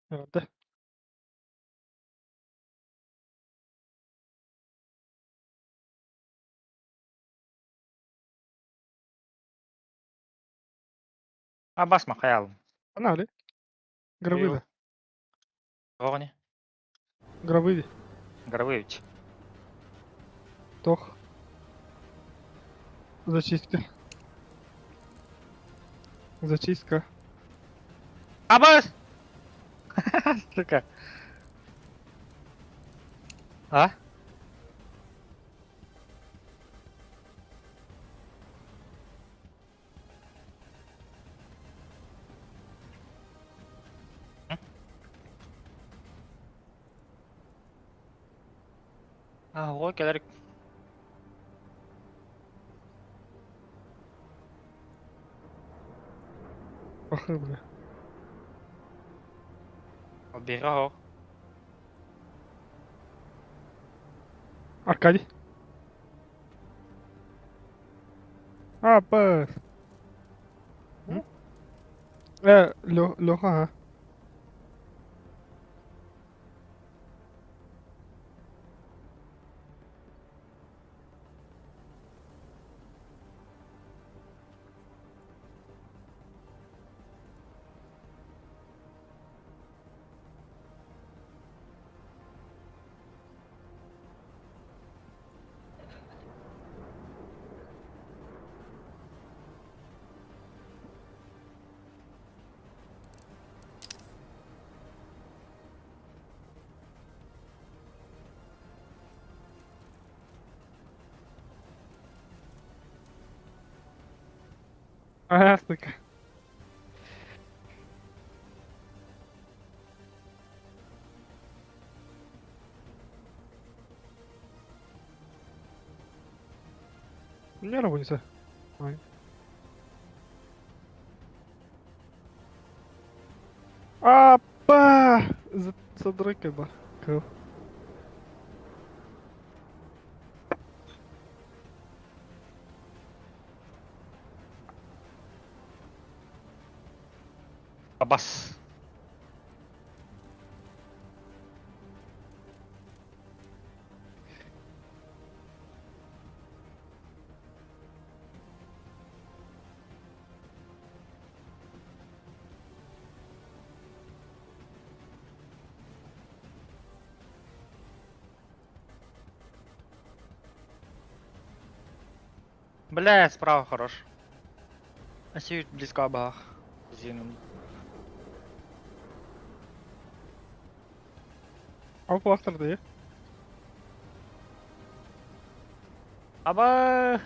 Да. Basma khayal. Погнали. Ю. Гробы, Вогни. гробы, Гравивич. тох, зачистка, зачистка. Абас! Сука. А? Ой, келерик. Пахы, бля. Бира. Аркадий. Абас. М? Лёха, ага. Ага, сука. Не работает. Ой. Апа! Задрыкай, ба. Кыл. Абас. Бля, справа хорош. Асі близько абах. Зінум. А пластер, да? Аба!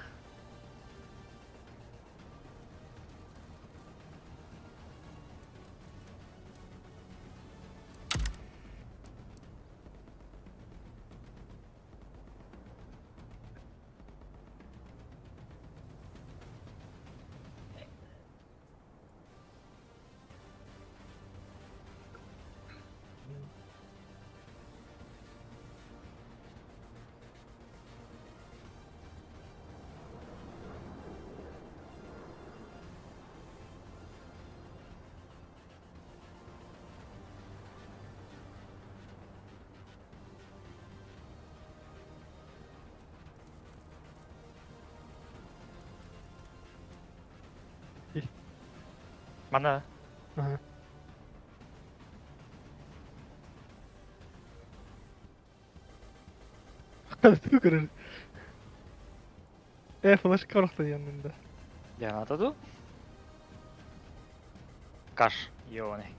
Mana? Ага. Сука. Флешка просто yanında. Yanata du? Каш. Йоне.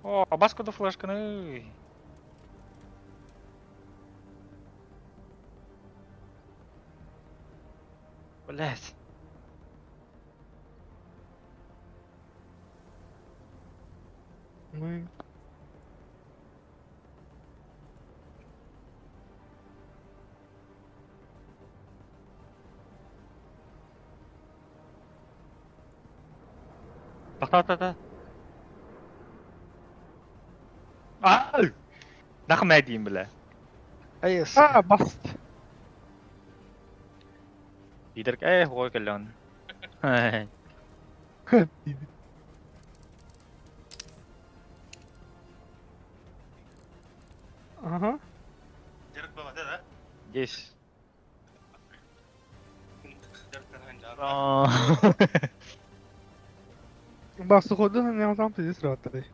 О, абаско до флешканы. Блять. Мы... Та-та-та-та. Aa! Nakma edeyim bile. Ayız. Ha bast. Giderek koy kelon. Aha. Direkt bawa ada. Yes. Direkt kan hanjar. Oh. Basta kodu ne yazan fiziği rahat değil.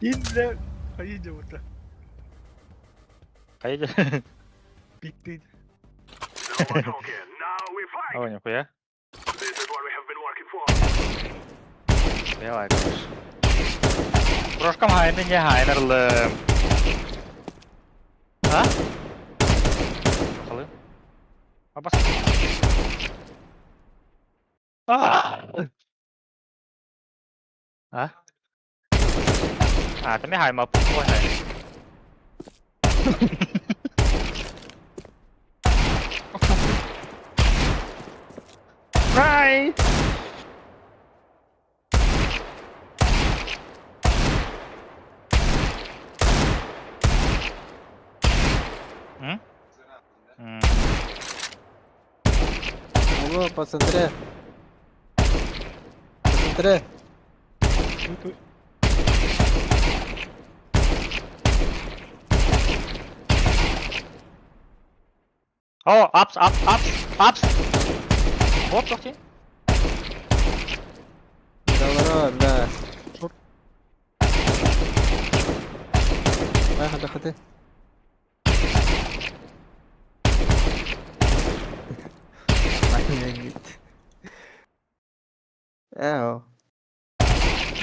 Yine kayınca burada. Kayak. Bitti. Oh, nyok ya. Ya var. Proskam hainin ya hainerlım. Ha? Bakalım. Apa? Ah! Hả? À, tao mới hài mà phục thôi hả? Right. Ừ? Ừ. Alô, passa André. Passa André. Muito. Oh, ups, ups. Hop, toch je? دورة لا واحد أخذته.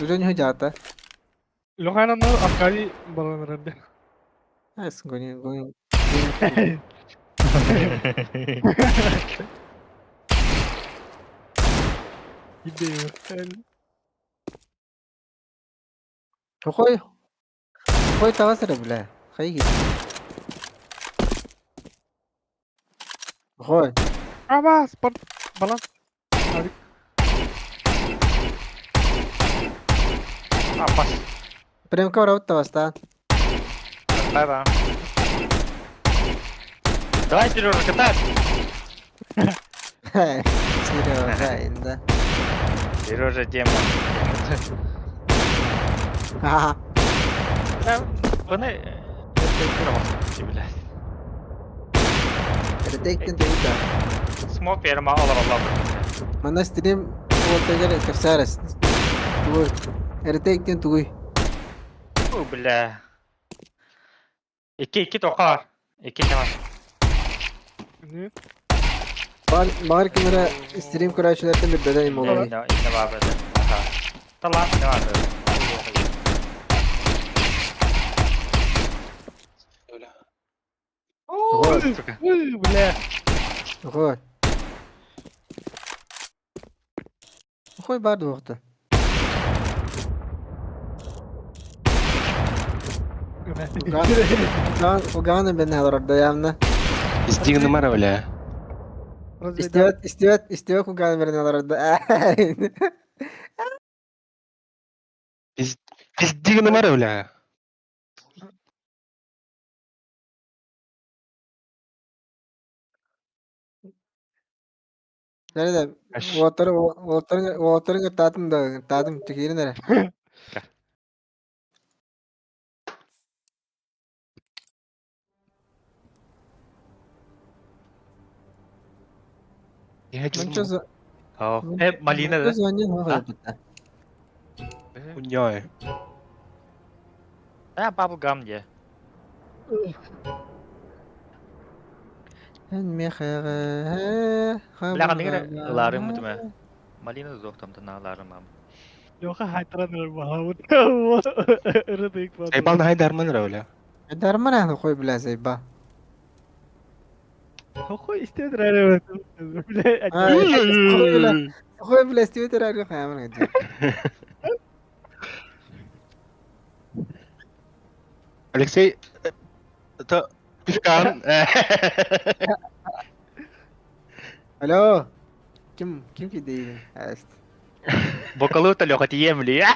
Udah nyoh jata. Lo kaya na akali balon rende. Es gue Gidiyor. Koy. Koy tava sıra bile. Kayı git. Koy. Ama spot balon. Hadi. Apa? Prem ka rawat tavasta. Bye bye. Давай, Сережа, катать! Серёга, инда. Сережа, тема. Ха. Bunu yapıştıramadım ki bile. Ertekten teyda. Smoke yerime alır Allah. Mana stream voltajları kefsaras. Tuğuy. Ertekten tuğuy. Bu bile. İki tokar. İki tokar. Ne? Bağır kimara stream kurayışlardan bir bedenim oluyor. İnne var böyle. Aha. Tamam, ne var böyle? Öyle. Koy. Uy bile. Koy. Koy bardı vakti. Ugan ben orada yamna. Istiğin numara öyle. İstivat ugan ben orada. Istiğin numara öyle. Nerede? Aş. Water'ın tadım tekiri nere? Ya Mançoz. Oh, Malina da. Mançoz vanyan ho Ha? hayatta. Kunyoy. Ha, bubble gum diye. En mekhara. Bilakan dingin larım mı tüme? Malina da zor tam tına larım am. Yok haytaran Mahmut. Rıdık var. Sayban hay derman öyle. Darman koy bila sayba. Hokoy istedir herhalde. Bile. Ha, Okoy bile istiyor terör yok hemen hadi. Alexey ta Pifkan. Alo. Kim ki değil? Ha işte. Bokalı da lokati yemli ya.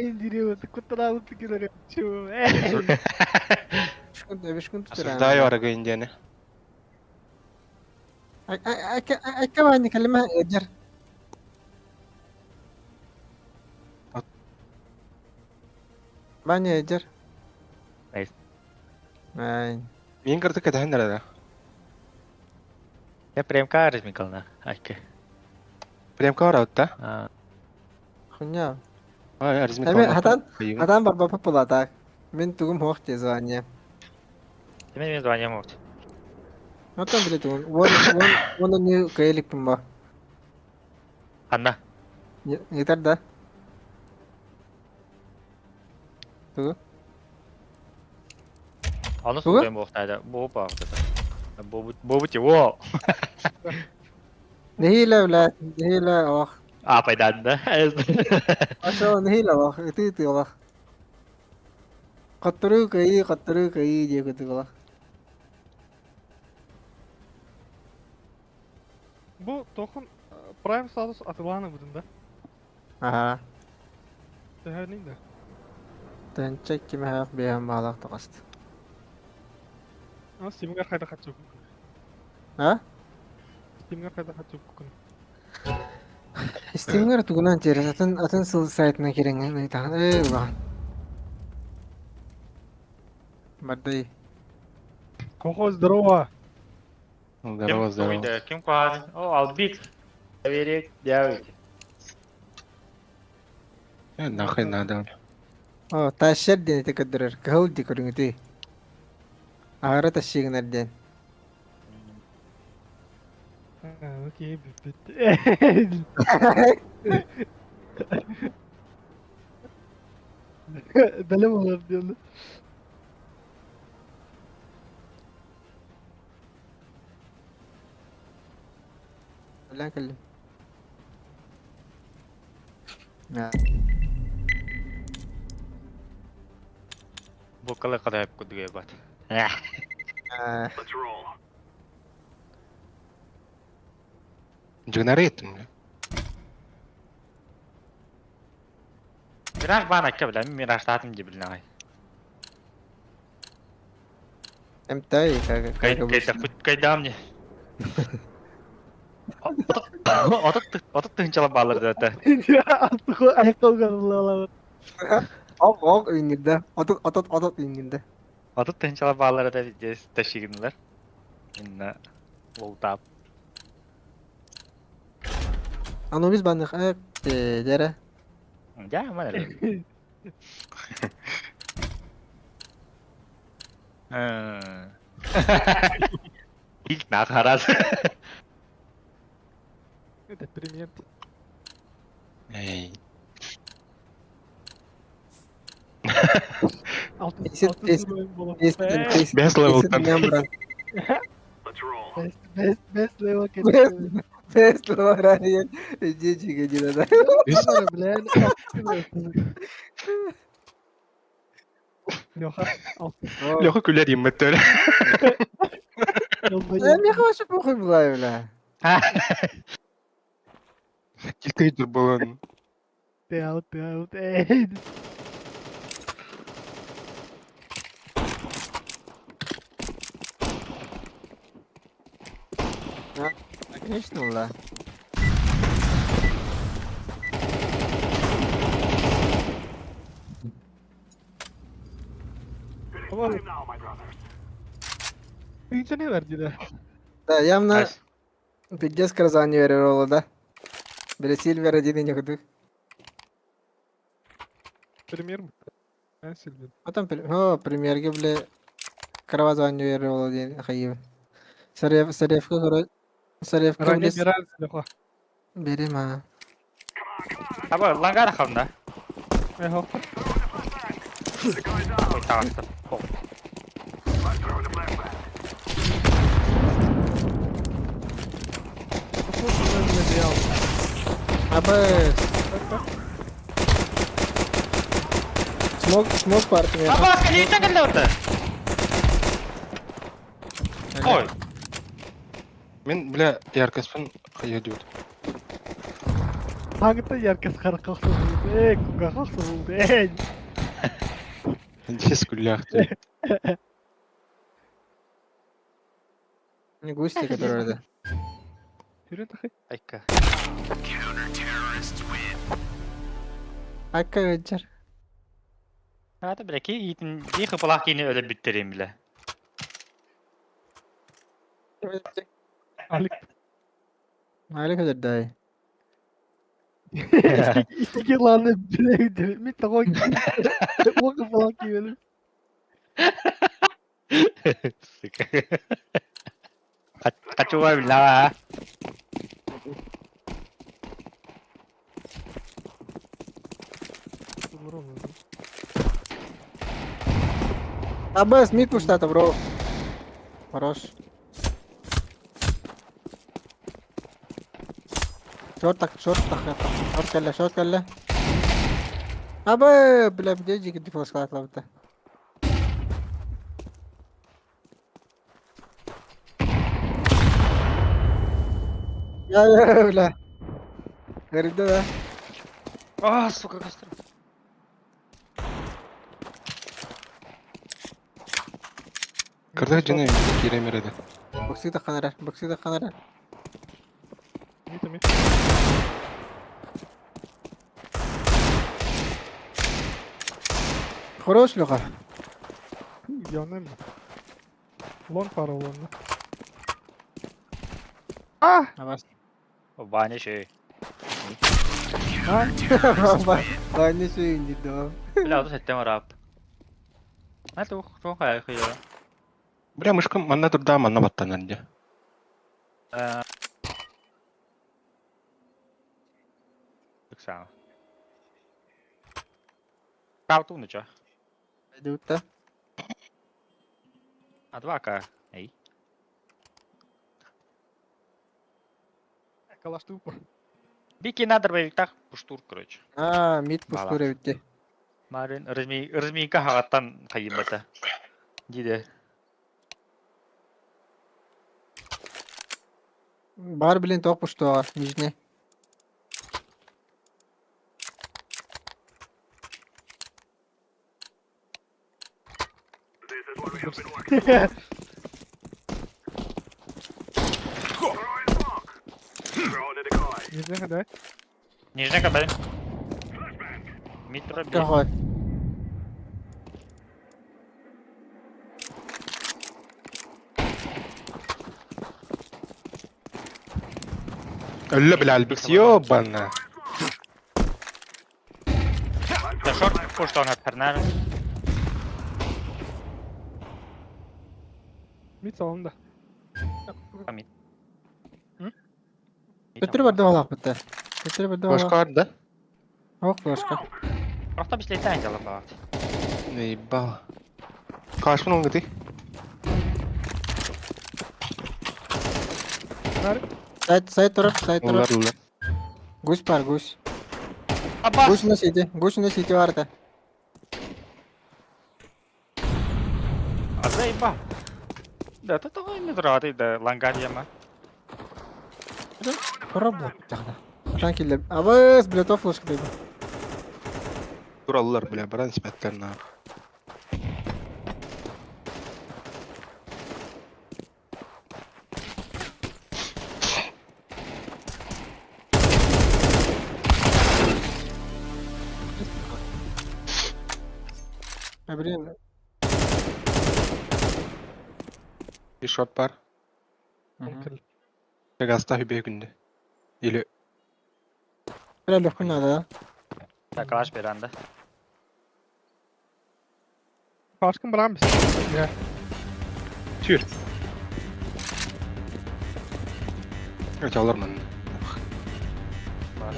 İndiriyor. Kutlar alıp gidiyor. Şu. Beş gün tutar. Осуждаю Арагоиндяны. Kama kelime ecer. Banya ecer. Nice. Ay. Мин करते कहते हैं ना Ya प्रेम का resmi kalna. Ayke. प्रेम का और होता Kunya. हाँ रिजमी Tabii hatan baba pulatak. Min tugum hoş cezanya. Тебе не звоним вот. Notan bile tugun. Won new kaylik pumba. Anna. Yeter da. Tugu. Onu Tugu? sorayım bu oktayda. Bu bağırdı. Bu çuvo. Nehila ulat. Nehila oh. Apa da? Aso nehila oh. Itu oh. Katru kayi diye kutu oh. Bu tokun Prime status atılanı budunda. Aha. Her neydi? Tencek kime hak beyan bağlak tokast. Ama Steam'e kayda kaçacak. Ha? Steam'e kayda kaçacak. Steam'e tugunan ceres atın sil site'ına giren ne tahan. Ulan. Badai. Hokoy здорово. Здорово, здорово. Kim kuadın? O albik. Vererek devlet. Нахрен надо. Oh, taşer diye tekadırır. Kahul di kurung itu. Ahara taşıyın nereden? Okey, bitti. Deli mi olur diyorlar. Lan kallim. Ya. Bokalı kadar hep kuduya bat. Ah. Джигнарит. Biraz bana kabul miras tatım gibi ne ay. Emtay kagak. Kay damnya. Otot tınçala bağlar zaten. Ya artık o ayakkabı kanalına. Ok inginde. Otot inginde. Otot tınçala bağlar da taşıyınlar. Inna voltap. Anu biz banyak ayak jara. Ya mana le. İlk nakarat. Deprimente. Эй. Без level там. Best level que Best lo rariyen. Cici gecede da. bilen. Yok Лёха күләр йыммәт öyle. Ne kaçıp okuyup bulay öyle. Килтейдер балан. Te out. Конечно ulan. Ama Büyüyünce ne verdi de? Da явно Nice. пиздец красание верировало, да? Брессиль один не ходу. Premier mi? Ben sildim. Потом, премьерге, бля, кровозвание верировало день, хайив. Саревка, Саревка, Rangi бля, biraz silahla. берем, а. Ama langar kaldı. Eho. Ой, tağıstı. Oh. Nasıl şunları bile diye aldım. Abbas. Smoke party ya. Apa, kalita ka lang ito. Oy. Men bile yarkaspan kaya diyordu. Hangita yerkes kara kalktı buldu. Kuka kalktı buldu. Здесь куляхты. Не густи, который это. Yürü takı. Ayka. Akka geçer. Hadi belki Yiğit'in bir kıpılak yine öyle bitireyim bile. Ali. Ali kadar daha iyi. İki yıllarını bile gidiyor. Bir takı o kafalar giyelim. Kaçuva bile ha. Abbas, mid пустата, bro. Хорош. شورت كله. أبا بلا بديجي كنت فوز قاعد لعبته. يا ولا غريب ده. Ah, suka kastır. Когда жена киремереді. بوكسي ده خنرة. Mid. خروش لغة. Yanım. Long para olanla. Ah! Abbas. O bahane şey. Ha? Aynı şey indi de. Bile adı settem var abi. Hadi çok ayak ya. Бля, мышка манна турда манна баттан анде. Được sao? Cao tu nữa chứ? Hadi usta. Hadi bak ha. İyi. Kalaştı bu. Бики надо быть так пуштур, короче. Мид пустуре bitti. Марин разми хагаттан кайымбата. Диде. Бар блин топ пуштуа, нижне. Yüzüne kadar. Нижняя кабель. Митро бей. Какой? Ölü bile albix yobana. Да шорт пушт он отпернер. Mid sağında. Памит. Götür bir dolar bitti. Götür bir dolar. Başka vardı. Yok başka. Просто без летания дело было. Ебал. Kaç bin oldu? Side taraf. Onlar öyle. Гусь пар, гусь. Абба! Гусь на сети vardı. А заеба. Да, ты того не драты, да, лангарья ма. Пробла тагда. Atan killer. Abbas bile top flash dedi. Durallar bile baran nispetlerine. Ne bileyim. Bir shot var. Pegasta hübe günde. İli Böyle lokun da. Да, калаш беранда. Başkın bırak mısın? Ya. tür. Evet alır mı?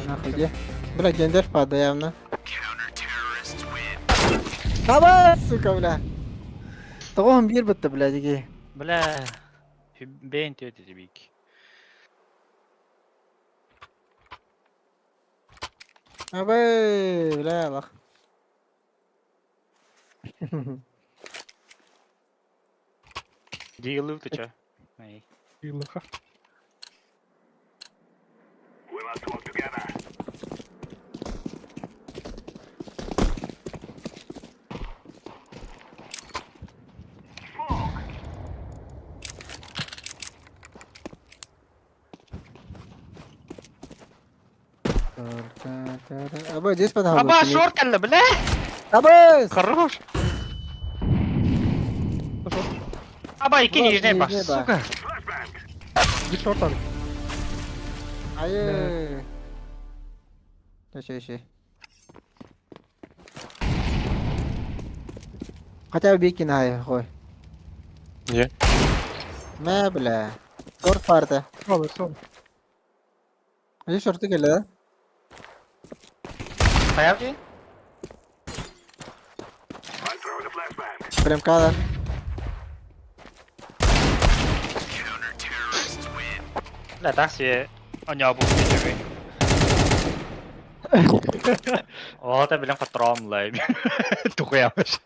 Nахуй где? Бля, гендер падает явно. Давай, сука, бля. Тогон бир бітті, бля, деге. Бля. Бейн тетя бик. Абай, бля, бak. Дилу ты чё? Ай. Ілиха. Абай, здесь подхал. Аба, шорт калла, бля! Абай! Хорош! Пошел. Аба, iki Вот, нижний ба, нижний ба. сука! Иди шорт al. Hayır. Şey. Хотя бы бейки на хуй. Не. Не, бля. Шорт vardı. Sol. Hadi şortu geldi ha. Стоял ти? Прям када. Бля, так себе... Он не обувь не живый. Вот это, блин, патрон, лайб. Тухуямыш.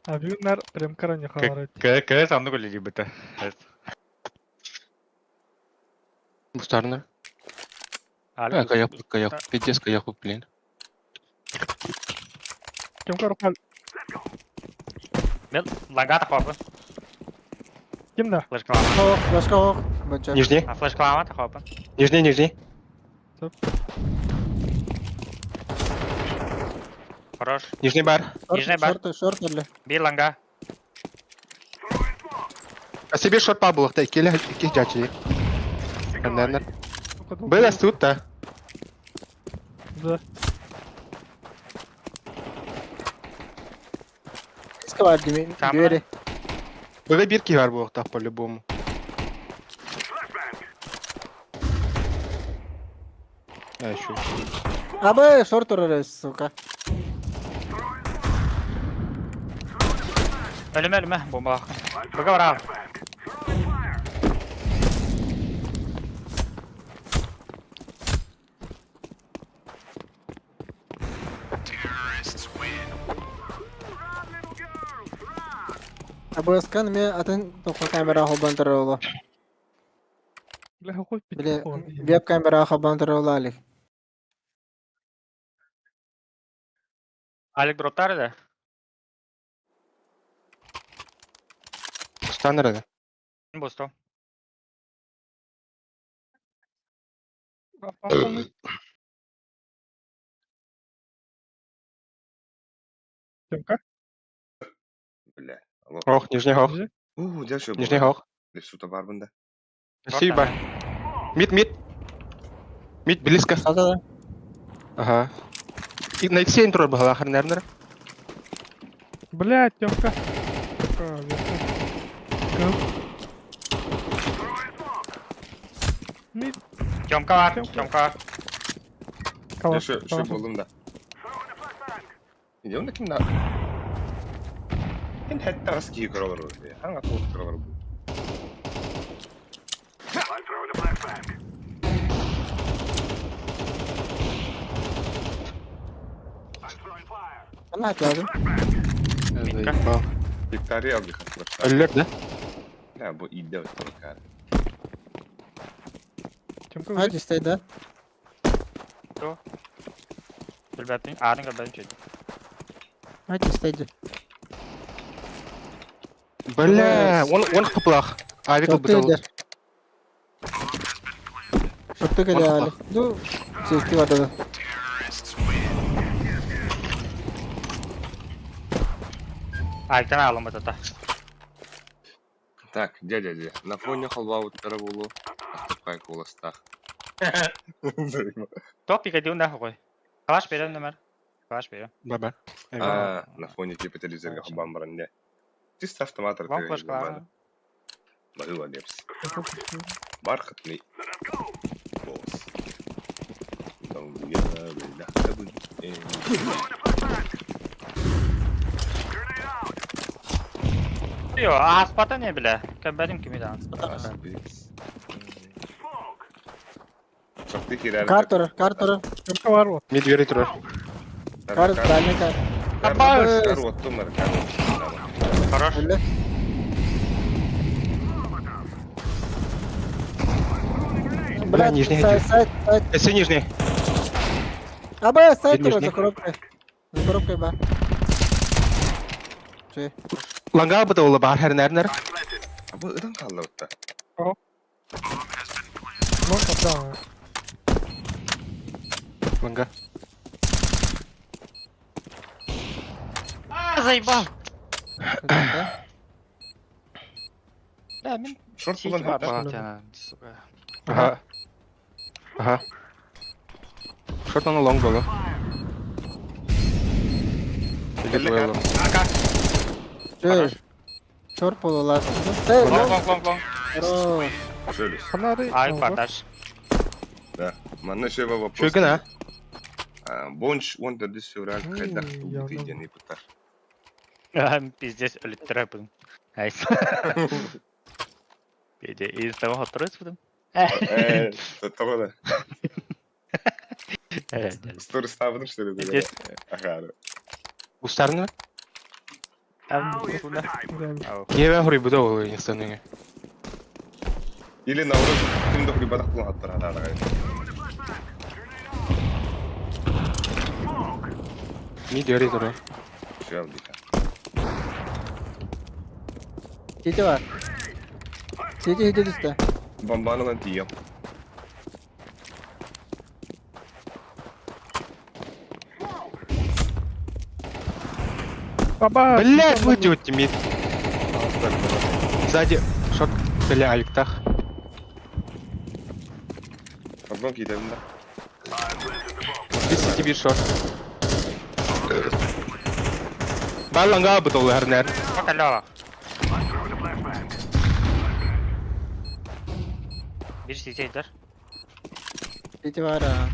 Abi bunlar prem karanya хаварать. Кэ со мной гуляли бы то. Бустарна. Каяк. Пиздец, каяк, блин. Кем карпал? Мен, лагата хопа. Kimde? Флеш клама. Ох, başka ох. Бача. Нижний. А флеш клама та хопа. Нижний. Хорош. Нижний бар. Нижний бар. Шорт geldi. Bir ланга. А себе шот па булықты, iki жачы. Наверное. Было тут, да. Да. Diska var değil mi? Tamam. Göre. Было бирки бар булықты, по-любому. А, еще. Abi short orası suka. Ölüme. Bomba. Bıga var abi. Abi skan mi atın toku kamera hobantar oğlu. Бля, какой Bile телефон? web kamera hobantar oğlu alik. Алик дроптар да? Бустарна, да. Бусто. Кемка? Бля. Алло. Ох, нижний ох. Дальше Нижний ох. Лесута бар бында. Си бар. Мид. Мид, близко. Sata da. Ага. И на X7 тұрар бұл ақыр, наверное. Блядь, Тёмка. Мид. Тёмка var. Тёмка var. Калаш. Şu buldum da. Gidiyorum da kim daha? Kim hatta nasıl giyiyor karalar orada ya? Hangi akıllı karalar bu? Ne yapıyorsun? Заебал. Victoria aldık hatırlar. Ölülер, да? Ya bu iddia ötürü kar. Тёмка, Hadi stay da. Gülbettin. Ağrın gülbettin çocuk. Hadi stay da. Бля, он қыплақ. Авик Short'u бұтал. gider. Short'u geliyor Ali. Dur. Safety var da. Alikten ağlama tata. Так, дядя. На фоне халва вот булу. Астапкай коластах. Топ пика диун да хой. Калаш берем номер. Калаш берем. Баба. На фоне типа телевизорга хабам баранде. Чисто автоматор. Вам флеш клама. Багыла депс. Бархатный. Босс. Йо, а спата не бля. Кабелим kimi daha. Çok da kirer. Картер. Картка var mı? Mid very turur. Кар, дальний кар. Kar ottun var. Хорош. Öyle. Бля, нижний сайт. Если нижний. Аба, сайт Нижний. за коробкой. За коробкой, ба. Şey. Langa bu da ola bar her nerner. Bu ıdan kaldı hatta. Lan kaptan. Langa. Заебал. Kızında. Да, мен Short сети kullan var hatta. bana yani. Сука. Aha. Aha. Short on a long dolu. Или двое long. Ака. Şey. Çorp bolu lazım. Hey, Long lan. long long long. Хорош. Şöyle. Kanari. Ай, пардаш. Да. Манна şey baba. Şu gına. Бонч он да дис севрал кайда. яғни. Bu diyeni putar. Пиздец, өлүттүрөк будum. Айс. Биде изтема хоторос будum. Того да. Evet. Story ставdım işte dedi. Yes. Aha. Устарны? Güzel. Я ben hurry bu da ola insanı. Или наоборот, kim de huri badak kullan hatta hada da. Mid very turur. Şey yapdı. City var. City hidi üstte. Bombanı ben diyeyim. Baba. Блять, вы идете мид. Сзади. Шорт. Бля, аликтах. Ablam gidelim de. Bir city bir short. Ben langa bu da ola her ner. Bak alo. Bir CT'ler. City var ha.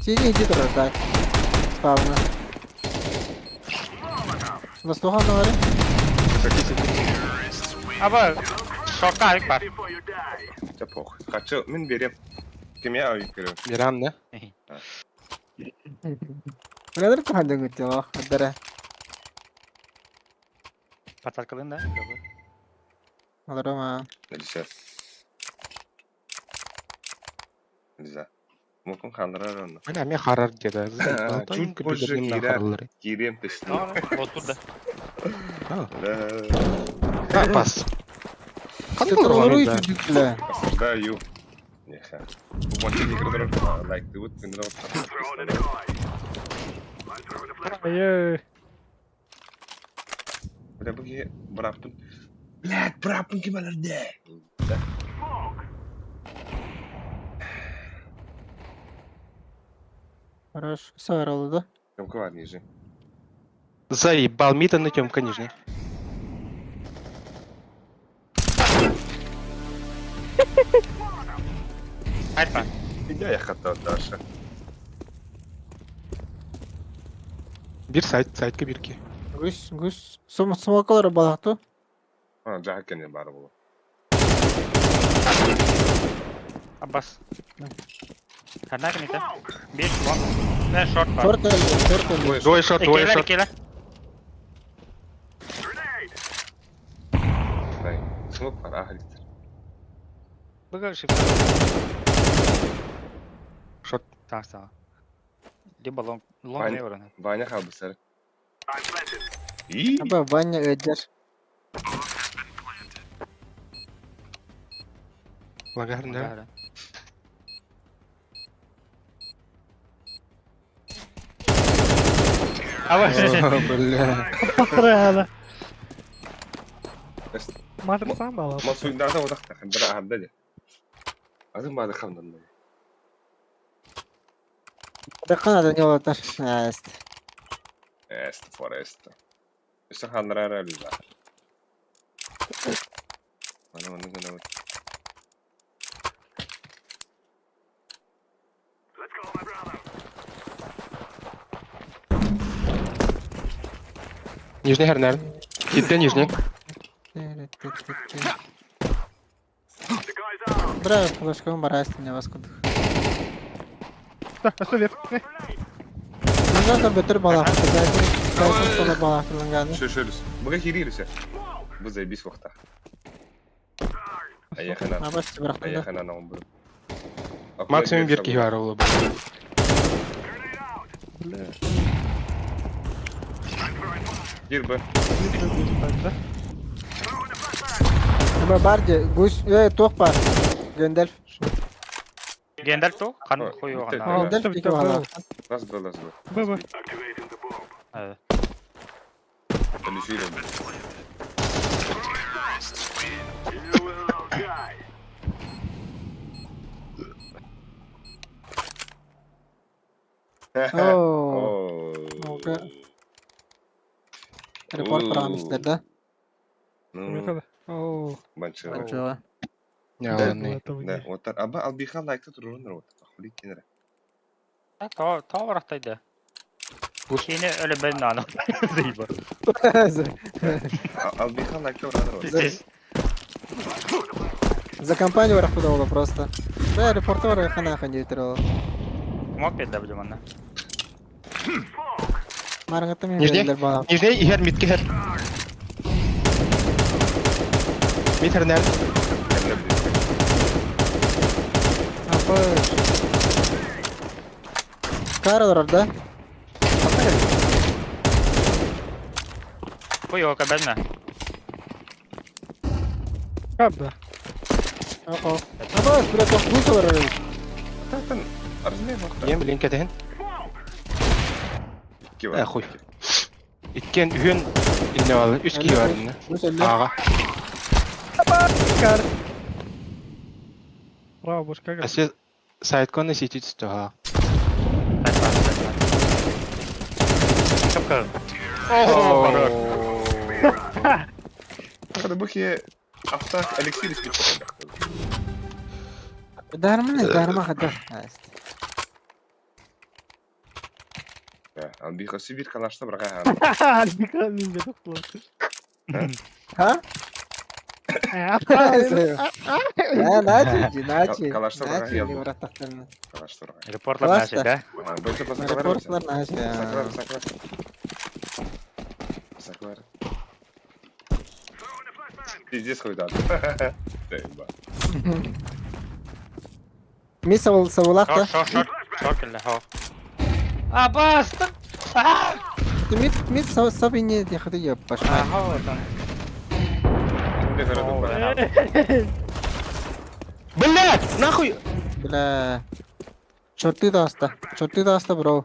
City hidi durur da. Spavna. Воздуха на var. Ama şortta ayık var. Çapok. Kaçı min vereyim. Kime ayıp veriyorum? Miran ne? Ne kadar kuhandın gitti o. Adara. Patarkalın da. Alırım ha. Neyse. Neyse. Mungkin kandırar onu. Bana mi harar dedi. Чуть позже girer. Gireyim Ne peşine. var? Otur da. Ha pas. Sıtırları üçüncük bile. Осуждаю. Нехай. Bu maçı yıkılır. Like the wood. Bindire Hayır. Bля, bu ki bıraktım. Блядь, bıraktım kimelerde. Хорош. Савар oldu. Темка var ниже. Заебал мита на темка нижний. Hayır var. Я hatta Даша. Bir side bir ki. Gus. Smokaları balaktı. Ha, jahakken ya bari bu. Abbas. Karena kan itu. Bir long. Ve short var. Short öldü. Двое short, двое İkiler short. ikiler. Дай. Smoke var ahli. Bu kadar şey. Short. Sağ. Lибо long. Long Aynen. ne var ona? Vanya kaldı sarı. İyi. Ama Vanya öder. Langa her ner. Ama Бля. Kapatır hala. Madem sen bağla. Ma suyunlarda odak takın. Bıra ahadda de. Adım bağlı kamdan da. Bakın ne olur. Ha işte. Est forest. İşte kandırar öyle. Bana onu gene bak. Нижний her ner. Gitti нижний. Evet. Бра, флешком барастым не баскындык. Söyle. Bundan götür balak. Zaten sola balak kılınganı. Şöyle. Bıga kiriyirse. Bu zaybis vakta. Ayakana. Ha baş bıraktım da. Ayakana nağım bu. Maksimum bir kişi var oğlum. Gir be. Ama barca gus tok var. Gönder. Gandalf to? Kan koyuyor bitti. ona. Gönder iki balak. Nasıl be. Baba. Evet. Ölüşüyle. Oo. Oka. Report paramışlar da. Oo. Bançı. Acaba. Ya Да. ne? Да, вот так. Аба албиха лайкта турурундар вот. Ахули кинере. Ta varaktaydı. Yine öyle ben de anam. Zeyba. Албиха лайкта урандар вот. Здесь. За компанию варах куда было просто. Да, репорты варах хана хан жейтер. Мог беде білем ана. Марыңатты мен Нижний? берділер балак. Нижний her midki her. Mid her nerede? Kendiler bilirsin. Apış. Karalar orada. Koyuyor ben mi? Kabda. Oho. Ama biraz çok buz var öyle. Zaten arızmaya vakta. Yem link edin. İki var. Akuy. İkken ühün inne alın. 3 kişi var inne. Buz elle. Ağa. Kar. Bravo boş kaga. Asi sidecon'ı city tutu ha. Kapı. Hadi bakayım. Aftak Alexey riski çıkacak. Darma kadar. Ya, albiha sibir kalaşta bırak ha. Halbuki kalbimde doktor. Ha? Ya. Ya naci. Kalaşta bırak Naci ya. ne bıraktıklarını. Kalaşta bırak. Reportlar Kaç ne şeyde? Böyle pasaklar. Reportlar naci ya. Saklar. Saklar. Пиздец какой-то. Mi savulak da. Short kille ha. Aa bastım. Mi sabini diye hadi yap başka. Aha oradan. Блядь! Нахуй! Bla. Çortu da hasta bro.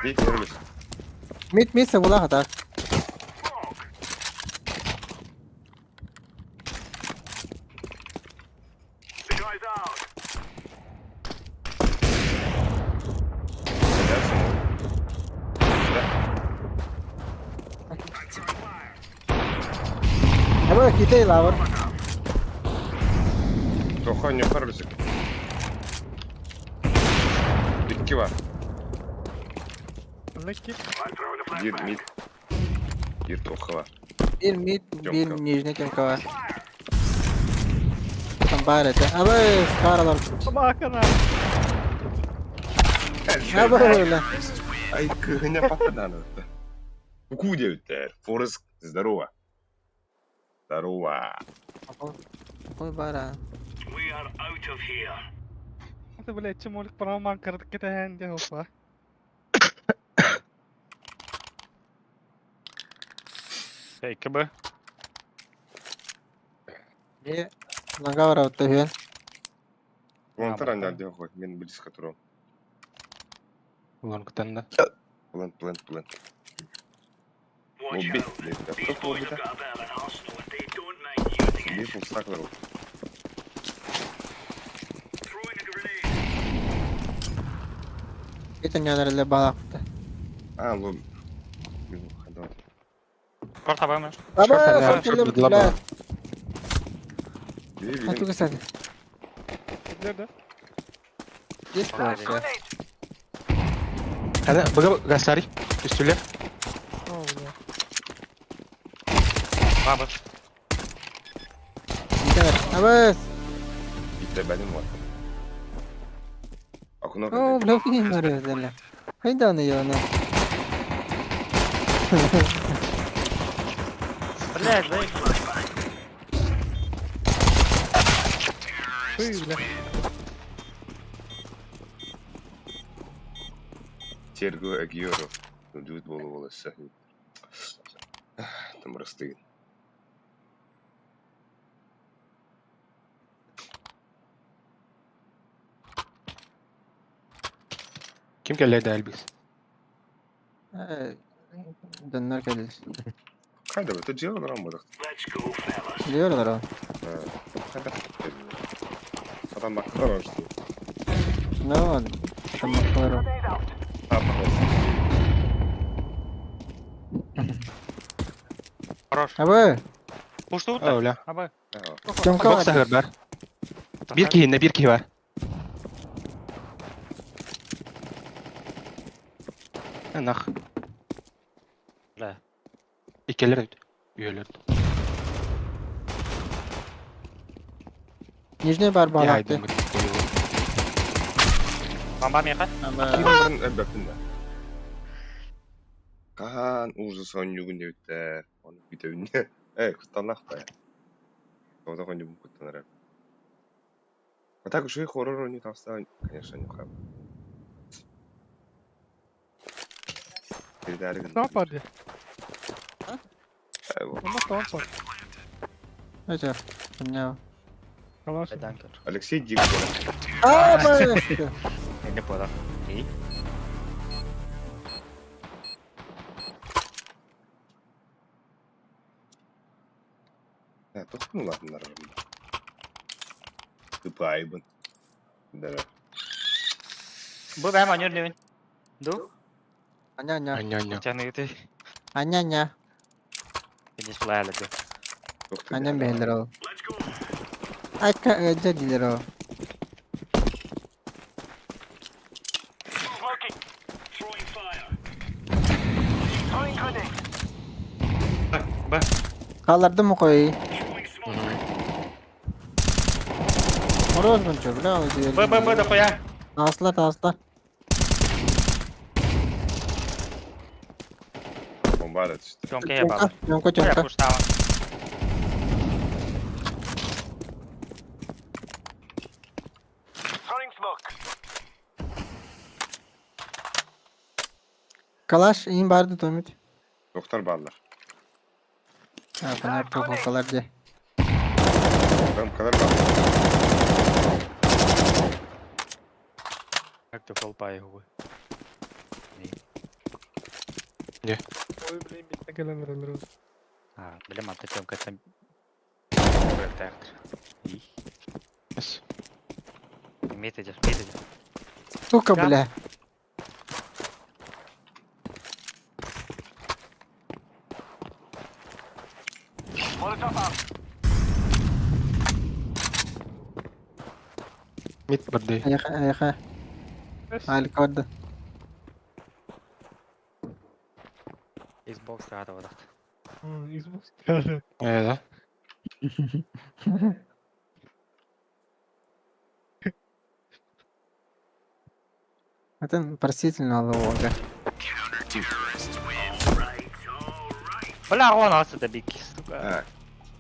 İlk görülür. Mi savulak da. Ama kita ilavar. Tohan yapar mısın? İki var. Leki. Bir mid. Bir toha var. Bir mid, bir Yok. nijne kemka var. Tam barete. Ama skaralar. Ama Hakan Ha böyle. Ай, кыгыня пападан это. Куку девятер. Форест, здорово. Здорово. Koy bara. Hadi böyle çimolik bana mankardık kete hende hopa. İki bu. Ne? Nanga var orada hüyen. Вон таран дядя хоть, мен близко туром. Ulan kutanda. Плент. Убить, блядь, да что ты убита? Бифу стаклеру. Bir tane yerlerle bağlaktı. А, лоб. Ходил. Kort haber mi? Ama Şoförler, farklı çok bir laba. plan. Бери, Hadi бери. güzel. Nerede? Geç var ya. Hadi baga gastari. Üstüler. Ne oldu? Abi. Abas. Bitti benim var. Akuna Oh, belum ini baru adalah. Hai dah ni ya na. Блядь, да. Тергөө агиоро. Дүд болу болса. Там растыгын. Kim geldi Elbis? Dönler gelir. Kayda bu tecrübe olan mı? Biliyorlar o. Kayda. Adam baktılar var işte. Ne var? Tamamlar o. Хорош. Abi. Пушты вот Öyle. Абай. Çamka Box var. sahır var. Bir kihinde bir kihi var. Nah. Бля. İkiler üyeler. Nijne var Ya bağlattı. haydi. Бомба меха. Kimlerin elbette. Kahan uzun son yugun devte. Onu bir de ünlü. Kutlanak da ya. O da koncu bu kutlanır. А так уж и хоррор не толстая, конечно, не хаб. Передали. Ne yapardı? Вот. Ama tamam sor. Neyse. Ne? Kalar. Данкер. Алексей Диксон. Abi. Я не понял. И? Тут ну ладно, нормально. Тупайбын. Да. Bu ben oynuyor Levin. Du? Anya anya. Anya. Sen ne diyor? Anya anya. Ini sebelah lagi. Annem beğenir o. Aka ödediler o. Bak. Kaldırdı mı koyu? Moroz mu çok? Ne oldu? Bak da koya. Asla. Бомбарда işte. Çonka yapalım. Çonka Koya çonka. kuştava. Kalaş iyi bardı Tomit. Doktor bağlar. Ha ben artık o kadar diye. Ben bu kadar bağlar. Как ты фолпа его? Oy bileyim bitme gelenler alır olsun. А, блин, ты чонка там. Так. И? Yes. Мид идешь. Сука бля. Mid birthday. Ayaka. Harika vardı. Xbox kağıdı var. Xbox geldi. Evet. Это простительно ловко. Бля, он отсюда биг, сука.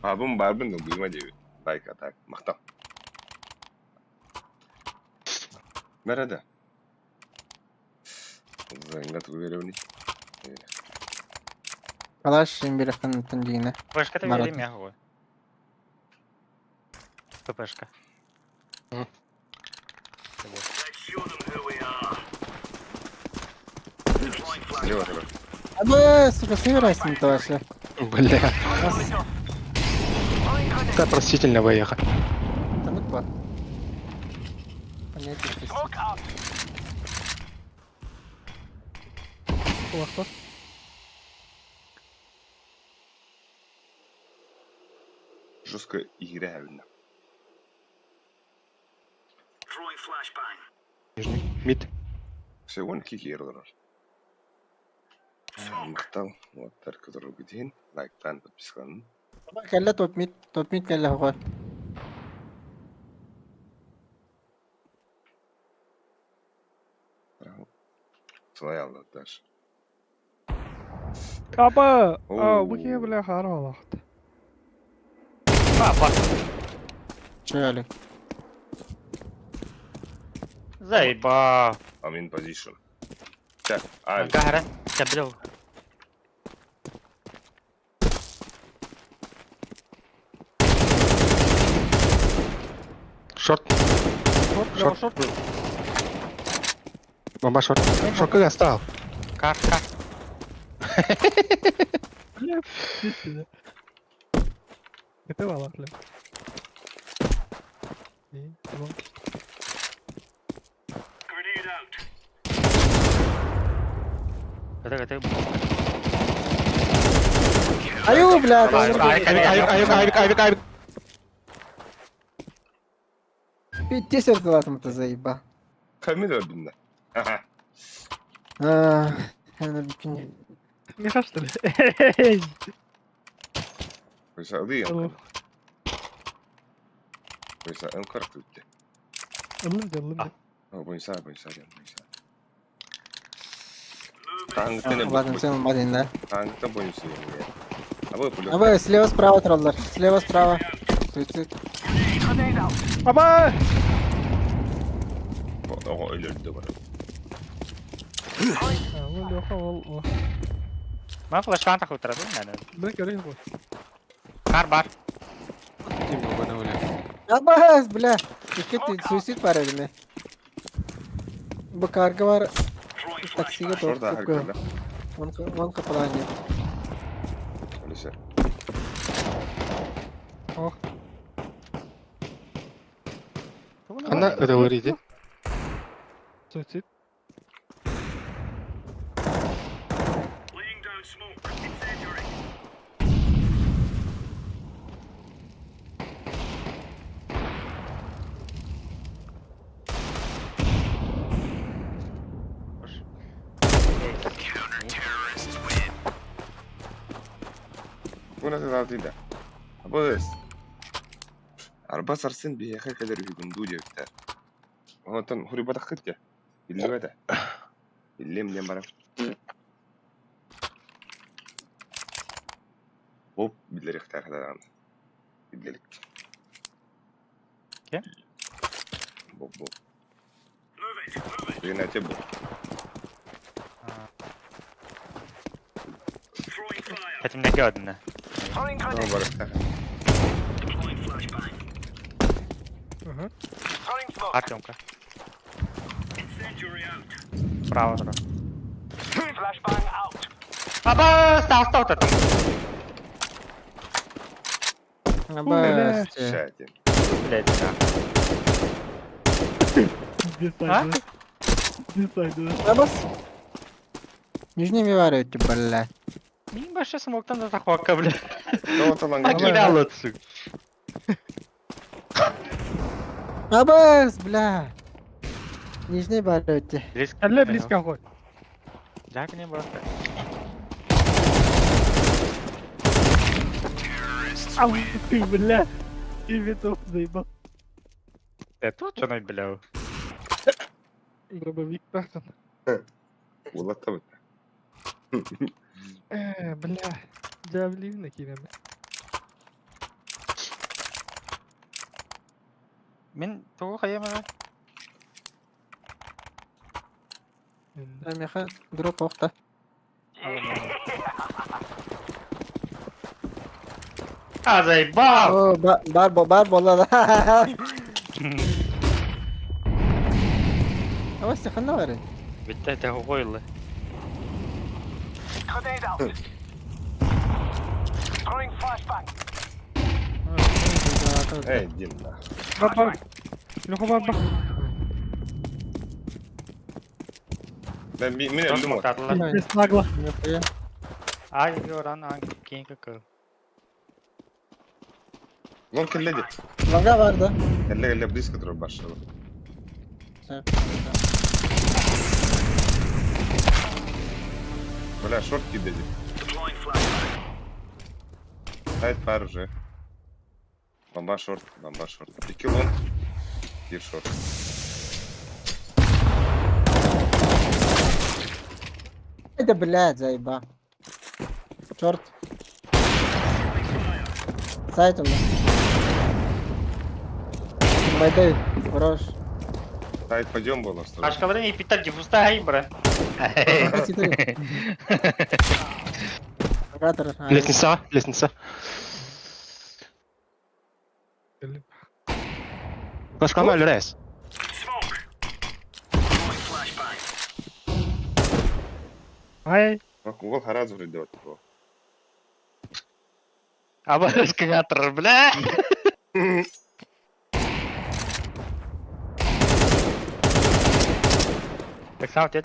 Abim barbın da duyma diyor. Like atak. Maktam. Nerede? Zayınla tutuyorum. Калаш им бирхан тандина. ППшка-то Народ. вели мягкую. ППшка. Мгм. Слева тебе. Абе, сука, собирайся то вообще. Бля. Это простительно выехать. Там и два. Понятие простительно. Kulaklar. Жестко игра реально. Нижний. Мид. Все, вон какие герои. Махтал. Вот так, который где. Лайк, тан, подписка. Kalla top mid kalla hoqol. Tunay aldı der. Kapı. Oo. Bu kim bile kara olaktı. Папа. Чали. Заебал. I'm in position. Check. Ay. Гара. Каблю. Short. Short. Short. Bomba short. Short ke gastal. Кар. Бля, пиздец. Это вала, бля. И, вот. Это. Аю, блядь. Ayık. Пиздец вертолетом-то заеба. Kamil öldün de. Haha. Она бикини. Не что ли? Koysa alıyor. Алло. Koysa ön kartı bitti. Алло. Ha boysa. Kanka Ладно, все нормально, да. Kanka boysa ya. Abi bu Абы, слева-справа троллер. Слева-справа. Суицид. Баба! O öldü bana. Вот Леха, вол. ما فلاش تاخد ترى انا. Бля, говори, вот. Кар бар. Аббас, бля. Какие ты суицид парадный. Бакарга var. Taksiye Şurada doğru koyuyor. herkese. Вон капелане. Öyleyse. Ох. Ana ödeveriydi. Суицид. Bu nasıl altı da? Abi araba sarsın bir yaka kadar hüküm duyuyor işte. Ondan huri batakıt ya. Billi de. Billi bana. Hop billeri ihtiyar kadar anı. Billelik. Kim? Bob. Yönete bu. Hatimdeki adını. Ama barakta. Ага. Артемка. Право. Аба, стал там. Аббас. Şahit. Блядь, да. Десайд. Десайд. Аббас. Нижними варите, блядь. Мин başı смоктан да тахуакка, блядь. Tamam tamam. Акида лотсу. Аббас, бля. Нижние варите. Алле, близко ходь. Жак не просто. Ау, ты, бля. И витов заебал. Это что он, бля? Дробовик тахтан. Ulan tabii. Бля. Джавлин накинем. Мен того хаямага. Меха, дроп окта. А, заебал! О, бар болла да. Аббас, тихонна варите. Ведь это хуйлы. Hey din la. Баба. Леха, баба. Ben bir öldüm o. Tatlılar. Без нагло. Нихуя. Ay, yoran hangi kim kakı. Lan kelledi. Лага vardı. Elle близко dur başladı. Бля, шорт кидали. Хайд фар уже. Бомба шорт. Пики лонг. И шорт. ده بالله زي بقى شورت سايت والله ما يدري وراش Сайт пойдем было, что ли? Başkaları iyi biter cifusta hay bre. راتر Лестница, лестница. Флешка ноль, рейс. Ай, Гол Хараз вроде вот такого. Ama ışkın atırır bile. Так сам отец.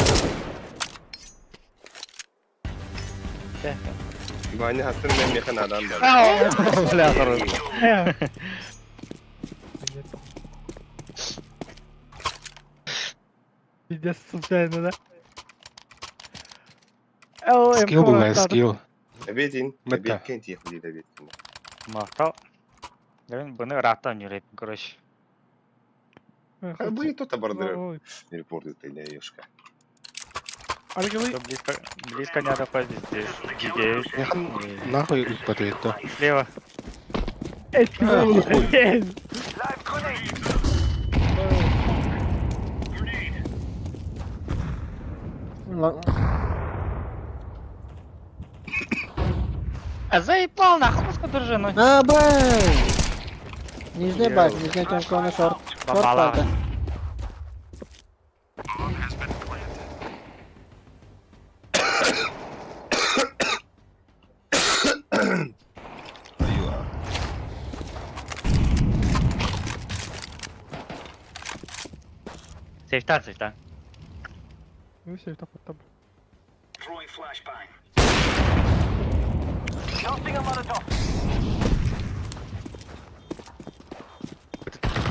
Ваня хастын мен механ адам да. Бля, атырır. ай. Пиздец, случайно, да? Скилл был, рейс, скилл. Обедин. Мета. Обед кент ехали до обед. Мақтау. Ben bunu rahattan yürüyüp короче. А вы тут обордер. Репорт это не ешка. Кто близко не надо пойти здесь. Гигеев. Механ нахуй их подвет, да. Слева. А заебал нахуй с дружиной. бай! Нижний бак, нижний тонко на шорт. Шорт Попала. правда. Сейфтан, сейфтан. Ну все, это потом.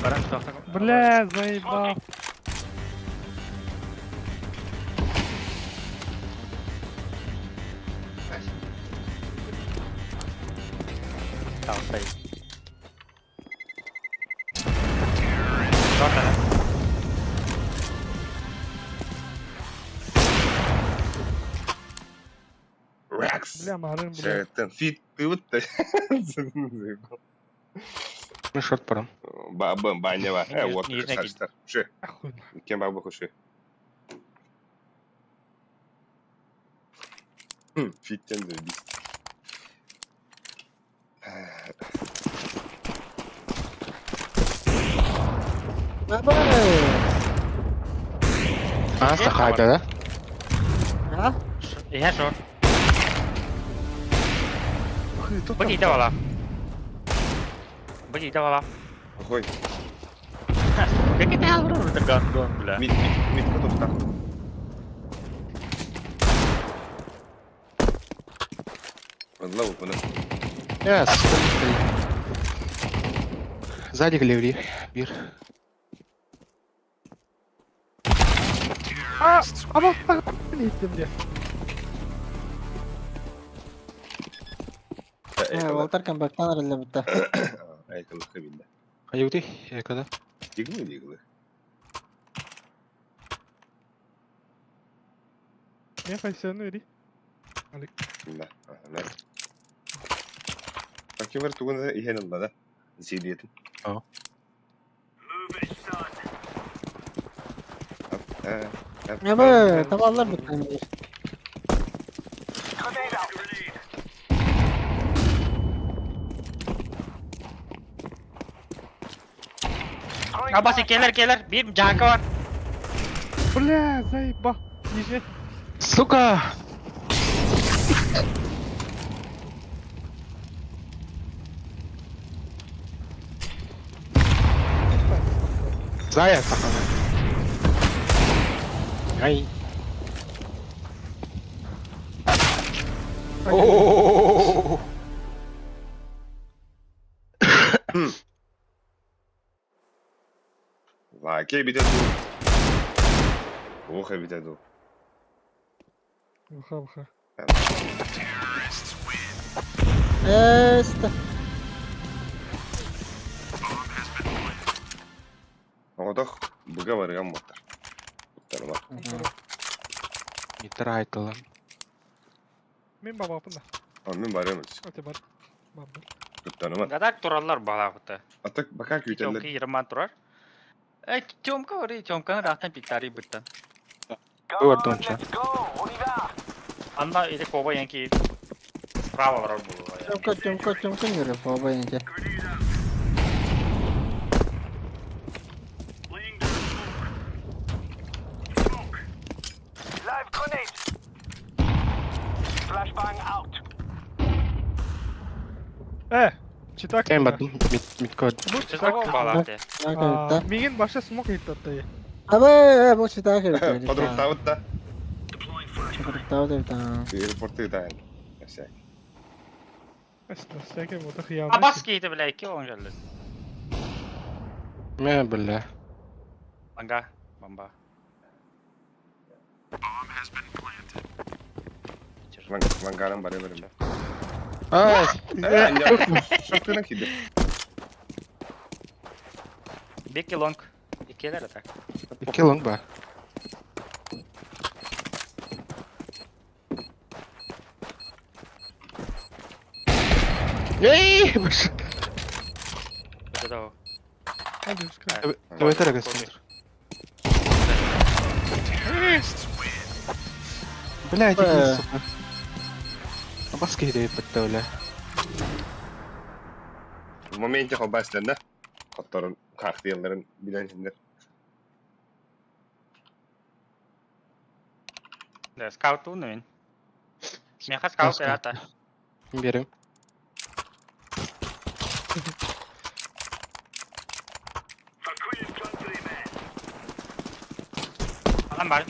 Баран тоқтақ. Бля, заебал. Тау, стоит. Шорт ана. Рекс. Бля, Марин, бля. Шайтан. Фит, ты вот Ну, шорт парам. Баня var. Yüz- Вот yüzüne saçlar. Şu. Охуенно. Kim bak bu şu. Fitten de biz. бай! А, стакайда, да? А? Я шорт. Быки давала. Быки давала. Ой, Как это я вру, это гандон, бля. мид, кто так. Лоу, bunu. Yes. Сзади галереи. Bir. Ama bak ne ettim ya. والتر كان باكتانر اللي بتاع Ayaklıkta bildi. Ayuди, я когда? Yıgılı. Ne kaçlarını öyle. Bildi. Ne? Bakayım var tuğunda ihan aldı da. Ziyadiyetin. يا بي طبعا الله بتعمل Abasi gelir. Bir canka var. Бля, заебал. Ниже. Сука! Заяц. Ай. О. Лаки bir de dur. Oha bir de dur. Уха. Эста. Одох быга барган мотор. Танымак. Не трайтала. Мен бабапын да. Мен барамыз. Öte бар. Бабыл. Туттанымат. Гадак туралар балакыта. Атак бака күйтелер. Тёмка 20 турар. Тёмка ори Тёмканы рахтан пиктари бүттен. Gördümçe. Анда иде коба янки правалар булу. Чомка нюры, побоеньки. Читак. Käin battım mid code. Bu Сиз читак. кого балакты? Миген баша смок иттатта. Абай, bu çita kırdı. Подруг тавытта. Tava da bir tane. Аэропорты дайын. Ясак. Стеке вот хыял. Абас кейти биле 2 оңжалды. Me billah. Банга, бомба. Мангарам баре берем. Ay. Шоктuna kidi. Беки лонг. İkiler atak. 2 long var. Ey! Baş. Öte de o. Hadi üsküne. Evet arkadaşlar. Блядь, иди, сука. Абаски хидей подтавля. В моменте хобастанда. Котторун кактыяларын билensиндер. Да, скаут унуин. Меха скаут ата. Берем. Alan var.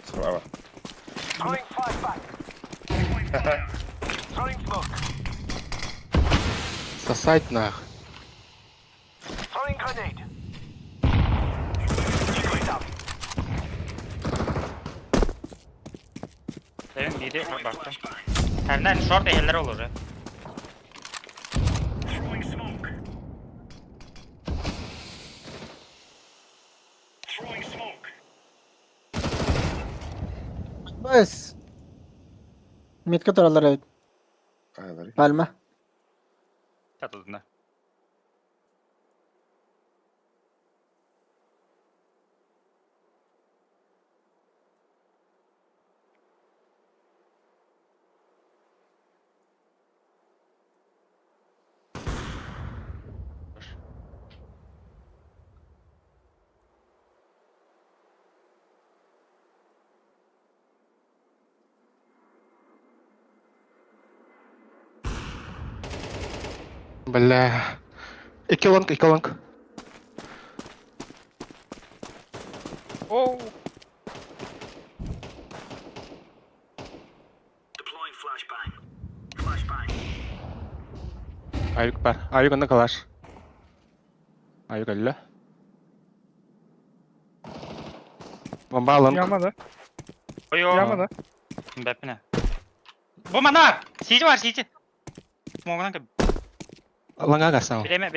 Справа. Сосать нах. Senin biri baktım. Senden short eller olur ya. Bas. Mid ka turalar evet. Каялары. Palma. Tatlıdığında. Бля. 2 long, 2 long. Oo. Ayuk var. Ayuk onda kalar. Ayuk öyle. Bomba alın. Yamada. Oyo. Yamada. Mbappe'ne. Bu mana. Siege var siege. Smoke'dan kıb. Alın agasın. Bileme.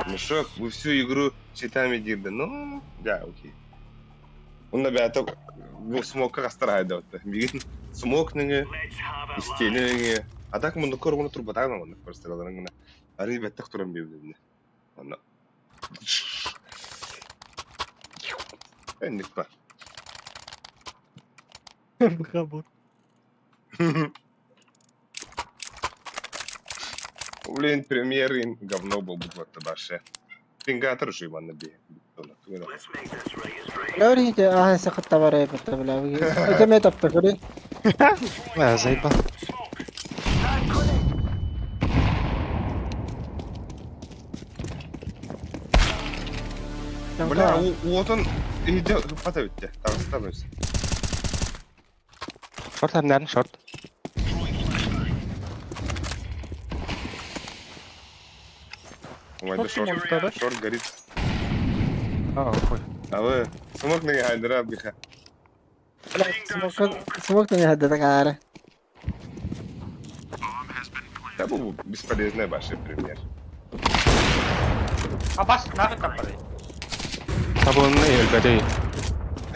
Мешок, вы всю игру щитами дирды. Ну, да, окей. Он на бята bu smoke'a kastıraydı otta. Bugün smoke nene, isteyene nene. Adak bunu korumunu turbatan ama bunu kastıralım nene. Arayı bettek turan birbirine. Ona. Bendik var. Kabul. Блин, премьерин говно был бы вот баше. Пингатор же его набей. Lawar hiç ah sakit tavara yaptı bile. Öte mi taptı kuri? Ya zayıf. Бля, вот он идет, подавите. Там остановись. Short nereden short? Ой, да Шорт ему тогда. шорт горит. Aa koy. А вы смог на хайдера биха. Смог не хадда кара. Да был бесполезный баше премьер. Abas, nakit ka pa rin. Sabun na yun, gadi.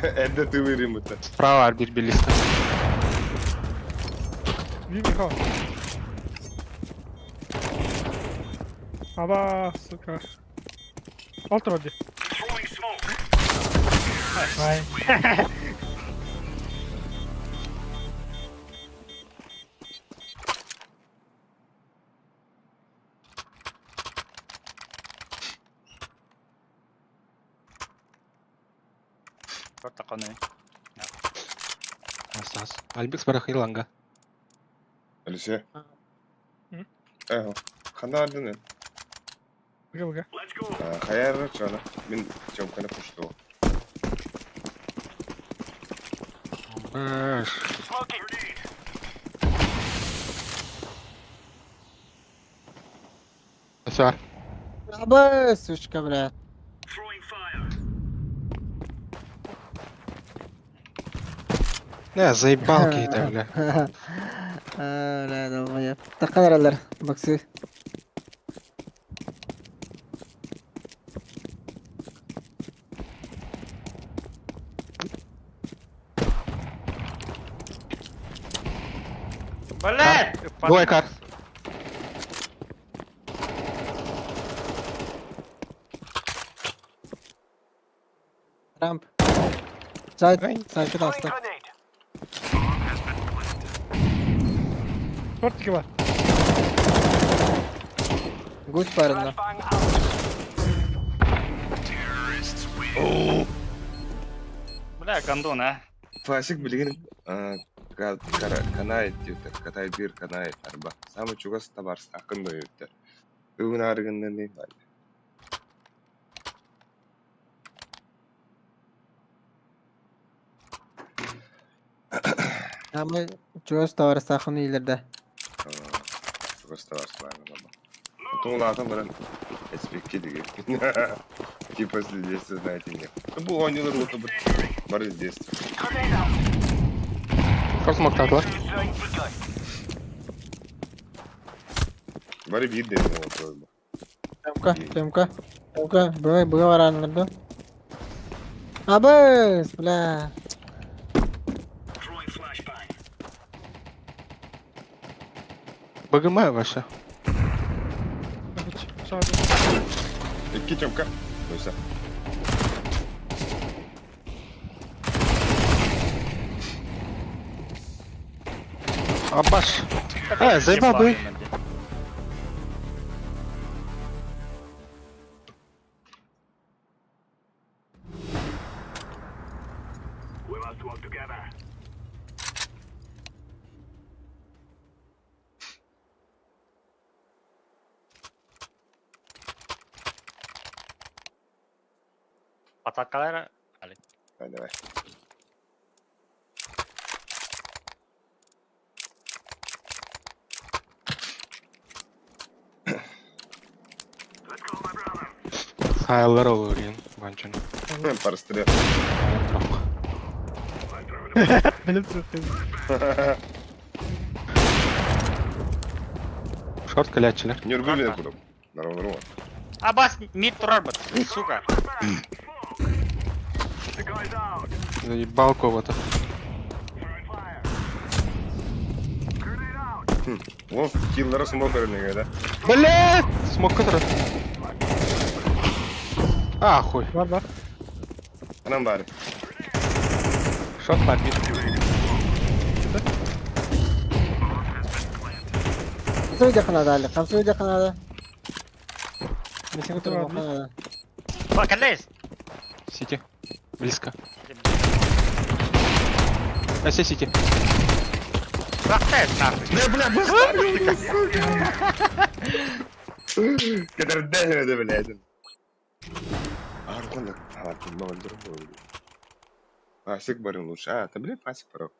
Эдде ты вырим это. Справа var bir liste. Вими, ха. Аба, сука. Алты вроде. Ай. Short ako na eh. Asas. Albix barah hilang ga. Alicia. Hı? Kanda ardın ya. Бага. Hayır çana. Min çabuk kana puştu. Baş. Nasıl var? Aba, suşka bля. Ne заебал какие-то, бля. لا долбоёб. Таққан аралар, боксы. Блядь! Двое кар. Рамп. Сайт, сайт аста. Шортики var. Гусь парында. Бля, гандон, а. Фасик билген канайт диyorlar. Katay bir kanayet arba. Самый чугас табарс акында диyorlar. Бүгүн арыгындан не бар? Ama çöz tavara sakın ileride. Чугас табарс бар баба. Тулатын баран эспекке деген. Типа следствие знаете не. Bu oyuncular oldu var izleyiciler. Short smoke var. Var bir de o oldu. Temka, temka. Temka, buga var anlarda. Abes, bля. Bagılma başla. Sağda. İki çamka. Oysa. Abaş. Заебал бы. Patakkalar. Hadi bay. Hayallar olur yani. Bence. Ben parastırıyor. Benim sırtım. Short kalячилер. Нюргуле курам. Здорово. Абас, мид турарбат, сука. Заебал кого-то. Вон киллера смокер не да? Блять! Смог который. А, хуй. Var. Anam bari. Short var bir. Kamsa udah kena dali, kamsa udah kena dali. Мисин турбо кена. Бакалес. Сити. Близко. Сити. Рахтес, нахуй. Kadar dehmedi bile edin. Ardından hatırla öldürüm. Фасик барин лучше. А, ты, блин, Фасик порог.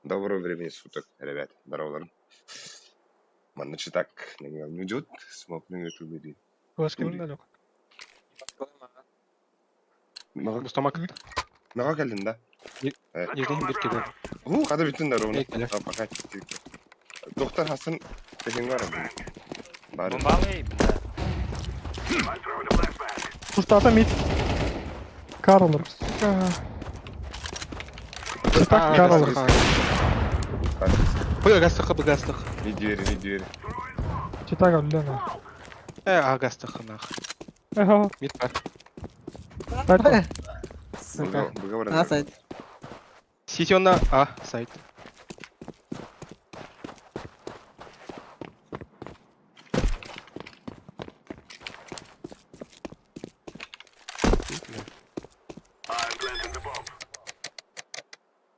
Доброго времени суток, ребят. Здорово. Man, значит так, не идет, смог на ютубе. Başkanın da yok. Mustamak. Naga geldin de. Yerden bir kere. Hadi bütün de onu. Bekle. Bak, Doktor Hasan dediğin var mı? Bari. Bombalı. Pustata mid. Kar olur. Suka. Так, Карл. Быгастых, быгастых. Не двери. Читак өллөна. Агастых нах. Эхо. Мид бар. Сайт. Сука. Быга А, сайт. Сисёна А сайт.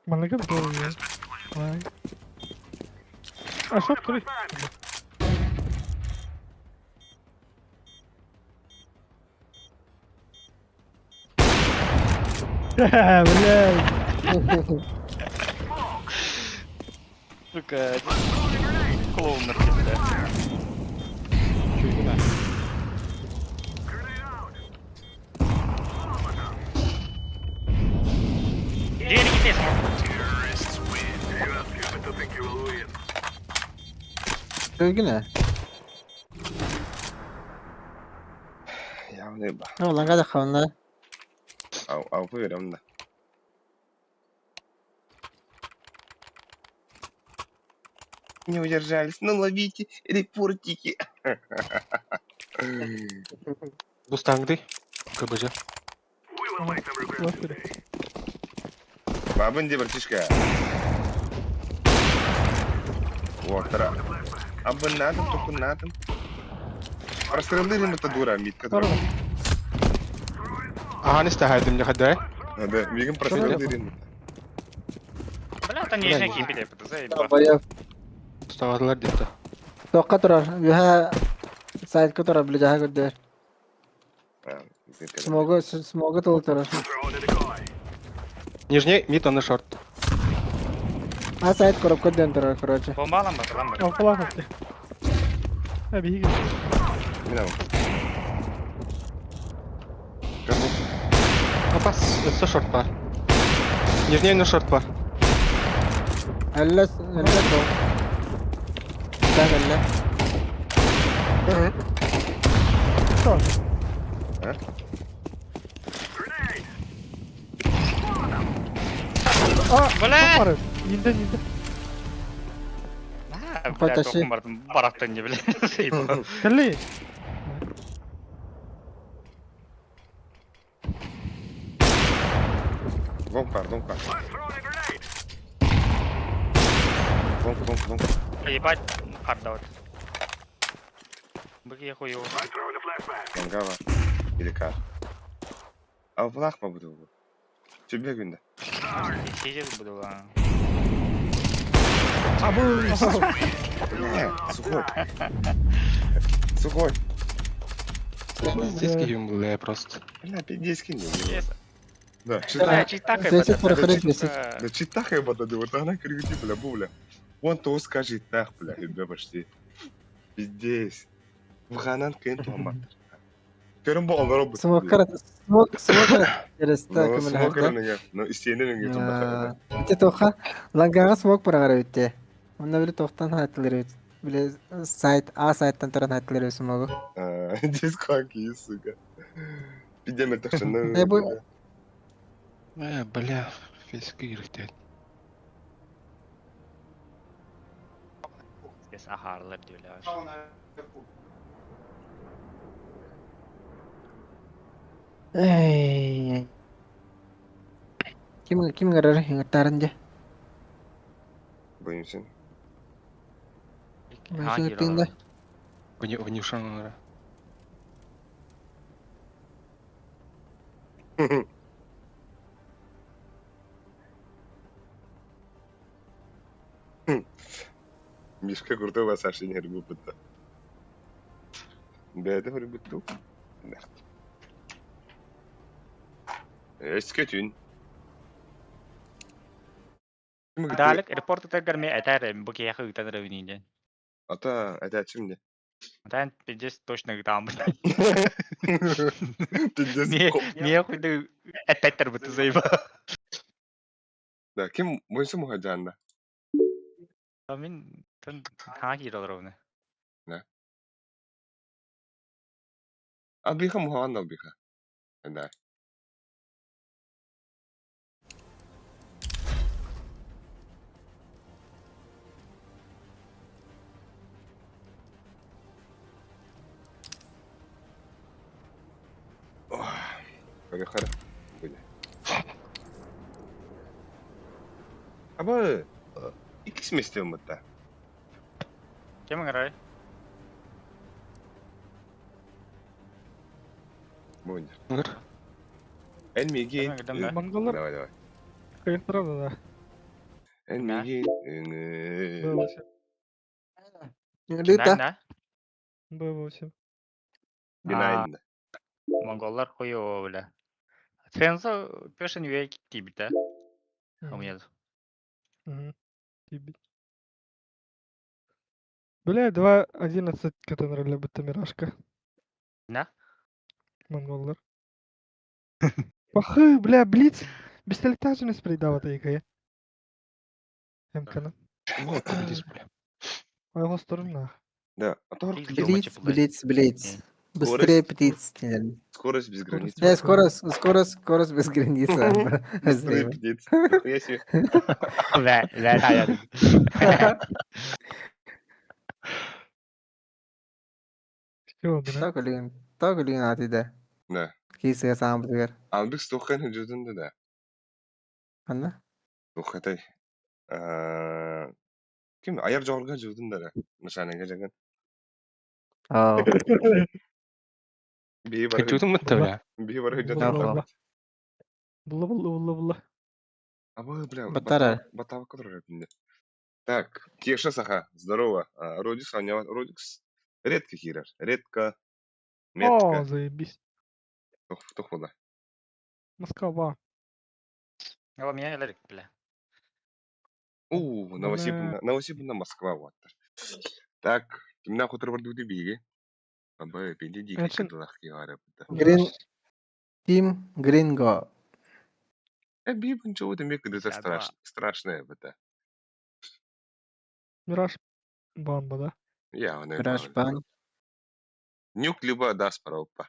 Малыга был я. Ай. А шот куры. Блядь. Сука, клоун на пизде. Двери не здесь. Gülgüne. Ya ne ba. Ulan kada kavunla. Au buyuram da. Не удержались, ну ловите репортики. Бустангды. КБЖ. Господи. Бабынди братишка. Вортера. Абонатом, тупонатом. Прострелили мы дура, митка дура. Ага, не стахайдым не хадай. Да, мигом прострелили. Бля, это нижняя кипели, это заебал. Bayağı. Ставадлар депті. Toqqa turar. Yuha saytga turar bilajaha gönder. Smoga tolu turar. Нижний, мид, он и шорт. Ha sayt korup gönder turar короче. Bomba alamaz lan böyle. Al kulak attı. Abi iyi gidiyor. Мина. Опас, это шорт бар. Нижний, но шорт бар. Elle tol. Sen elle. Şort. Бля! Var. Yinde. Ha, Потащи. блядь, окумардым барактан не, бля. Заебал. Kelli. Лонг пар. Лонг. Ебать, харда вот. Быки я хуёво. Лонгава. Или кар. А в лах буду. Тебе günde. Сидел буду, ладно. Сухой. Сухой. Здесь гейм был просто. Бля, 50 кинул. Yes. Да, Бля, читай. читак Здесь это. проходить висит. Да читах я бата вот она кричит, бля, буля. Вон то скажет так, бля, бля, почти. Пиздец. В ханан кенту ама. Көрім бұл олар робот. Smoker. Teresta Ну, kamil смокерның, ну, isteyенің екен. Ите тоqa langaga smoke para bitti. Onda biri toqtan hatlar bit. Bile sayt A sayttan turan hatlar smoke. Дис какие, сука. Пидем это что, ну. Бля, фейске иріктен. Yes, aharlar diyorlar. Ey. Kim ngarar ngataran je. Боимся. Masih ngertiin dah. Внюшан. Мишка крутой вас Саша не рыбу-пыта. Да, это рыбу-ту. Да. Скотин. Далек репорт тегер ми этер быки я хуй тегер вининде. Ата, это чем мне? Тан пиздец точно там. Пиздец. Не хуй да этер бут заебал. Да, кем больше мухаджанда? Тамин тан хаги ровно. Абиха мухаванда абиха. Да. Kara. Böyle. Ama ikisi mi istiyorum hatta? Кем играй? Bu oyuncu. Dur. Enmigin. Tamam, gidelim Mongolar Давай. kayıttıramıyor da. Enmigin. B8. Rita. Ne? B8. Günaydın. Монголлар хуёво, бля. Сенсо пешен веки тибит, да? У меня. Мгм. Тибет. Бля, 2.11 контейнерля бітті миражка. Не? Монголдар. Пахы, бля, блиц. Пистолеттен же не спрейдават екая. Мканы. Вот, близ, бля. Айға сторона. Да. А то Блиц. Блиц, блиц, блиц. Мгм. Быстрее птиц. Тинер. скорость без границ. Скорость. Скорость без границы. Быстрее Зримо. птиц. Нихуя себе. لا حاجة. Що, бля? Тагулин атиде. Да. Кисеге самбызгар. Aldık stokken hücudunda da. Anna? Stokhatay. Kim? Ayar jolga hücudunda da. Nişanega jagan. Aa. Bihi var. Kötüydün mü bля? Bihi var Bulla hücudunda. bulla. Була. Aba, бля, Батара. Батава который пинде. Так, Кеша Саха, здорово. Родикс, Аня, Родикс. Редко хирар. Редко. О, Метко. заебись. Тухуда. Москва. هو меня لك بلا. Новосибирна Москва вот. Так, кимна хутор бар дуди биге. Аба, пинде диге Әншін- кадалах кигара буда. Green Team Gringo. Би ничего демек это Я два. страшное буда. Мираж бомба, да? Я он Рашпан. Нюк либо даст паропа.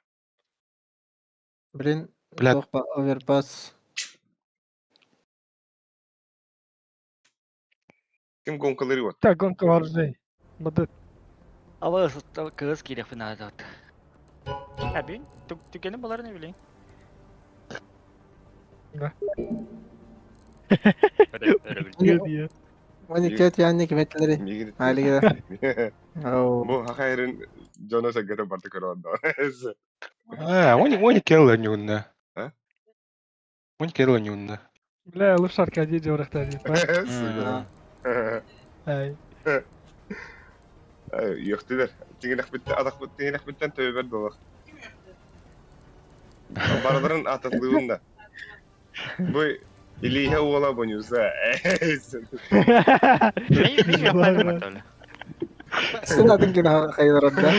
Блин. Бля. Тохпа оверпас. Ким гонкалары вот. Так, гонка воржей. Бадет. Ава кыз керек фина да. Abi, tükenin bunları ne bileyim. Ne? Öyle bileyim. Diye. 12 yani kimetleri. Мигрит. Hali gida. Oo. Бу хахайрын Джона Сагата барты көрөндө. Он келла нюнда. А? Он келла нюнда. Бля, лучше Аркадий Джорахта değil. Сука. Ай. Йохтилер. Тигенек битте, адак битте, тигенек биттен төбөр долак. Бардырын ататлыгында. Бу Илиhe oğla bonuyorsa. Ne yapmadım öyle. Sen adın gina hayırında.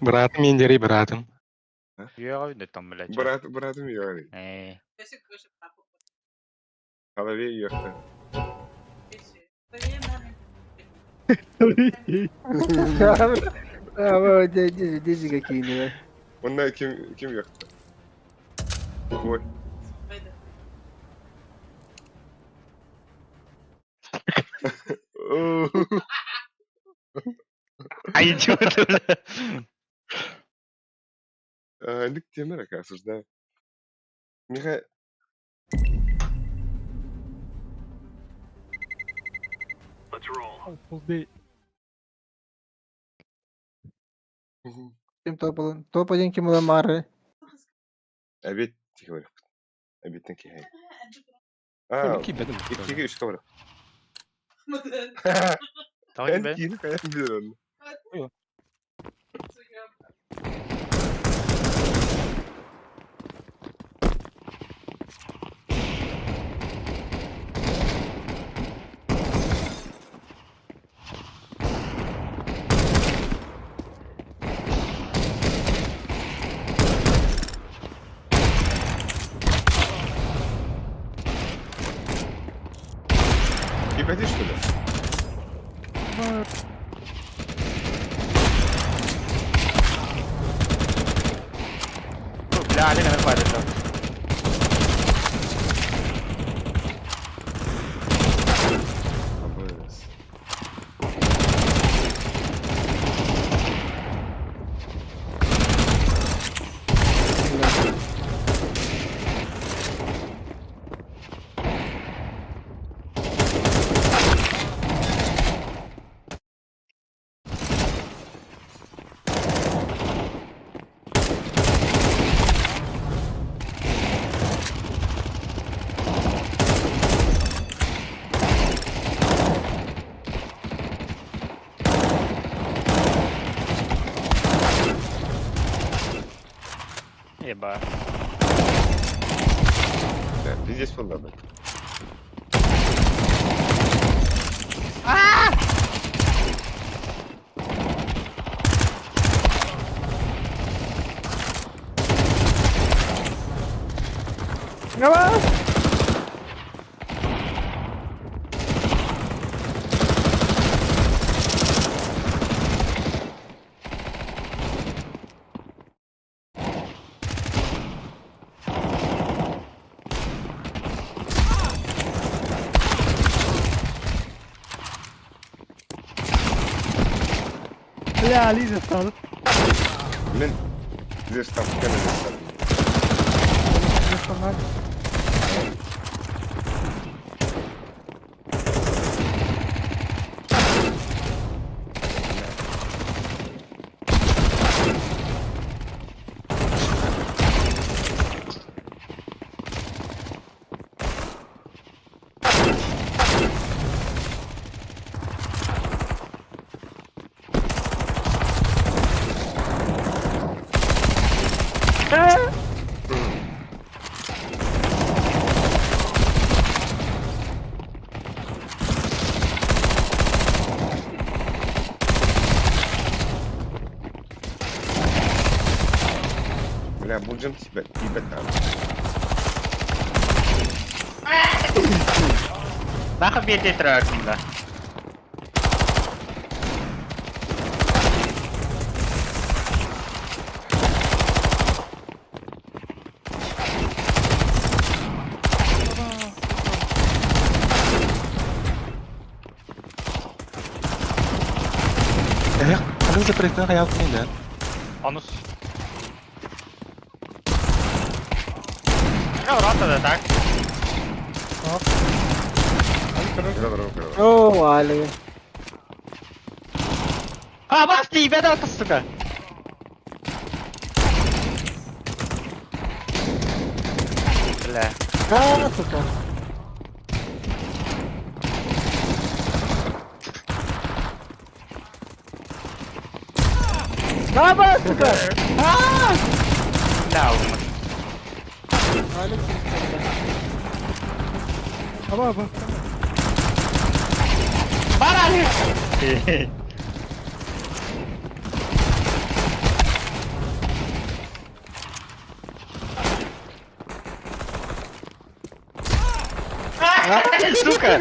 Братым мендери братым. Yok öyle tam bile. Братым yani. Голове йохта. Ama deci какие-нибудь. Onlar kim yoktu? Ой. Ay çözdüm. Ник темер осуждаю. Миха. Пулдей. Kim topalın? Topalın kim olan marı? Обед тихо говорю. Обедтен ки. Кибедим. İki üç kavra. Tamam be. Yeni kayan bilir onu. Кипятишь что ли? Bla ne kadar faydalı. Обыз. Здесь фонда, блядь. Давай! Бля, Лиза стала. Блин. Здесь там камера стоит. Бля, будем тебя там. Нахуй бейте тракинга. Anong separate na kaya ako nila? Анус. Я врата, так? О, Али. А, бас тебе да, сука! Бля. А, сука. Давай, сука! Да, умер. Али, Аба, аба. Барали! Сука!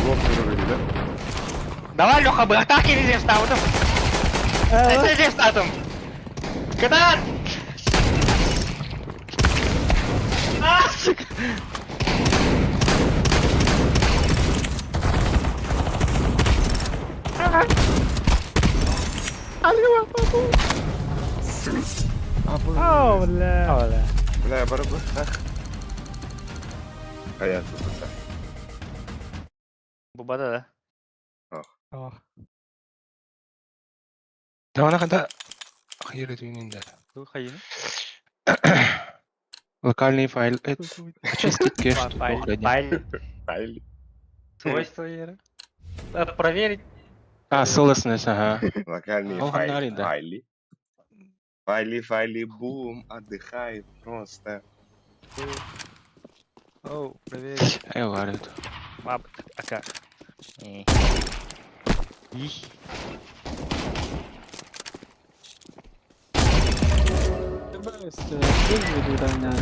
Вот уровень, да? Давай, Леха, бы атаки не здесь там. Это здесь там. Когда? А, сука! О, бля. Бля, барабан. А я тут, да. Бубада, да? Ах. Daw nakada. Akira ito yun nila. Слухай, Локальний файл. Очистить кеш. файл, Файли. свойства Ира. Проверить. А, Solacness, ага. Локальные О, файли. гнали, да. Файли, бум, отдыхай просто. Оу, проверить. Ay, wala ito. Мап, ака. Их. Легенда.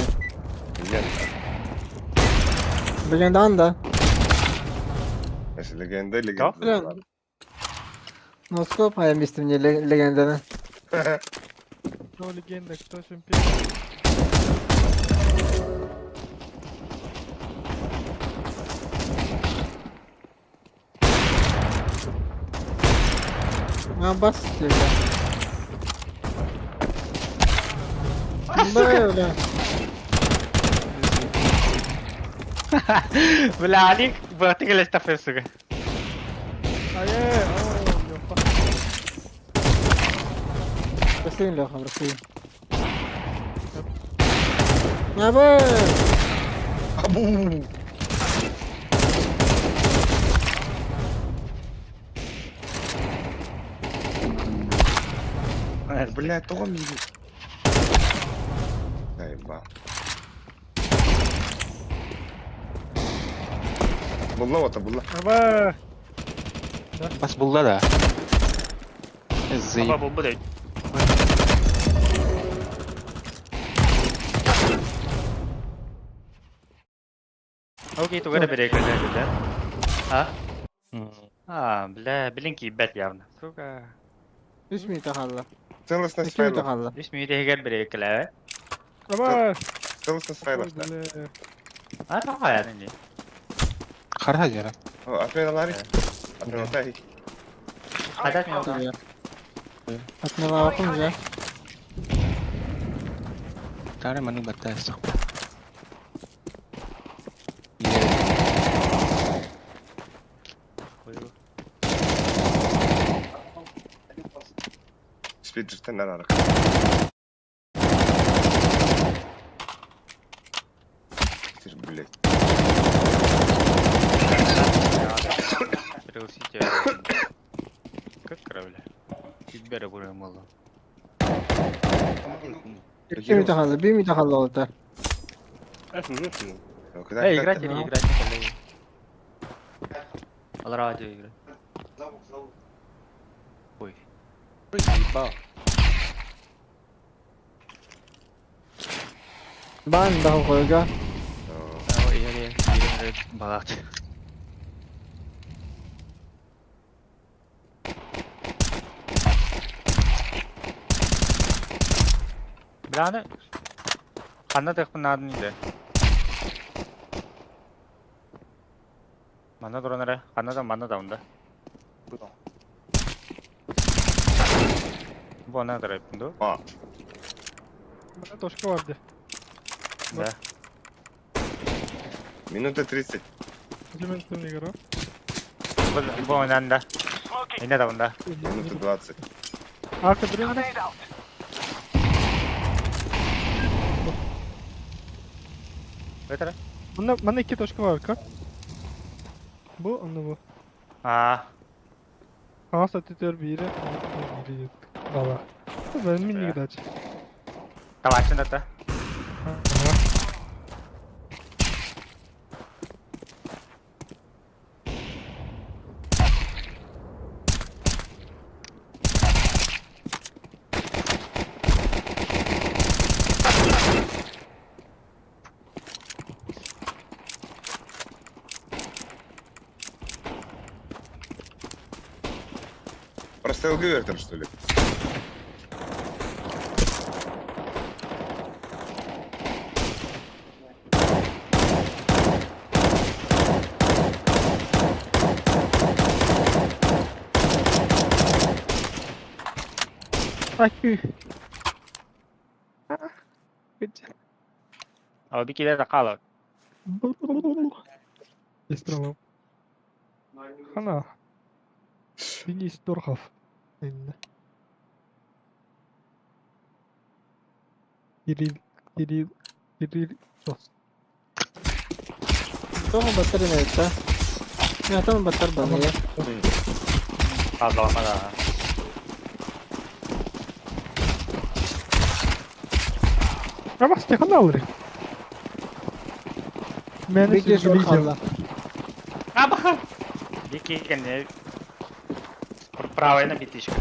Легенда, да. Если легенда. Блин. Ну, сколько я вместе мне легенда, Кто легенда, кто чемпион? А, бас, бля. Бля, Алик, вертикали стафе, сука. Леха. Прости, Леха, прости. Давай! Абу! Блядь, тогон мені. Заєбав. Булла ота, булла. Аба! Бас булла да. Заеб. Аба бомба дайт. Окей, тогда берега да? А? А, бля, блинки бет явно. Сука. 3 minut қалды. Целостность 2 minut файла. қалды. 3 minut егер берега. Аба! Целостность файлашта. А, таа яа не. Қара жара. Отмена лари. Отмена тахи. Хадат мен ода. Атмела оқынжа. Тары маны батта сақ. Спид жиртен арак. Тир, блядь. Превысите. Как кровля? Тибера бурая мало. 2 minut қалды. 1 minut қалды олта. Эй, играть или играть? Ал радио играть. Ой. Заебал. Бан дағы қойға. Iya dia balak. Berani? Qanday taqpinadin edi? Mana duranara, qanday da unda. Bu ana tarafında. А, Bana toşka vardı. Да. минута 30. Hemen üstüne göre. Bu oynanda. Yine de bunda. Минута 20. Arka duruyor mu? Better. Bunda 2 toşka var arka. Bu, onda bu. Aa, Kaan satıyor biri. Biri baba. Ben mini Ya. gidaç. tawacin da. Просто ЛГВ что ли? Ay. Gıcık. Abi kide de qalır. Истралом. Хана. Денис Торхов. Енді. Кирилл. Дос. Тоғы баттар ене өтті. Я там баттар баны я. Fazlalama da. Ama Stefan da alır. Ben Bir kez onu қалды. Aba. Diki kan ne. Правая на битишка.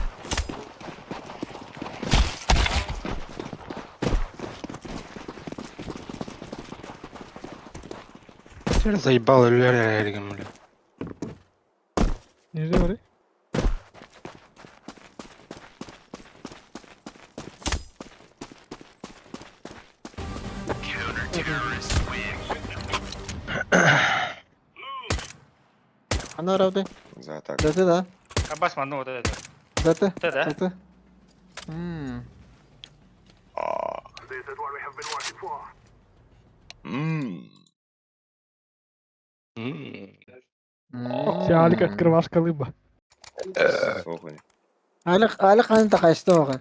Жара заебал өлер ерген бля. Nerede var? Ана рауды. За атаку. Заты да. Abbas mana вот это? Заты. Да? Заты. А. Сиалик открывашка лыба. Охуй. Айлық қанында қайшты оған.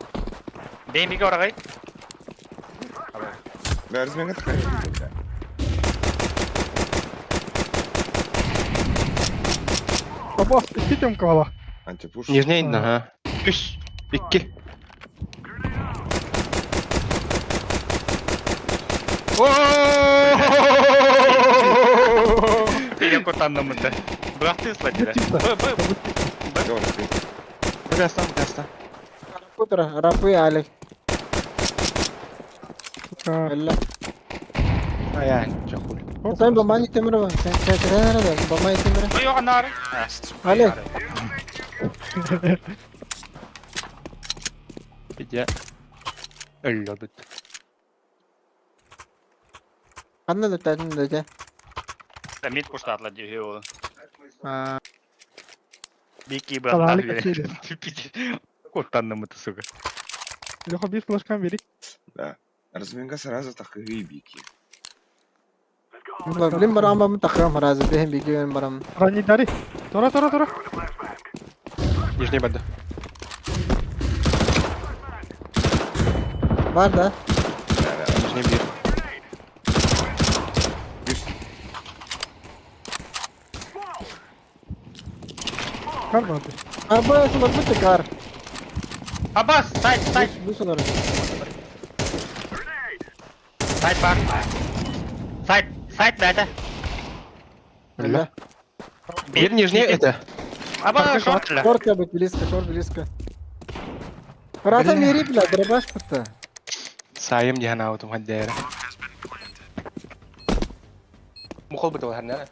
Ладно. Бейн биге орагай. Бәріз мен қатқа үйгенде. Бабас, iki темка бала. Антипуш. Нижний инді, ага. 3, 2. Биге котаннымды. Бырақты слайдер. Жоқ, Бұрастан. Кутра, рапы алик. Элла. Аян, жақыл. Sen bombanı itemire bak. Sen nerede? Bomba itemire. Ой, оған нары. Алик. Биде. Өлі бұд. Kandı da tadın da ja. Мид пуштатла дегеу. Бики Қалалық бырақты. әсері. Котаннымды, сука. Леха, bir флешкам берик. Разменға сразу тақы бейбеки. Bilmem var ama ben takıram razı. Benim bilgi benim baram. Ранний дари. Тора. Нижний бады. Var da. Нижний bir. Kar vardı. Ha bu nasıl bak bu tekrar. Абас, сайт. Bu sonra. Сайт бар. Сайт бәді. Элла. Bir нижний это. Аба, шортлі. Шорт я быть близко. Рата мери бля, дробаш пытта. Сайым диян аутым хаддайра. Мухол бұды бар нәлі.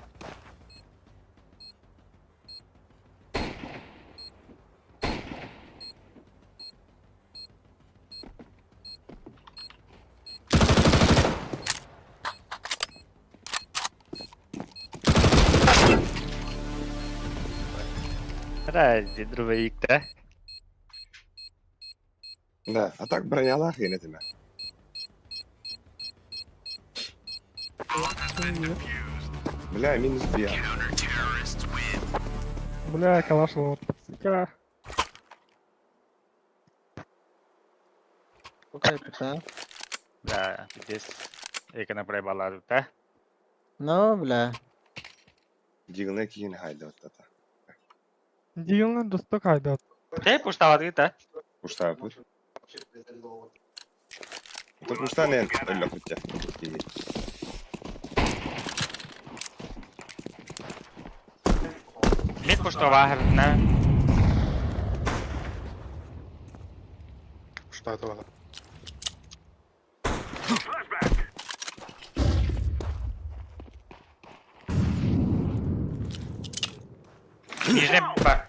Ради дровоїк-то. Да, а так броняла хрен этими. Бля, минус 2. Бля, калаш вот. Сука. Какая пытта? Да, здесь екіні проебалады, да? Ну, бля. Дигіне кейін хайды оттата. Дигелнен досток хайдат. Ты пуштавады, да? Пушта пыр. Это пушта нен өлі құтя. Мид пуштава, да? Что это было? Нижний бар.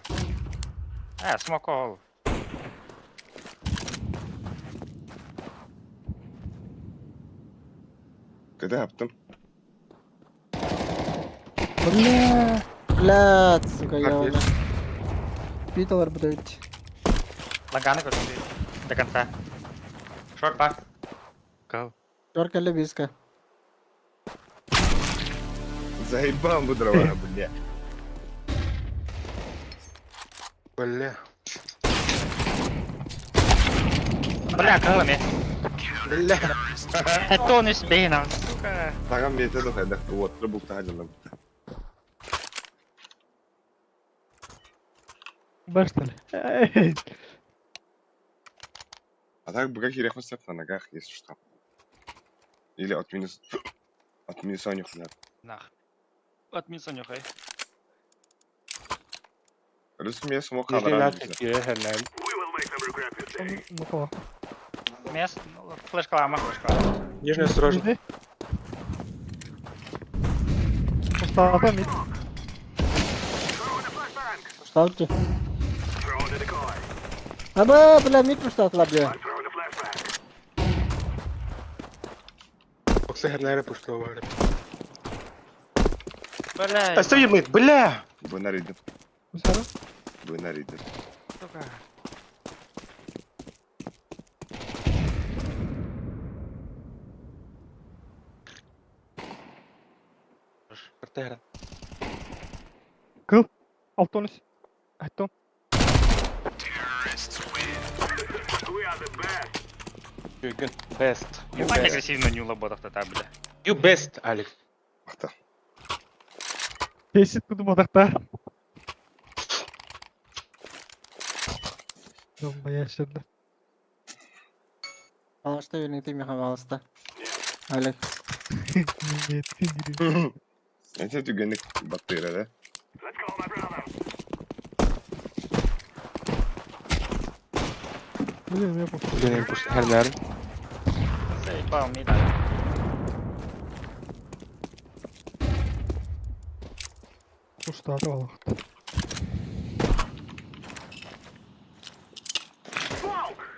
Смокол. Куди аптым? Бля. Блядь, сука, я Как уже. Питалар будут. Лаганы көрсетті. До конца. Шорт бар. Go. Шорт или близко. Заебал бы дрова, бля. Бля. Бля, кылыме. Бля. Это он из бейна, сука. Таган бейте да хайда. Вот, трубук таган. Баштали. Эй. А так бы как я хвостят на ногах, если что. Или от минус... От минуса у них надо. Нах. Отмиться нюхай. Рысуме смог Нижний хабарам. ляд такие, хернен. Мукала. Мес, флешкалама. Нижний осторожно. Нижний. Пустата мид. Ставьте. Аба, бля, мид пуштат бля. Боксы хернен пушту var. Бля, Остави мид, бля! Бынаридым. Мусара. Бынаридым. сука. Картера. Кыл. Алтонус. Айтон. You good. Best. You Ебать best. агрессивно не улаботах та, бля. You best, Алекс. Мақта. Бесит буду мадақта. Яшырды. Алышта берген тимеха алыста. Алек. Әйтсе түгенік баттыра да. Блин, я попал. Блин, пусть хернер. Заебал, мида. Пустады алақты.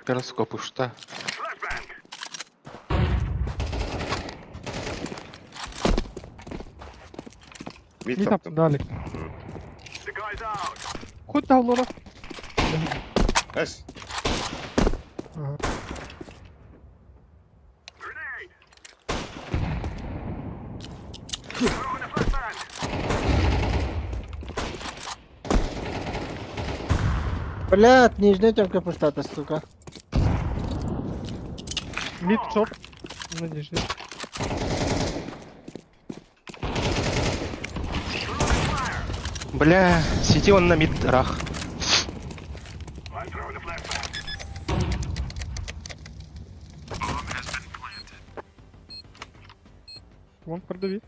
Перископ ушта. Мид Не таптым. таптым, далек. Хоть давлора. Әс. Ага. Блядь, нижняя темка пустата, сука. Мид шорт. На нижней. Бля, сиди он на мидрах. Вон продави.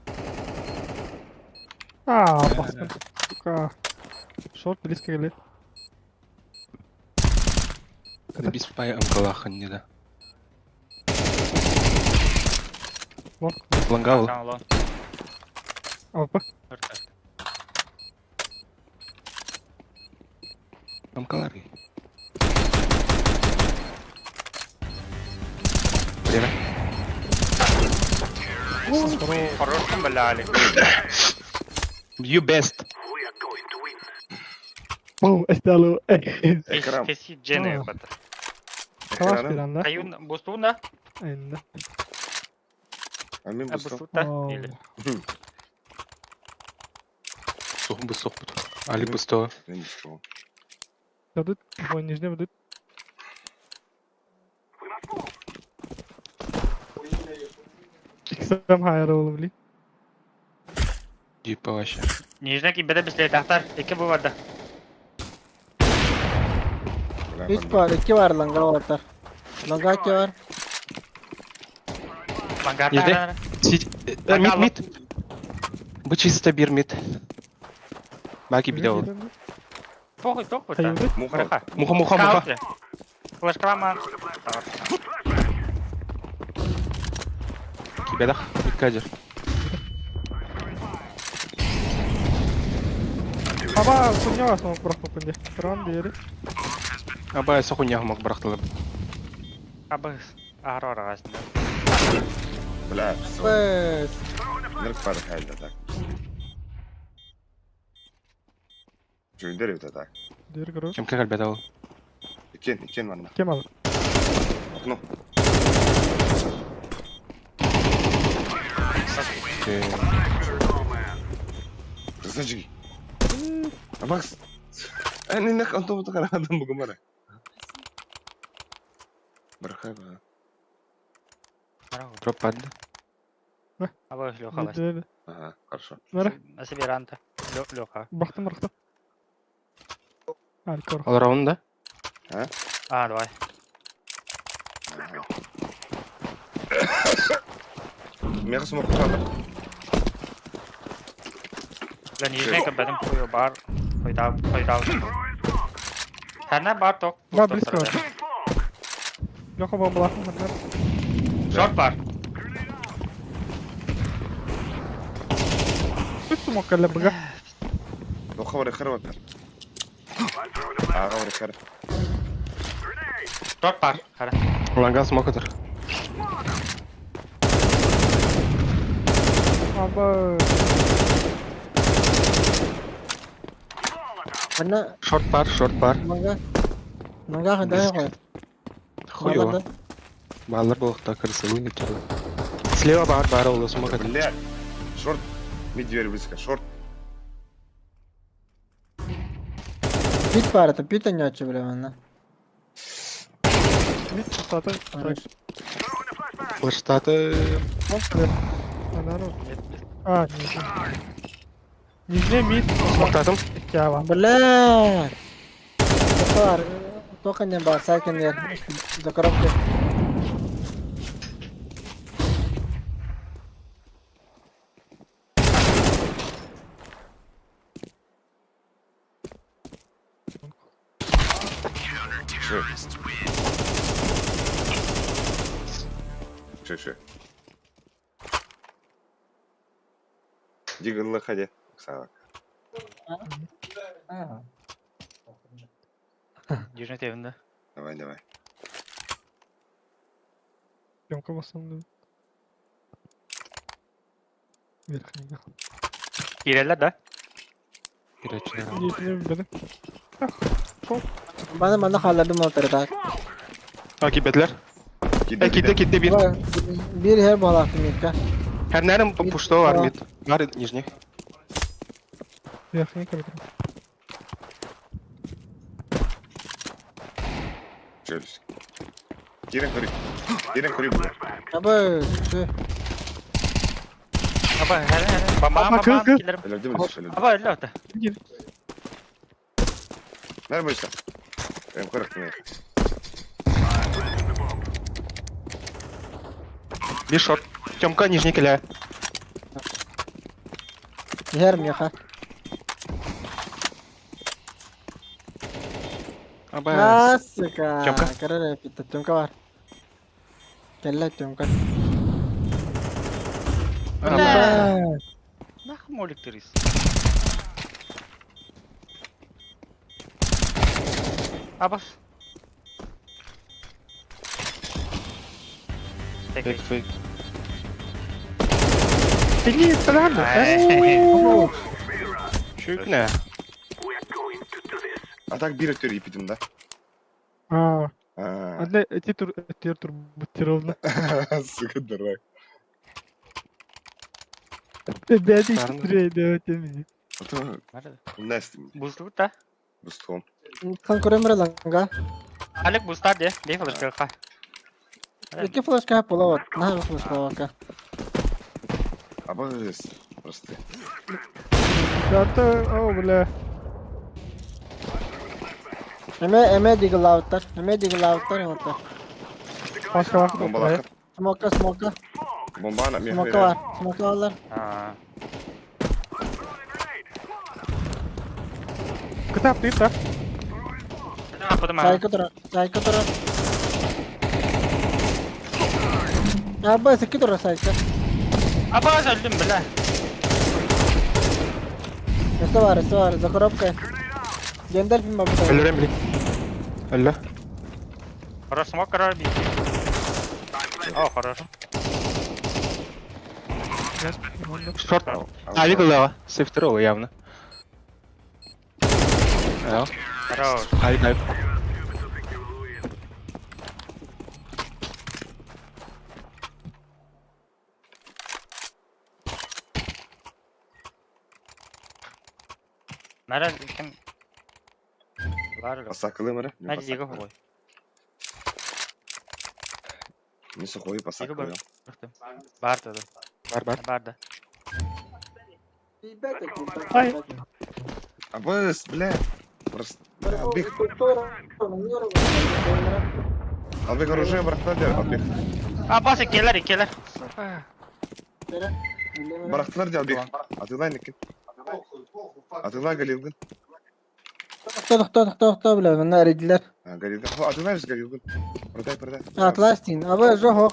Басқан. Сука. Шорт близко келеді. Без пая амкалахан не да. Вон. Лангал. Там лон. Алпа. Амкалар. Время. Хорошим, бля, Алик. You best. Бум, estalo. Экран. Кеси джене ебата. Қалаш Экраным. беранда. Каюн бустуна? Енді. А мен А бұстым. бустута? Или? Сох бы сох буду. Али бы сто. Мен бұстым. Дадут. Мой нижний будут. Сам хайыр олы бли. Дипа вообще. Нижнеки беде бисле тахтар. Эке bu vardı. 3 var, 2 var langa orta. Langa 2 var. Mangata. Нижний. Мид, мид. Бы чисто бир мид. Маки бидео. Похуй, похуй. Хайырды. Муха. Браха. Муха, муха, муха. Флеш клама. Бедах. Мидкадер. Аба, күнне басым бірақ көпінде. Тұрған дейірі. Абай сохуня мог брахтылып. Абыз. Aro arasında. Бля, все. Бэс. Нырк бары хайда так. Жөндер өте так. Дейірі көрі. Кем кагал бедал. Икен ванна. Кем алып? Ну, Кызначыги. А Макс. Не нах он то kana adam bu gumara. Брахаба. Дроп пад. Абыз Лёха. Дейірі. Ага, хорошо. Нара? Асибиранта. Лёха. Бақтым. Әлі көр. Ал раунд да? А, давай. Мега смог калды. Бля, нижнеки бедем хуй бар. Хойдав. Сәнә бар ток. Ба, близко бар. Леха ба балақым бар. Шорт бар. Күт смок кәлі бұға. لو خبر يخرب وتر. خبر يخرب. Шорт бар. Хара. Ланган смокатор. Аба. Mana Шорт бар. langa. Langa хандай қой. Хуёво. Баллар болықта красивый летел. Слева бар ол смокатор. Блядь. Шорт. Медведь близко. Шорт. Pit var ata, pit не очи бля mana. Мид пустаты. Хорошо. Флештаты. А, нижний мид. Смоктатым. Кява. Бля. Бар. Только не бар, сайкен нет. За коробки. Ши. Дигл хаде. Сава. Нижний тевінде. Давай. Съемка басамды. Верхнего. Girerler de. Girečler. Нижний benim. Bana halladım o tarafta. Akibetler. Kitde bir. Bir her bağlattım ilk. Her nerem puşto var mid. Var нижний. Верхний коридор. Челюсть. Кирен кори burada. Abi şu. Aba hele. Bam kız. Giderim. Öyle değil mi? Öyle. Aba öyle öte. Nerede bu işte? Benim kırıktım ya. Bir short. Тёмка нижний киля. Yerim yaka. Aba. Nasıka. Tümka. Karar yaptı. Tümka var. Kelle tümka. Nah molik turis. Abas. Fake. Beni falan da. Çük ne? Atak bir ötürü ipidim de. А, Ha. одна эти тур бутировна. Sıkıntı bak. Беди Пардon. стрейде теми. Nerede? Ne istim? Buzlu da. Buston. Kan kuremre langa. Alek buzlar diye. Değil mi? Kırka. İki flash kah pula var. Nah flash kah var. Abas. Просто. Да-то, о, бля. Eme diggle out'tar. Eme diggle out'tar orta. Başka vakit Bombalar. yok. Smoke'a. Bomba ana. Smoke'a var. Smoke'a varlar. Ha. Kitap değil de. Ne yapalım abi? Psycho tura. Ya bas iki tura psycho. Abas öldüm bile. Ese var. За коробкой. Gender film babı. Ölürüm bile. Öyle. Хорош смог, короче, бить. О, хорош. Short. А, видел лево. Сейф второго явно. Ja. Хорош. Hayır. Nerede? Kim? Var mı? Pasaklı mı? Hadi Diego koy. Neyse koyup pasaklı. Diego baktım. Var da. Var. Var da. Ay. Абас, бля. Просто. Албек оружие бырактан дер, Албек. Абас икелер. Бырактылар дер, Албек. Атылай некен. Атылай Галилгин. To'xta bilan bunda araydilar. Галилгин. Хо, атылай biz Галилгин. Продай. Atlastin. Abi jo'q.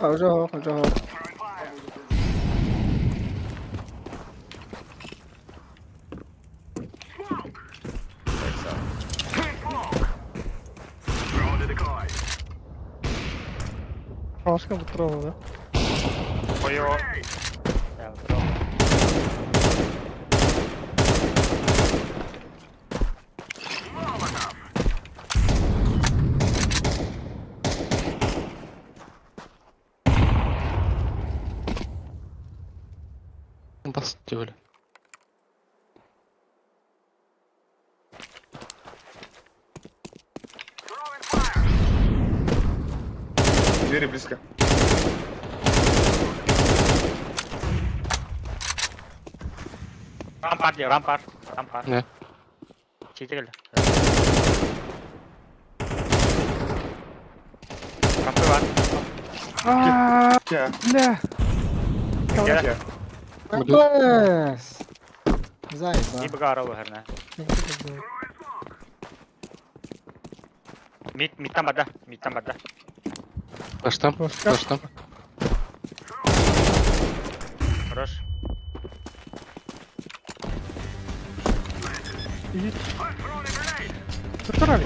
Başka butировна, да? Koyu. Ya, bro. Bas öyle. Двери близко. Rampart ya, rampart. Rampart. Ne? Çekil gel. Rampı var. Aaa. Ya. Bля. Gel. Ya. Bas. Zayıf ha. İyi bir gara bu her ne. Mid'den bada. Mid'den bada. Baştan. Baştan. Хорош. İyi. Tutar abi.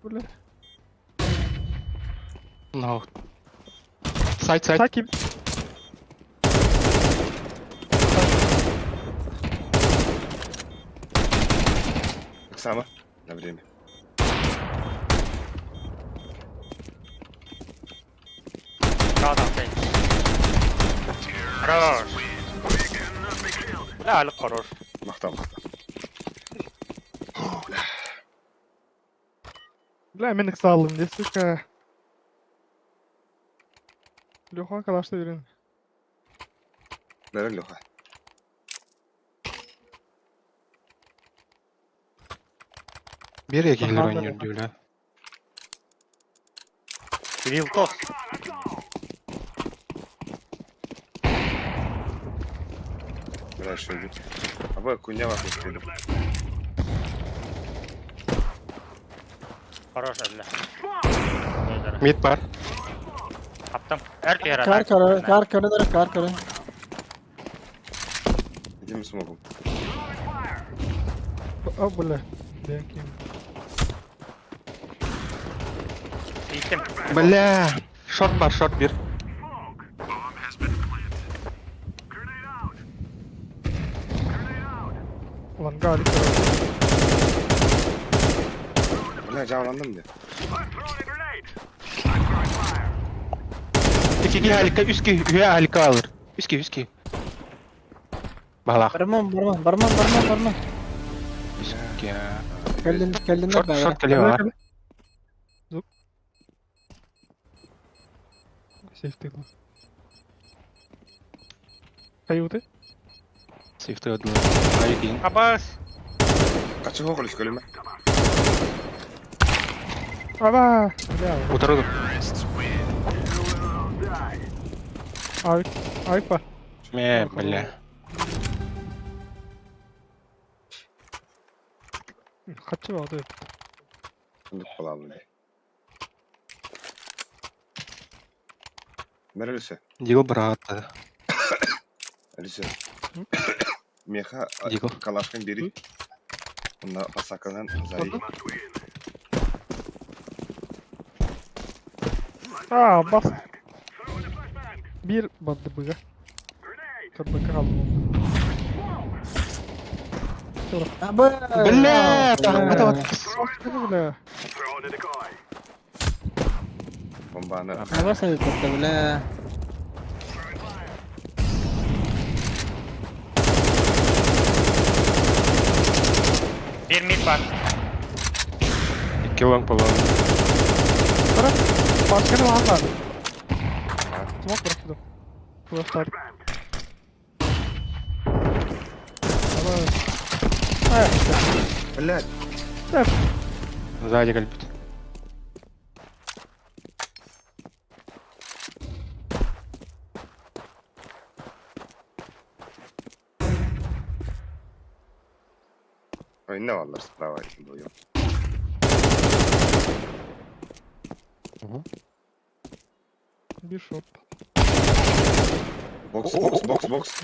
Bля. No. Side. Sakin. Оксана. На время. Sağdan şey. Хорош. لا хорош. Мақтал. Bля, мен их салым, де, сука. Леха калашты берен. Бәрі Леха. Bir ekiler oynuyor diyorlar. Вилтос. Бәрі шөйді. Абы күнне вақыт істеді. Хорош әлі. Mid var. Attım. Erkeğe yarar. Kar körü. Іди ми смогу. О, бля. Дякую. Gittim. Bля. Short var, short bir. Ulan galip. Бля, canlandım de. İki halika, üski halika alır. Üski. Balak. Barman. Üski ya. Kendinde Short geliyor ha. Zup. Safety lan. Kayıtı. Safety ödülü. Hayır değil. Abbas. Kaçı hoğuluş gölüme. Aba. Bля. Oturalım. Ayıp var. Bля. Kaçı vardı? Fındık bulalım de. Бәрі Лүсі. Диго брат. Лүсі. Меха Диго. калашкан бері. Онда пасакадан зарей. Aa bas. Bir bandı bıga. Kırmızı kaldı. Bля. Hadi. Baksana bile. Bombаны. Apa sayı tuttu bile. Bir mid var. İki long falan. Bırak. Başka ne var lan? Smoke bıraktım. Flash target. Ama... Hayır işte. Блядь. Hep. Сзади гальбит. Oyunda varlar sправа вдвоем. Bir shot. Бокс.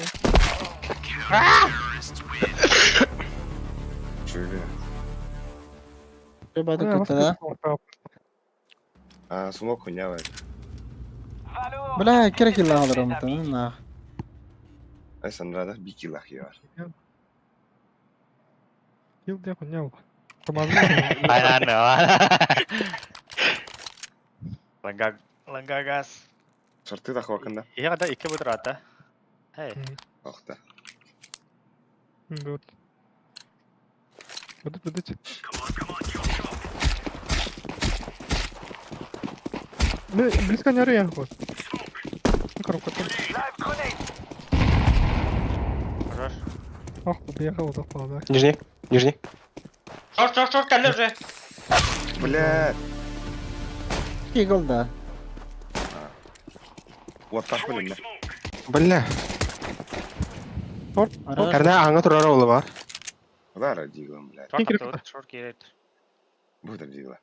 Şöyle. Coba Ne tuttu da. Smoke хуйня var. Bile kira kill alırım tamam mı? Ay Sandra'da bir kill ahı var. Yıl diye kunyal. Kemazlı. Aynen ne var. Langga gas. Şartı da hakkında. İyi kadar iki budur hatta. Hey. Akta. Dur. Bıdık. Близко не ори, вот. Коробка там. Хорош. Ах, побегал, упал, да. Нижний. Нижний. Шорт, кәлі уже. Бля. Игл, да. Вот так блин. Бля. Ара. Karena аңа турар олы бар. Удара диглом, бля. Шорт керек атты, шорт керек. Будем дигла.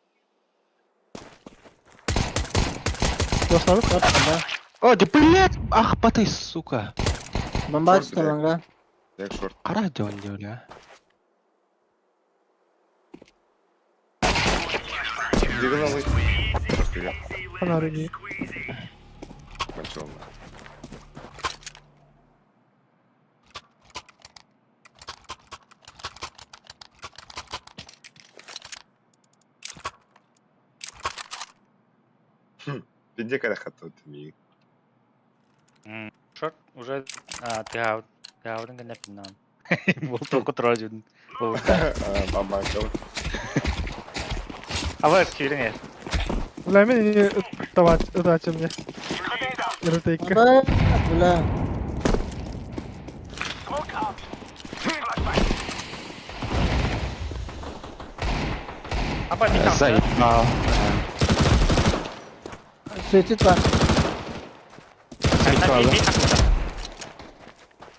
Досталып. Да. О, да блядь! Ах, потай, сука. Бомба Шорт, açtı бля. langa. Так шорт. Ара дён бля. Дигла вы. Вперед. Фонарь не. Большом. Где когда хату ты? Шорт уже тыгаудың кәлі піннан. Бұл тоқы тұра жүрдің. Мама, Ава, күйрің е. Бля, мен давать удачи мне. Рутейка. Baba. Bula. Ава, не там. Заебал. Suicid var. Заебал, да?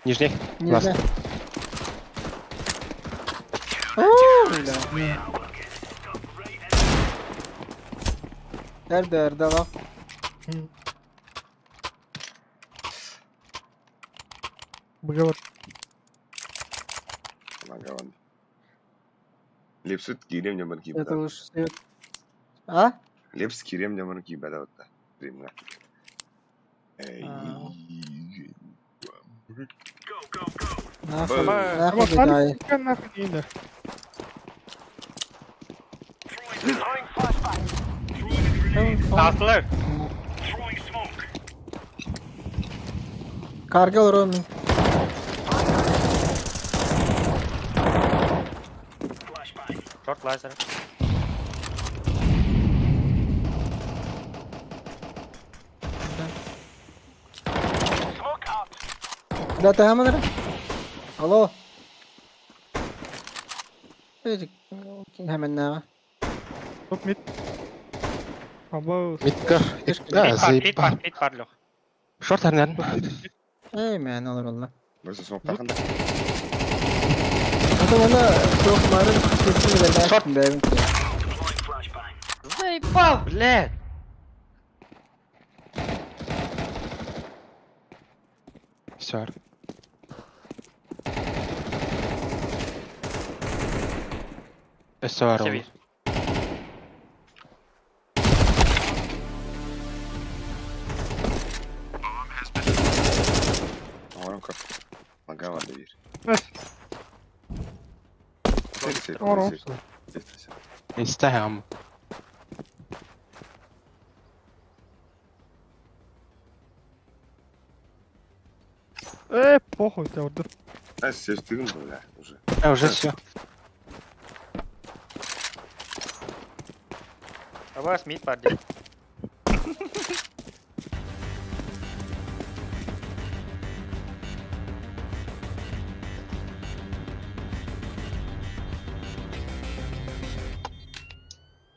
Нижний. Ласт. Nerede? Oo, bula. Nerede bak. Богавар. Магаван. Лепсут кирем не ман Это кибада. уж свет. А? Лепс кирем не ман кибада вот. Римна. Эй. Нахуй. Б- Нахуй gidiyor. Kan nahon yine. Astılar. Karga olur onun. Short laser. Udah tengah mana? Halo. Hemen ne? Top mid. Abo. Мидка. Да, заебал. Mid var Лёх. Шорт арнан. Men olur Allah. Burası smok takında. O da valla çok marın kesin bile dersin be. Заебал, блядь. Всё. Всё, Все, Oğlum kap. Magavan da bir. Oron. يستاهل. Похуй, тебя вот. А, все стыгнул, бля, уже. Уже все. Ава, мид var diye.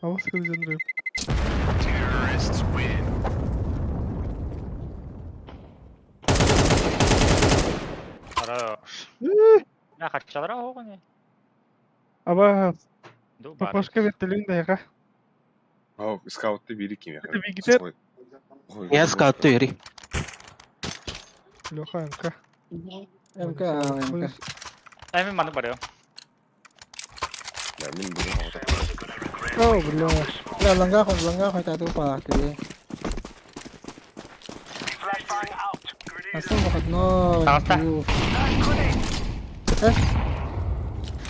Abo sıkıntı canım. Хорош. Ya kaçalara o ne? Aba Ду бар. başka bir telin de yaka. Ау, скаутты бери ким я. Это вегетар. Я скаутты ери. Леха, МК. MK, MK. Emin bana barıyor. Да, мин буду хавата. Oh, bro. Ya langga kau tak tahu apa tu. Asal bakit no. Basta.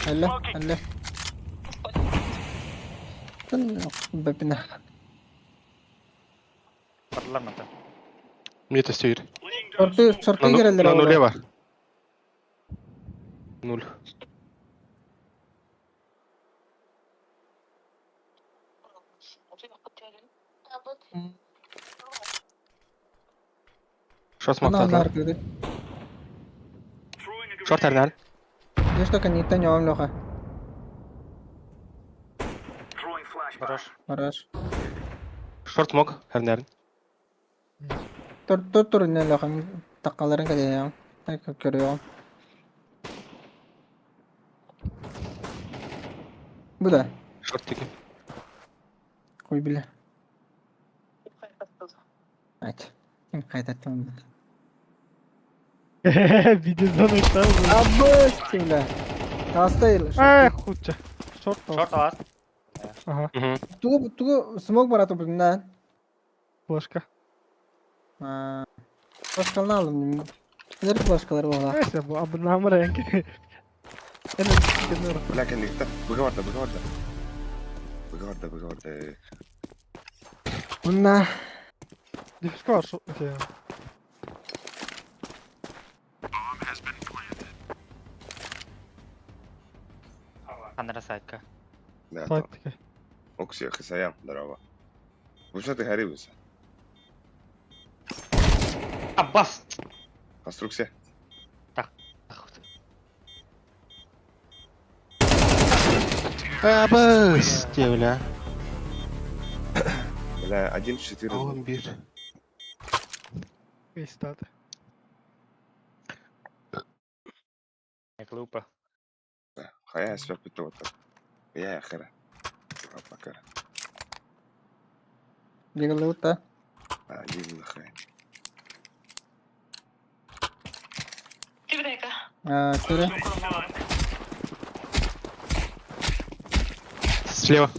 Allah. Kan bapina. Patlar mı? Мне это все ери. Shorty gireldi. На нуле бар. Нуль. Short Ana smoke anar tadlar. dedi. Short herler. Esto que ni tan yavam loja. Garaj. Araş. Short smoke herler. Dur ne loja. Takkaların kadar ya. Tak görüyorum. Bu da. Short teki. Koy bile. Aç. Kim kaydetti Videodan uçtan vurdu. Abba kimle? Hasta yıl. Худча. Short Short ağız. Aha. Mhm. Tugu smoke var atı bundan. Flaşka. Ha. Başkalarını aldım. Neler başkaları valla. Neyse bu abinin hamur rengi. En önemli ولكن نقطة بقى ورده بقى ورده بقى ورده بقى ورده Bunlar. Difka var short şey. Kanara side'ka. لا Side طبعا tiki. أقسي أخي سيام ضربة وشاتي هاريبس Abbas. Konstruksja. Abas. Devla. لا 11 11. Istad. Klupa. خليها أسباب بالتوتر يا آخرة أفكر Liga luta. عجيب الأخير Şöyle. Слева.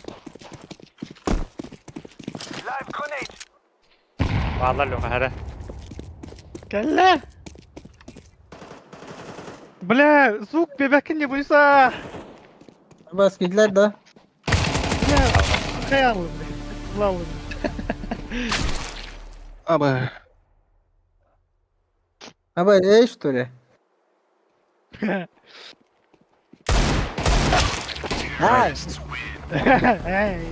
Bağlar loka hadi. Калла! Бля, звук бебекин не буйса. Bas gittiler de. Бля, hayalım. Lavım. Aba. Ama ne işte Ay. Эй.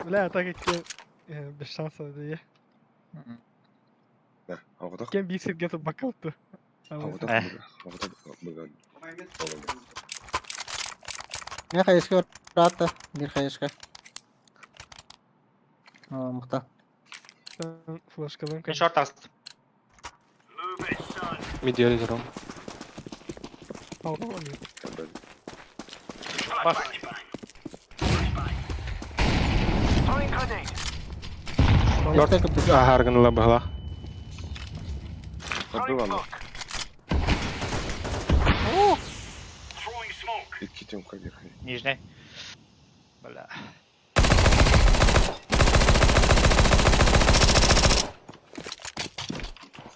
Бля, так как без шансов да я. لا هو ضغط Кем бисер где-то бакалту. هو ضغط إيه. هو ضغط بقى Ne kayışka rahat da. Bir kayışka. Aa muhtar. Флешкалым. Ben short astım. Mid yeri durum. Aldım onu. Bas. İşte kapı. Hargınla bahla. خذ والله يكتم كبير خير Nijne. Bля.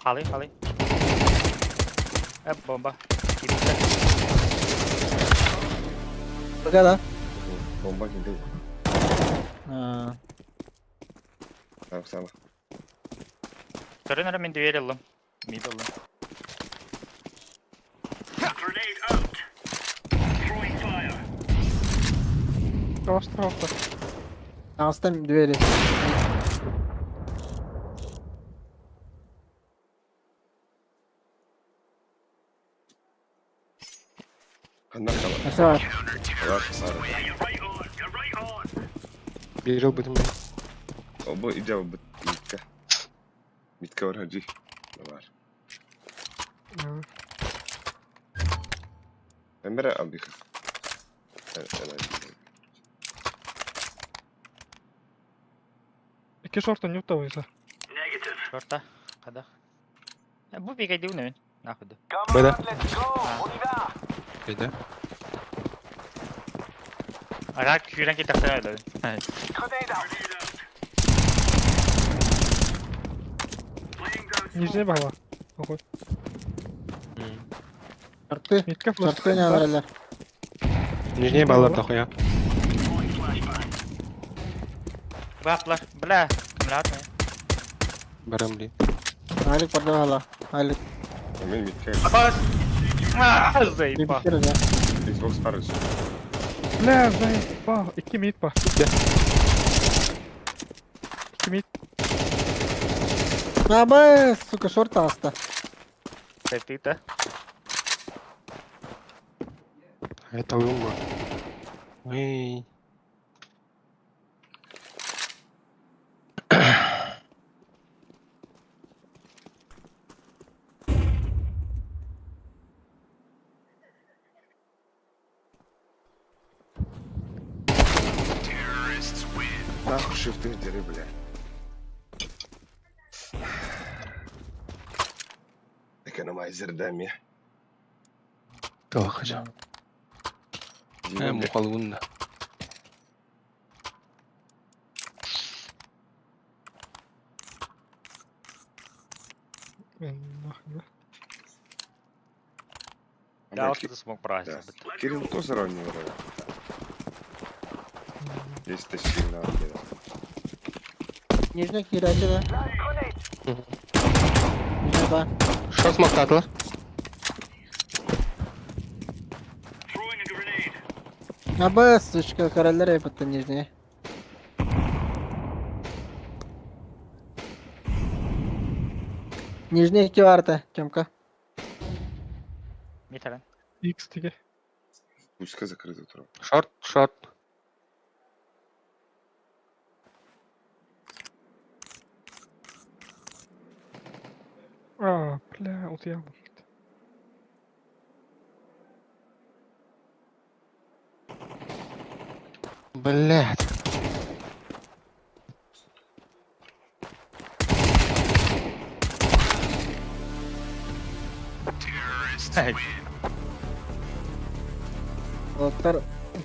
Хали. Bomba. Gidişler. Bakar da. بومبا كده Ha. تعرف سامع Törünere min duel aldım. Mid aldım. Kavuştur. Şanslı düveli. خلنا نخلص Aşağı. خلاص صار Bir yıl bitim. أبو إجابة متكور هجي نوار أمرا أبي خف İki short'un yok da oysa. Short'ta. Kada. Bu bir gaydi ne? Nakudu. Bada. Bada. Ara küren ki taksana öyle. Evet. Нижняя bahla. Охот. Çarptı. Mitka flash. Çarptı ne varlar. Nижние баллар дохуя. Baplar. Bля. Kimler mi? Барам ли. Halik pardon hala. Halik. من متكور Bas. Ah, Bir zayıf. bitiririz ya. إكس بوكس فرج Bля, zajeба. İki mid var. Bitti. İki mid. Абы, сука, шорт аста. Сайтыта. Это ума. Эй. Нахуй шифты дери, бля. Экономайзер дами. Ох, жа. Мухалгунда. Нахуй, да? Да, вот ты смог бросить. Кирилл кто сравнивал? 10 тысяч на отделе. Нижний кирачи, да? Нижний, да. Шорт смог татла. Абы, сучка, королер yapıttı нижний. Нижний 2 vardı, Тёмка. Митаран. Икс теге. Пусть-ка закрыто трог. Шорт, шорт. А, бля, вот я. Блять. Oltlar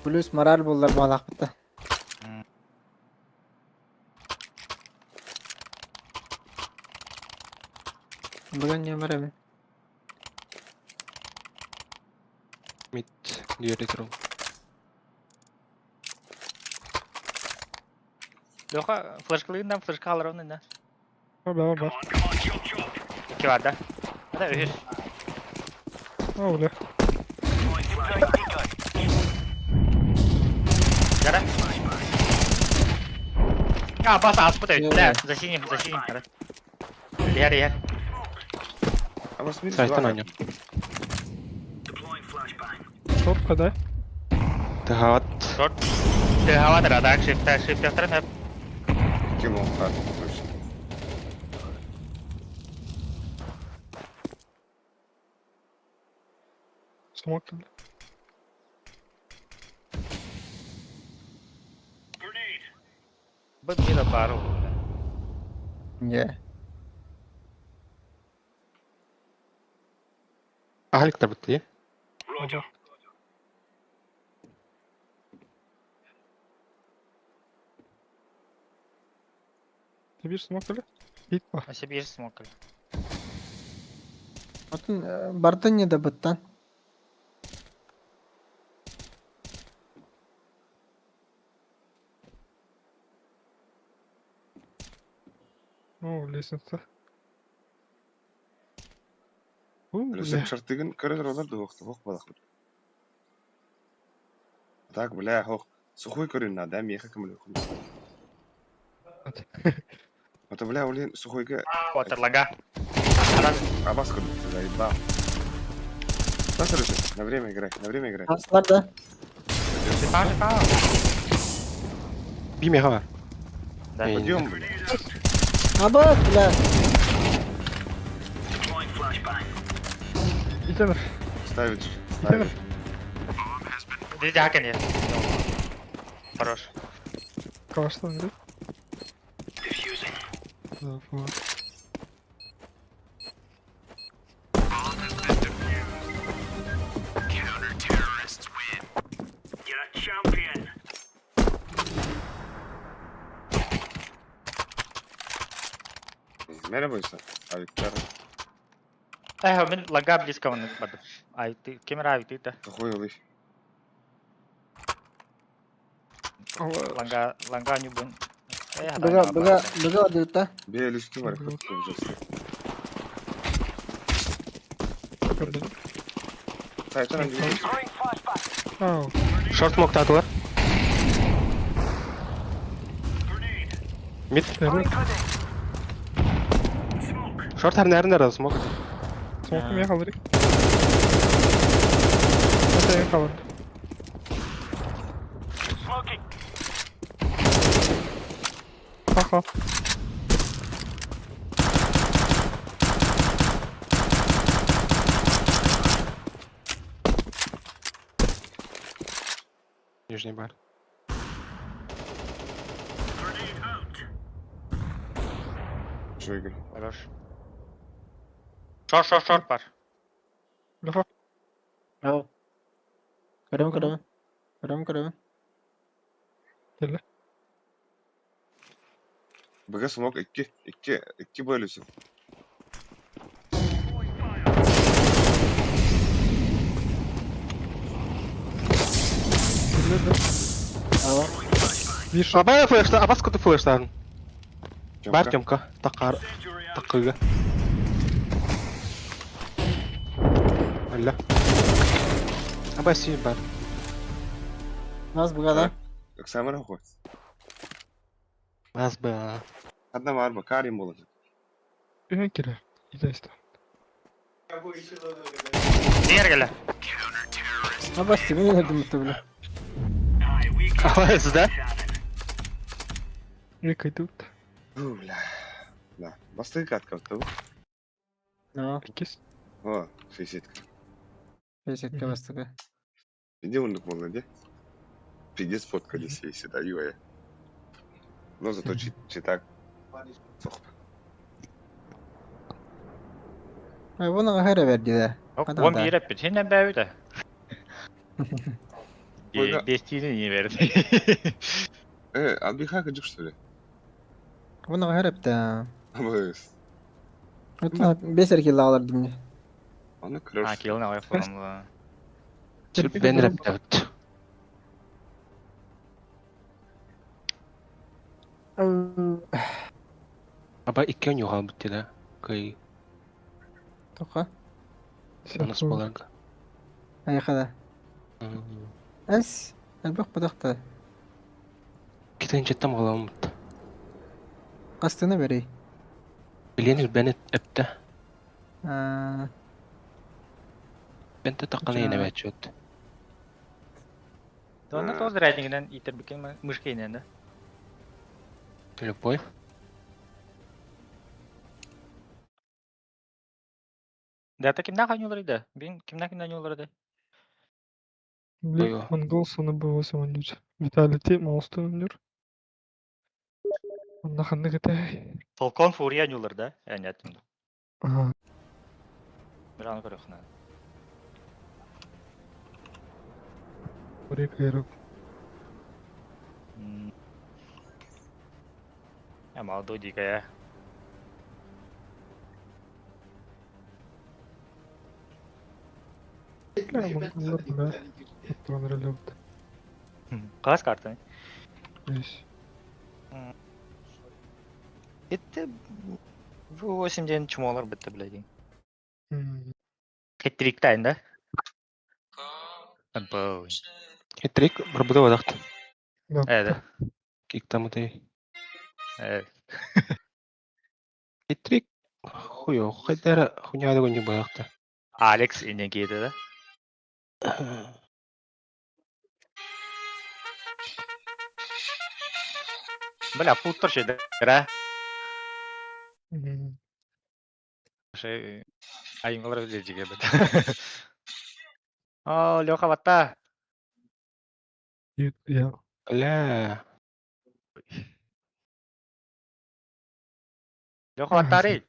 plus moral buldular balaq bitti. Bugün ne var abi? Мид. Диэри трол. Леха, флешкалыйından флешка alır onun da. Var. 2 var da. Hadi öhür. А, бля. Yara. А, бас ас путай. Бля, за синим. Yara. Лер. А вот смотри, Сайта на нем. Шорт ходай. Тагат. Short. Ты хава да, так, shift after hep. кинул хату, точно. Смог там. Bu bir de baro. Не. Ахликтар битти. Ага. Ты видишь, смог ли? Hit var. Nasıl bir smoke. Отын барды не да быттан. О, лестница. Лесек Бля. шартыгын көрөр олар да вақты вақ балақ. Так, бля, хоқ. Сухой көрін на дәм ехі кімілі құм. Это, бля, блин, сухойга. Water лага. Абас көрін, заебал. Насырышы, на время играй. Aslar da. Шипа. Bir meha var. Да. Ey. Пойдем, бля. Абы, бля. İtemir. Ставить. İtemir. Иди хакен я. Хорош. Kavaştan biri. Да, вот. Merhaba İhsan. Avikler. Мен лага близко он баду. Ай, ты камера авик ты. Сухой лыж. Лага не бун. Быга ödüldü. Bir el üstü var. Kırk yapacağız. Gördün. Saytan önce bir Ау. Шорт смог татла. Мид. Evet. Short her nerede smoke? Smoke'um yakalarım. Nasıl yakalarım? Kaka. Нижний бар. Şöyle gül. Хорош. Short var. Lafa. Bravo. Kırım. Bıga smoke iki bölüsü. Bravo. Bir shot. Aba flash'ta, aba skutu flash'tan. Бар Cemka. Тёмка, тақар. Тақыга. Алла. Аба си бар. Az bu kadar. Aksamına koy. Аз ба. Hatta var mı? Karim olacak. Ön kere. İyi işte. Diğer gele. Ha bastı beni öldürdü muhtemelen. Ала да? Река идут. Ula. La. Bastığı kat kalktı bu. No. Прикис. Ha. Fişetka. Peşetka bastık. Где он мог найти? Пиздец сфоткались и сюда, Юя. Но зато читак. Ha bunu her verdi de. Yok, Adam bom da. bir rap bir şeyden be öyle. Oyna- Destiğini niye verdi? Отдыхай, ходишь, что ли? Bunu her hep de. Обоюсь. Lütfen 5 kill alırdım ya. Он и Ha, крыш. kill'ini alaya falan. Ben rap evet. Аба икки он югал битти да. Кай Toka. анас боларга. Ayakada. Es. Elbak budakta. Китен жеттем қаламын. Kastını vereyim. Bilenir beni öptü. Ha. Ben de takılı yine bet çöt. Donlar toz ratinginden iter bikin mышка inende. Любовь. Data kimden kaynıyorlarıydı? Ben kimden kaynıyorlarıydı? Блин, монгол соны B8 oynuyor. Vitality mouse'tan oynuyor. Onda kandı gıtay. Falcon Fury kaynıyorlardı. Yani yatımda. Aha. Bir an görüyor ne? Oraya kayarım. Ya молодой дикая. Ya mongoller bana. Patron reload. Kaç kartı? 5. Bitti. Bu 8 ден чумалар bitti блядь. Хитрик тайында. Або. Хитрик барбуда вадахт. Evet. Кик там ты. Evet. Хитрик. Хуё, хайдара хуняда гоню баяхта. Alex inen giydi de. Бля, путор şey dere. Şey ayınlar ödeyecek evet. Aa, Лёха ватта. Ya. Ля. Лёха ваттари.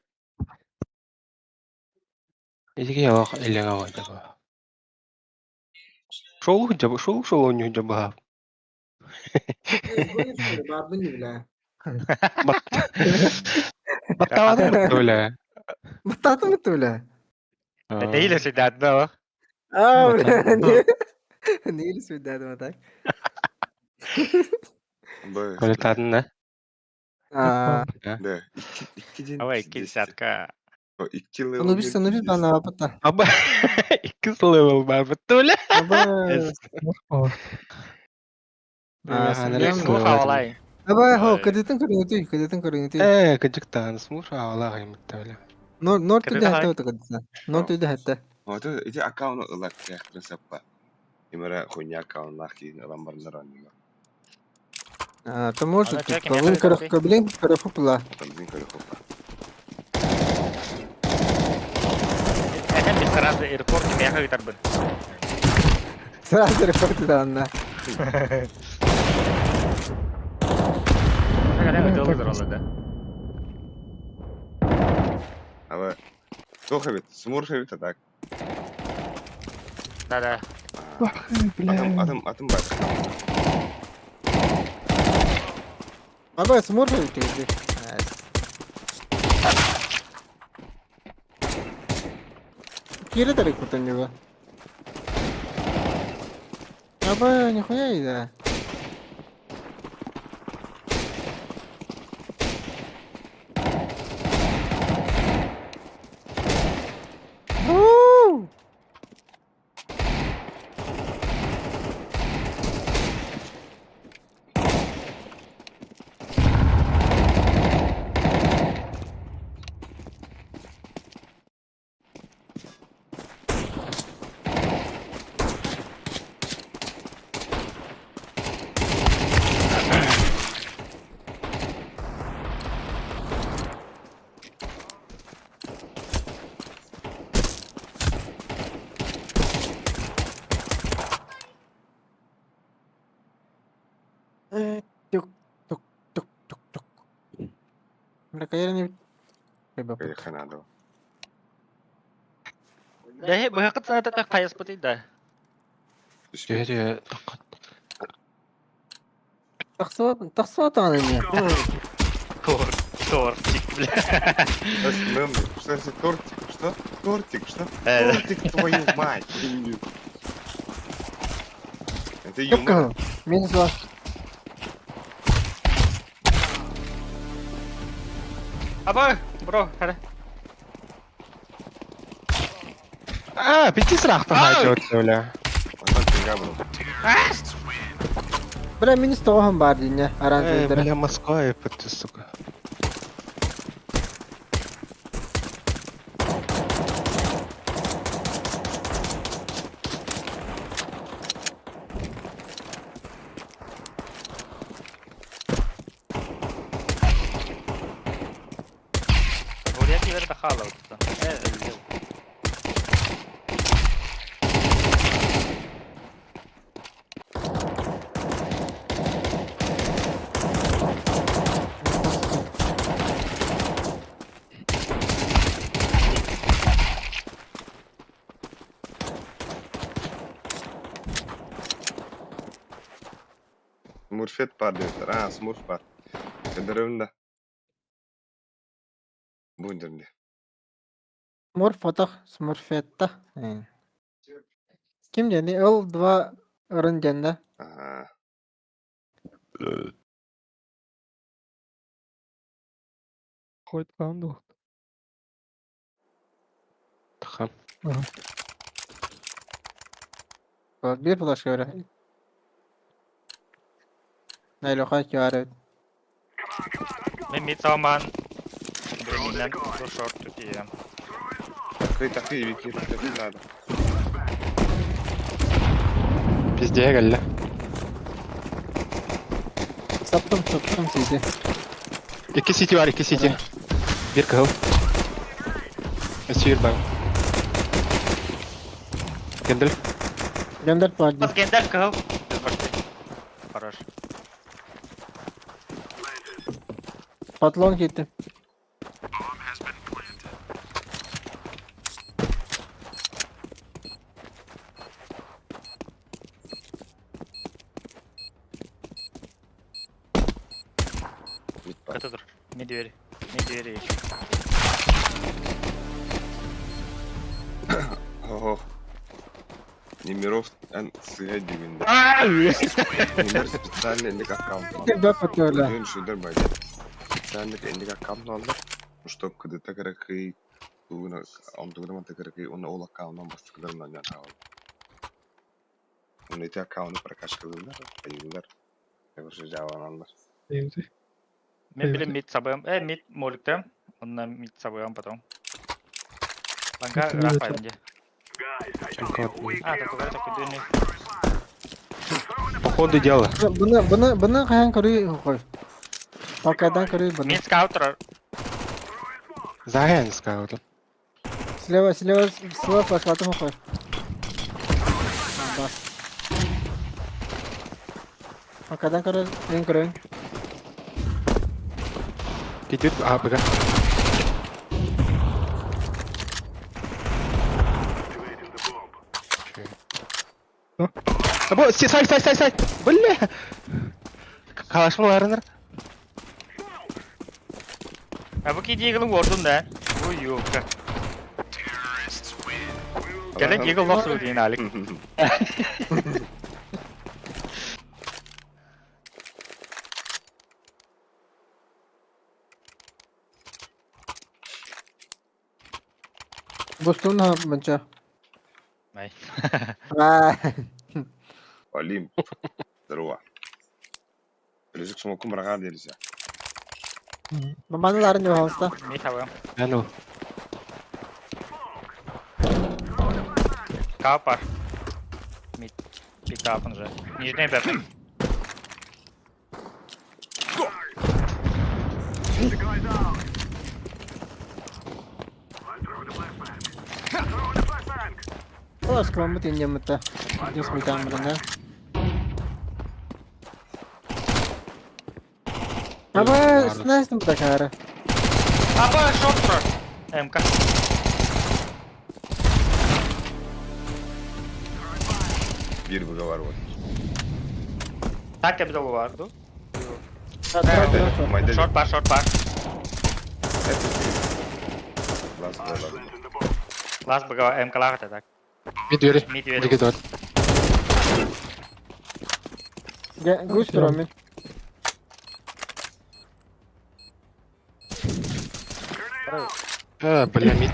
Эдиге явах элега вайда ба. Шоу он не жаба. Баттавада öyle. Batata mı öyle? Değil cidden de o. Aa niye? Niye söyledin atak? Обоюсь. Öyle tadın ne? Aa. Да. İki ден. Ama 2 saatka. O iki level. Onu biz bana yapıta. Aba ikisi level var betul. Aba. Oh. Bu havalay. Aba ho, kedetin körüngütü. Kecektan semua awalnya betul. Норт Кырыта үйдө хай. хатта отугадысан. Норт үйдө хатта. Вот эти аккаунты ылак кяхтыры саппа. Имара хуйня аккаунтлах кийин ылан барындар аннар. То может Ана чаки талын мясо кырык идет, көблин кырык фупла. Тамзин кыры хопа. Эхен biz сразу аэропорт мяха гитарбын. Сразу репорт да анна. Kadang joldur oldu. Ава тоха бит, смурф бит так. Да. Атым бар. Ага, смурф ütüydü. Кире тарик потом него. Аба, нихуя и да. Тук. Mereka ya nih. Кай ханадо. Да, бахат это каяс пути да. Жере Таксо таны не. Тортик, бля. Что это тортик? Что? Тортик, что? Да. Тортик, твою мать. Это юмор. Yok minus var. Apa, bro, hadi. Bitti сырахта хажот öyle. Atan тыга был. Бля минус тоғам бар дейіне. Аранжойдары. Бля, Москва yapıttı сука. Buraya kileri de hala oldu. Smurfet var diyorlar. Ha, Smurf var. Kıdırımda. Bu indirdi. Смурф отақ смурфетта. Ким деді? Ол 2 ұрын деді. Aha. Хоть панду. Tamam. Bir flash göre. Neyle kaç yarı. Men mitt zaman Brennan då short tuti. Takıyı bir надо. Пиздeye geldi. Sattım sizi. 2 city var, 2 city. Bir kıl. Esir ben. Kendall. Gönder vardı. Pas Gendal kau. Хорош. Patlon gitti. Kötü dur. Mid veri. Mid veri. Oho. Немиров сыгай дегенде. Немир специально эндик аккаунт алды. Bir bak öyle. Дөн шүдер байда. Специально эндик аккаунт алды. Чтоб кыдыта керекей тугуна омтугуна керекей оны ол аккаунттан бастыкlarından yan алды. Onu eti аккаунты прокачкалыйлар, айылдар. Эбирше жабанандар. Neydi? Men bile mid sabıyorum. Mid molikte. Ondan mid sabıyorum потом. Ланга Kesinlikle rak çok. var bence. Чемпион. А, такой дönüyor. По ходу дела. Bunu kayan koruyu koy. Palkadan koruyu bunu. Mid scout тұрар. Заген скаут. Слева флешкатым koy. Bas. Palkadan koruyu, en koruyu. Идет А, БГ. Або, сай. Бля. Калашмаларыныр. Bu ki Deagle'ın vurdun da. Bu yok. Gelen Deagle nasıl öldü yine Alik? Bostun ha bence. Ay. Олимп. Здорово. Близок смоку мрага делися. Bana ların yok hasta. Mid hava. Ну, Kap var. Mid. Bir kapın же. Нижний бэпэ. Класс, кому ты не мыта. Не смытаем, да? Ama sniper da kara. Aba short тұрар. MK. Bir bıga var вот. Tak capital vardı. Майда. Short var. Last. Last бага MK лағат так. мид двери. Mid verir. Бриги дот. Гусь троми. Бля, мид.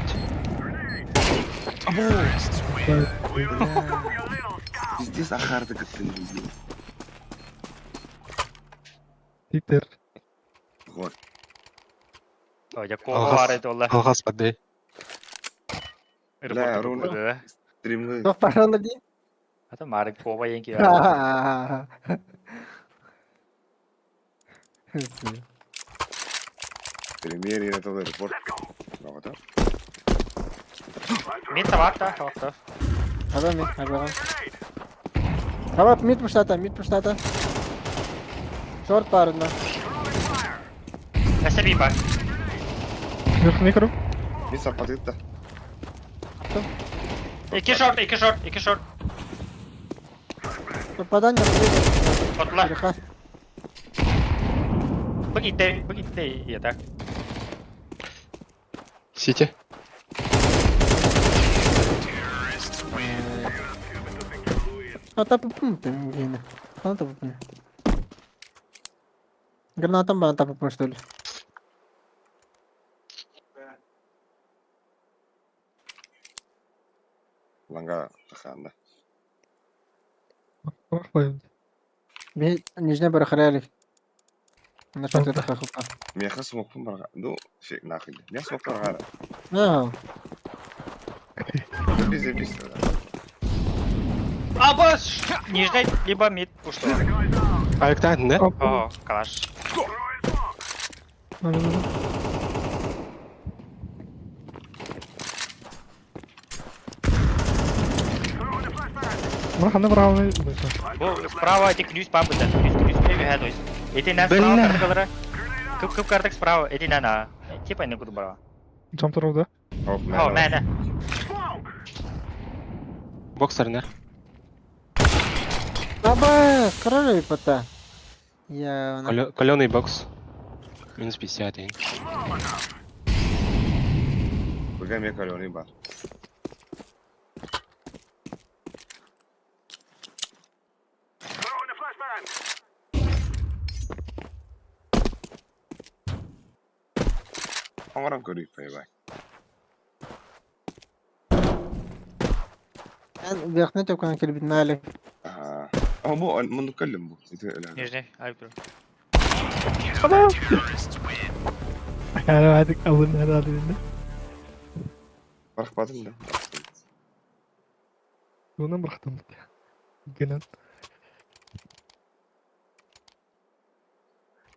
Пиздец, Ахар-то как ты не любил. Titer. Вот. Hoca kova var edi onlar. Алгас падай. Бля, Руна. Стримы. Кто пароль değil? Hatta mari kova yenki ya. Стример и это репорт. Ну да. Mid de var da. Short. Adam mı? Hadi bakalım. Tamam mid push'ta. Short parında. SB bak. Верхний круг. Миса потыта. İki short. Попадание в Otla. переход. Bu gitti ya tak. Сити. А та попун ты, блин. Она то попун. Гранатом была та попун, что ли? Ланга таханда. Bakmayın. Bir нижняя барахаряли. На что ты хахупа? Меха смог помрага. Ну, фиг нахуй. Я смог помрага. Ага. Без. Aba nижний либо mid пушту. Ayaktaydın da. О, калаш. Маханы правый. Bu справа эти ключ папы да. Ключ привет, то есть. Эти на Бля. справа карталары. Күп картак справа. Эти на. Типа не буду брава. Jump tarafda. Оп, О, мәне. Боксернер. Аба, король пота. Я... Каленый бокс. Минус 50. Быга меха лёный бар. Помарам курить, поебай. Ben bir yok kan kelbi nalik. Ага. بو منكلم بو. Нижний. Ayıp dur. Yani verdik avın herhalde birinde. Bırakmadım da. Ona bıraktım. Genen.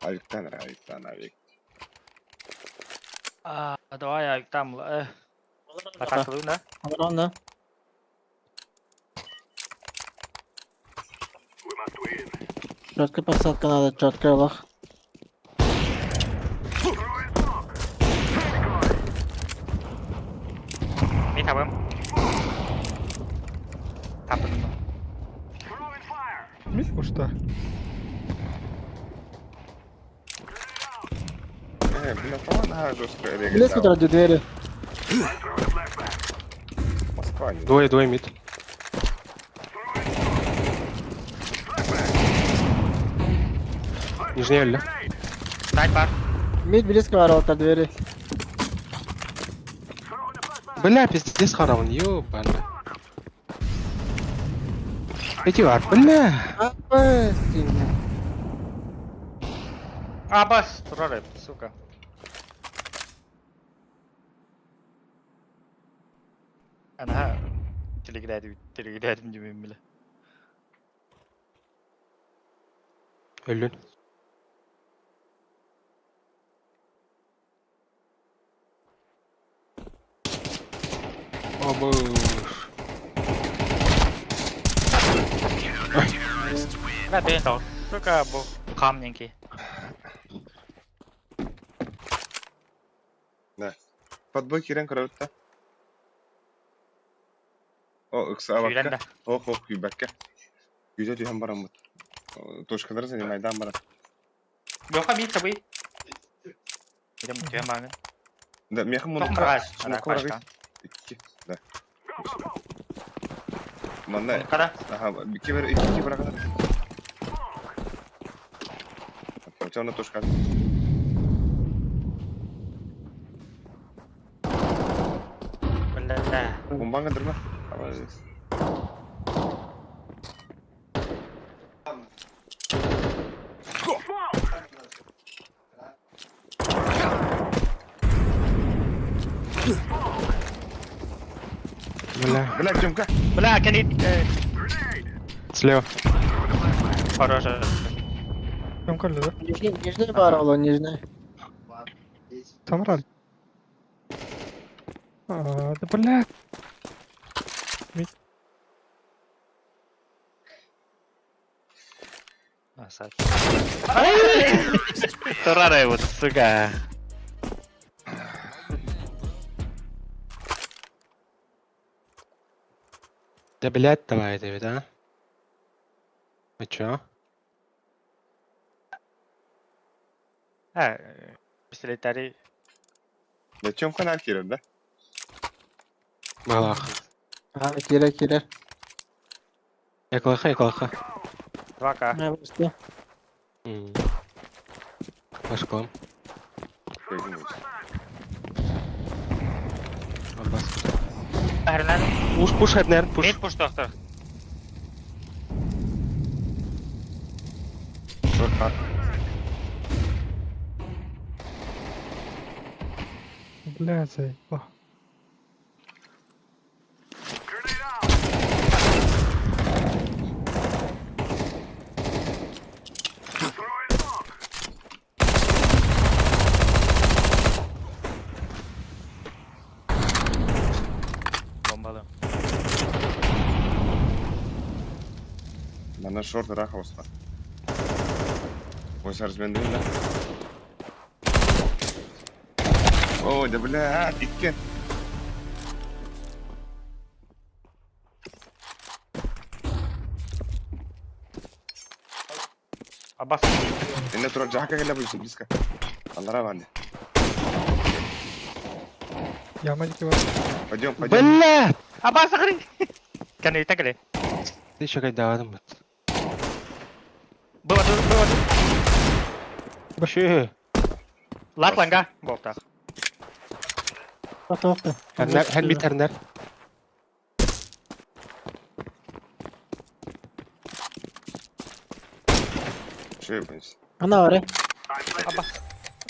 Ayıktan. Давай я там атака да? Anda. Четко посадка надо, четко лох. Mid tapım. Tapın. Мид пуста. Блин, она жестко Близко ради двери. Москва не. Двое мид. Нижний öldü. Side var. Mid близко var orta двери. Бля, пиздец харавын, ёбаный. Эти var, бля. Apa sih? Abbas durar hep suka. Ana telegradim gibi bile. Öldün. Abo. Nah, ben tau. Suka bu kam yang ki. Подбой кирен караута. О, ыкса Tüylen de. бакка. Ох, юбакка. Yüze tüyen baramut. Toşkaları seni maydan baram. Yok abi tabii. Bir de mutluyum abi. Da meyxim bunu Çok rahat. Ana başka. İki. Da. Manda. Kada. Aha, iki bırakın. Почему тушка? Belanda. Бомбан кадырма? Бля. Бля, Тёмка. Бля, канит. Слева. Хорошо. Там кольда, да? Нижний бар было, нижний. Там раль. Да бля. Masa. Turare вот, сука. Да, блядь, давай, Дэвид, а? А чё? Пистолетari Да Тёмка на аркерер, да? Малах. Ha, kire. Yakalaha. 2K. Ne bastı? Başkalım. Gözüm Abbas. Hernan. Push, Herner, push. Mid push doktor. Шорт. Бля, заебал. Bombalı. Bana шорт раха уста. Ой, зараз мен да. О, да бля, иткен. Abbas. Инна тура жака келе близко. Анара ванде. Ямадики var. Пойдем. Бля! Abbas sakri. Kan itu kali. Ты еще как давадым бат. Bawa dulu. Вообще. Lat langga. Bokta. Fotoğrafı. Herner. Şey yapayız. Ana var ya. Abbas.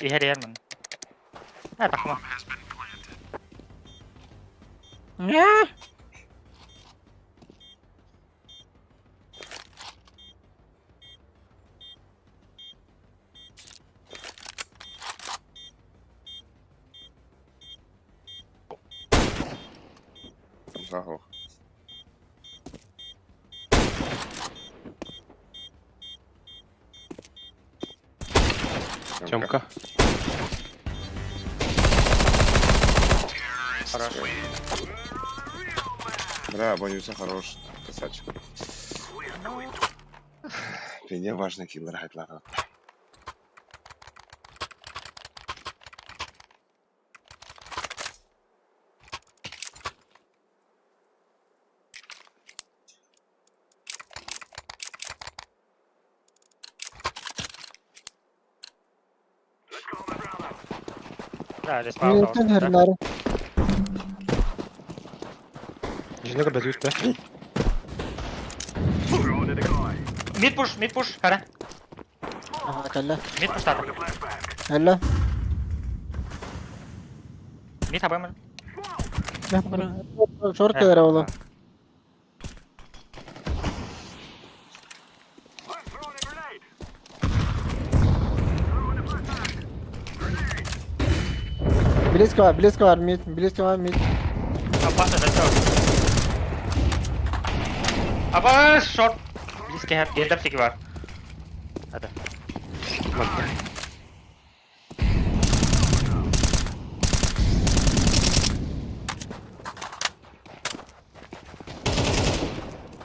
Iya dia man. Takma. Загох. Тёмка. Хорош. Да, Бонюса хорош. Красавчик. Мне важно киллер хайтлага. Да, респаун Милтон да? хернары. Жена когда жуть, да? Mid push, кара. Ага, калла. Mid push тата. Алла. Mid хабаймын. Шорт кедер олу. Близко var mid. Близко var mid. Апас да чор. Апас short. Близко है, इधर से की बार. Ada.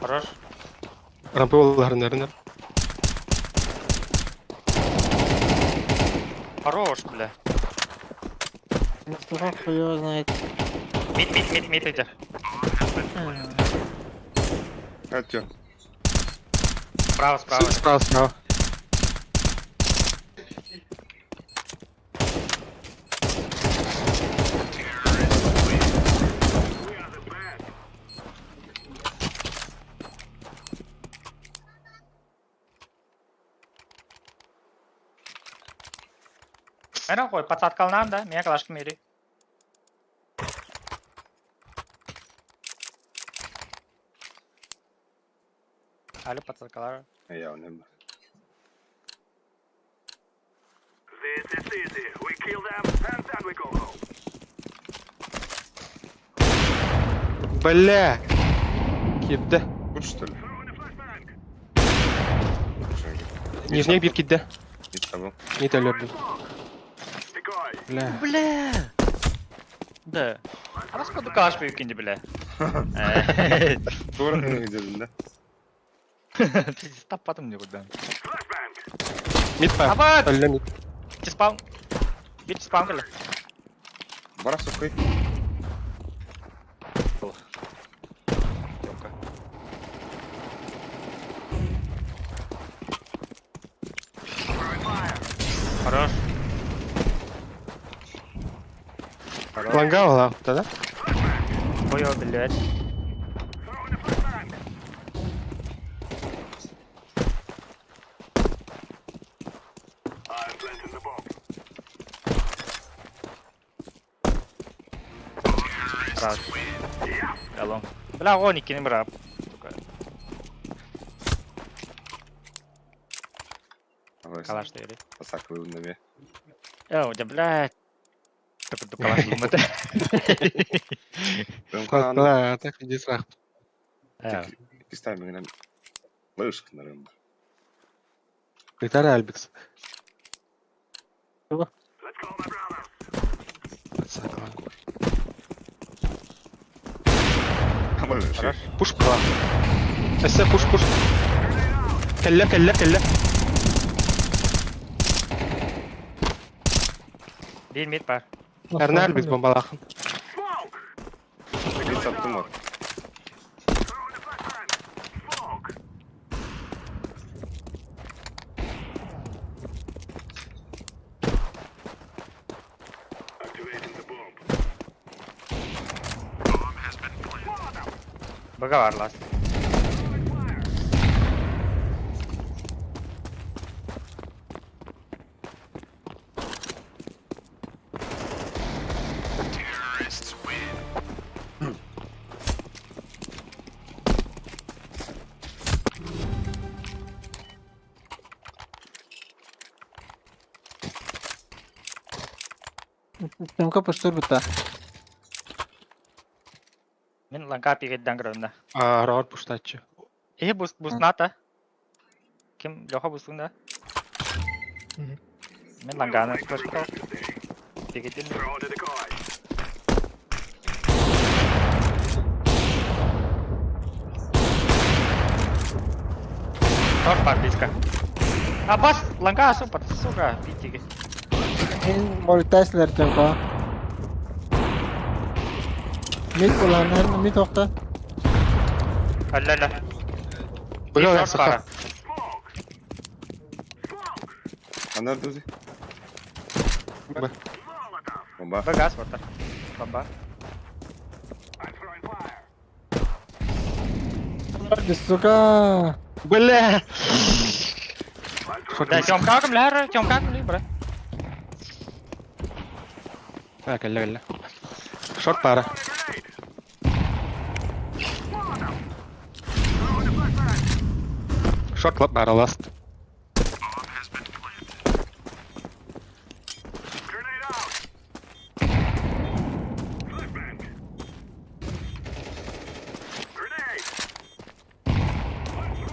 Хорош. Рампы болларын нәрінер. Хорош, бля. Мустафа хуй его знает. Мид идет. Хотя. Справа. Справа. Эна қой, подсадка алынам да, мен калашкым ери. Әлі подсадкалар. Я он им. Бля! Кидді. Кут что ли? Нижнее bir kidді. Не того. Не төлерді. Бля. Бля! Да. А насколько калаш büyük indi bile. Doğru gidelim de. Tapmadım никуда. Mid var. Kapat! Öyle mid. Spawn. Bir spawn kali. Bana sokay. Хорош. Ланга ола, да? Бой блядь. Раз. Алло. Бля, гоники не брат. Калаш тери. Посаковый в нове. Да, блядь. Только до калаш думать. Прям канал. Ла, так иди срах. Кистами гнам. Лышк на рынок. Притара Альбикс. Чего? Хорош. Пуш прав. Эссе пуш. Келле. Bir mid var. Әрні Альбикс бомбалақын. Bir sattım var. Bug'a var last. Тёмка пуштур бута. Мен ланга пигедден кырында. Рауд пуштачы. Бусната. Ким жоха бустунда? Мгм. Мен ланганы флешка. Пигедден. Шорт бар близко. Бас, ланга супер, сука, битиги. Ин молитайсылар Тёмка. Мид буланар, мид окта. Алла. Бля, Шорт я саха. бара. Анар дузи. Б. Бомба. Газ вот так. Бомба. Сука. Бля! Да, Тёмка кем ли, брат? Кәллә. Шорт бары. Шорт лап бары ласт.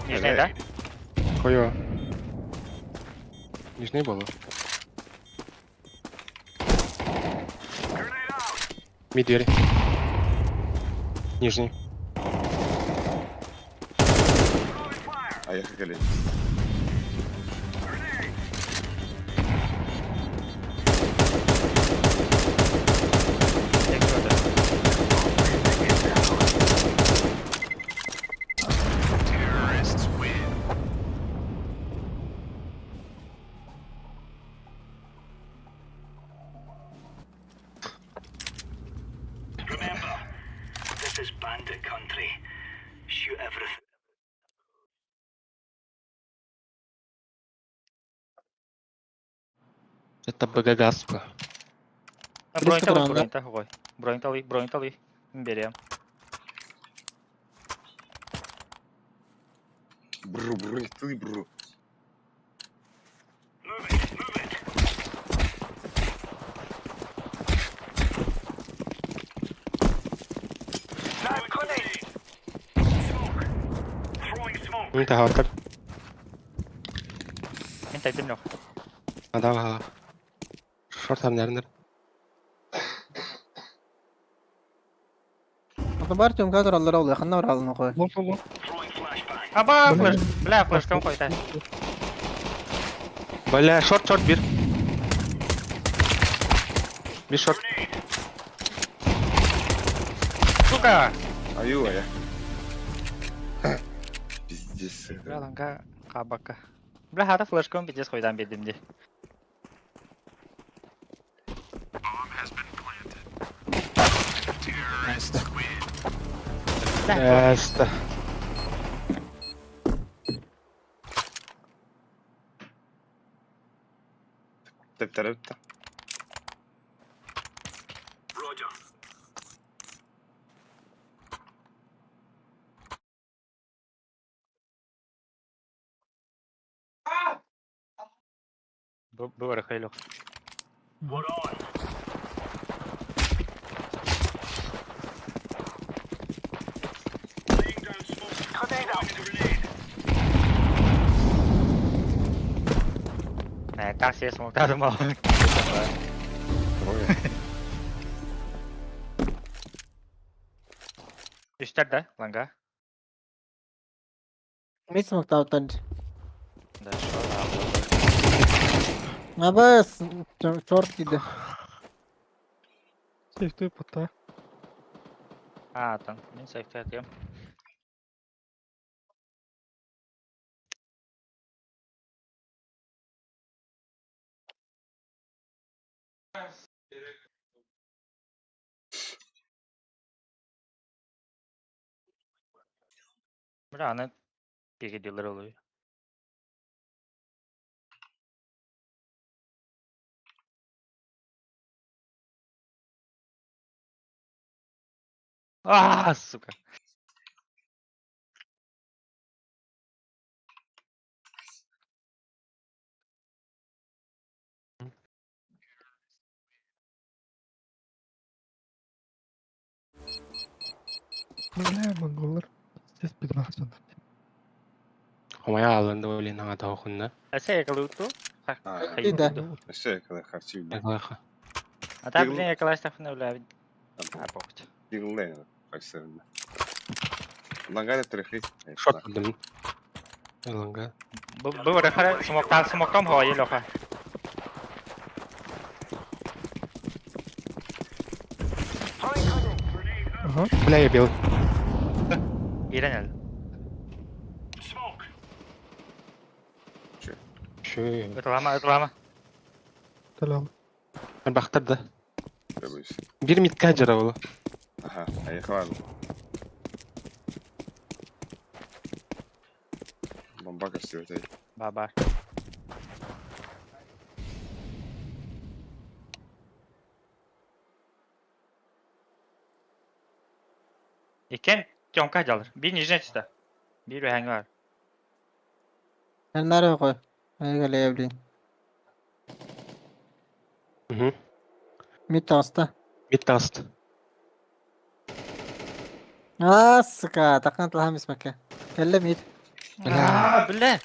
Нижний, да? Хойо. Нижний было. Мид двери. Нижний. Аяха келе. Tek şurada. Remember, this is bandit country. Shoot everything. Это БГ сука. Бронь-талый. Берем. Бру, ты бру. Now, Connie! Smoke. Throwing smoke. Мин тахаватар. Мен тайтым yok. Адава. Шорт нернер. Бар Тёмка тураллар ул якында баралын кой. Лофа. Throwing flashbang. Аба, флеш. Бля, флешкам койта. Бля, шорт bir. Bir шорт. Сука! Аю, ая. Пиздец. Бля, ланга кабака. Бля, хата флешкам пиздец койдан бердим де. Эста. Теп-терепті. Roger. Bu ara haylo. We're on. Laying down smoke. Grenade out. Grenade. Так себе смогта мало. Ой. Düştler de langa. Мид смокта оттан. Да, şurada. Абас шорт иде. Сейфтэй пота. Там. Мен safety atıyorum. Bana bir gidiyorlar oluyor. Сука. Bile Mongoller. Ses bir baksan. Omaya alındı öyle nana da okunna. Ese yakalıktı. Bir de. Aşağı kadar karşı bile. Yakalaqa. Ata bilen yakalaştık ne öyle abi. Ha boktu. Yığıldı karşılarında. Lan gayet tarihi. Shot bildim. Yalanga. Bu var kara smoktan hoye loka. Aha. Play bil. İren el. Smoke. Şu. Itlama. Tamam. Ben baktırdı. Tabii. Bir mitka jara ola. Aha, ayıkamadım. Bomba kaçtı öteye. Babar. İken jonka alır. Bir nice çıta. Bir hangi var. Sen nereye koy? Nereye gelebileyim? Mhm. Mid hasta. Mid dust. Sıka. Takkan telah mismak. Kelle mid. Aa, bile.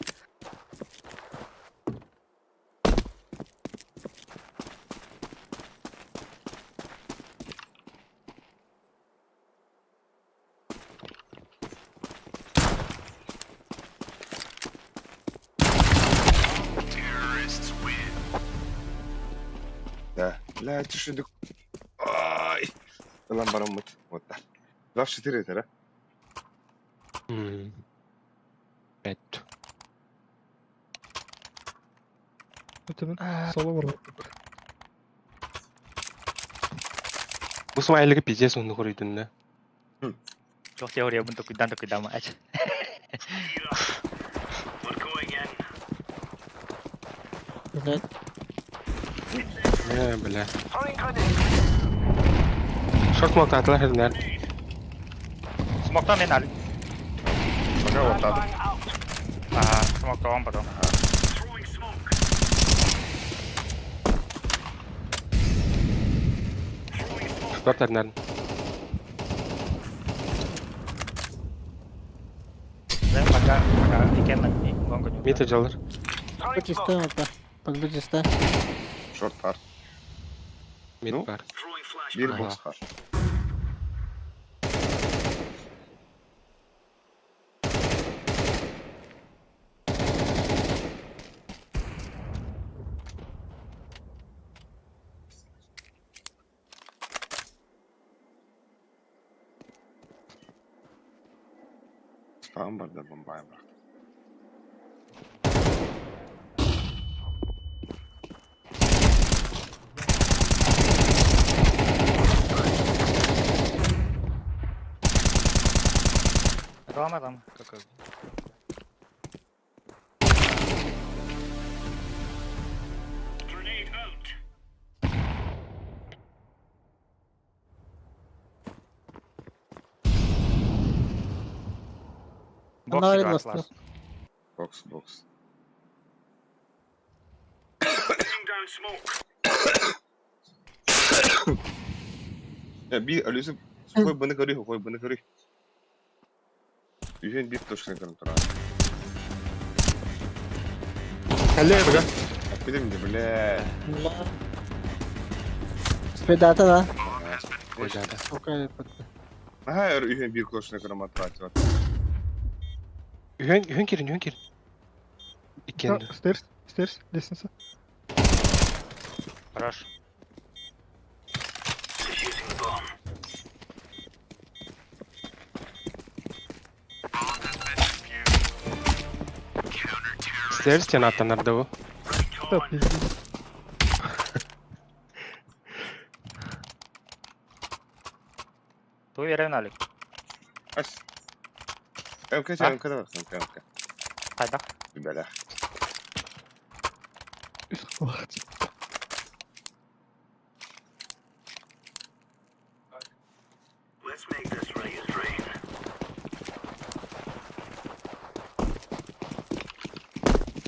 Да, لا تشدك. Ay. Ulan bana mut. Mutlar. Laf şitir yeter ha. Hmm. Evet. Ötemin sola var. Bu smaylığı pije sonu koruydun. Çok teori untuk kita mah aja. We're going in. Güzel. Ne böyle. Throwing grenade. Short mu katlar herler. Smoktan men ali. Baka ortadı. Bang out. Ah, smoktan pardon. Throwing smoke. Throwing smoke. Short herler. Saya pakai ikan nanti gonggo juga. Mid jalır. Throwing Pag smoke. iste mata. Pag iste. Short var. Mid No? var. Throwing flashbang. Bir Aha. box var. Spam var da bombaya bırak. Rama. Kakak. Grenade out. Box Anlar juga lost. kelas. Box. Laying down smoke. Ya bir ölüsü koy bunu görüyor. Yüzün bir точно контроль. Kelle bırak. Benim de böyle. Spedata da. Koyada. Okey. Aha, yüzün bir точно контроль var. Hün girin. İkendi. Stairs. Distance. Хорош. Defusing bomb. Stairs can atanlar da o. Stop. Tuh ya nalik. Aç. MK baksın MK. Kaydak. Bir bela. Üst vakit. Let's make this ready to drain.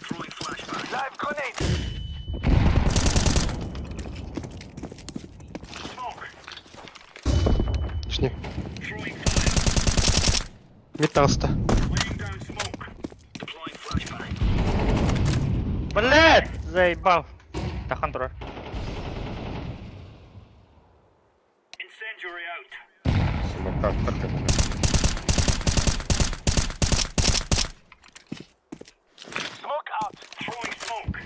Throwing flashbang. Live grenade. Smoke. Şimdi. Throwing fire. Mid тағыста. Laying down smoke. Deploying flashbang. Блядь, заебал. Тахан тұрар. Incendiary out. Смоктан тартып. Smoke out. Throwing smoke.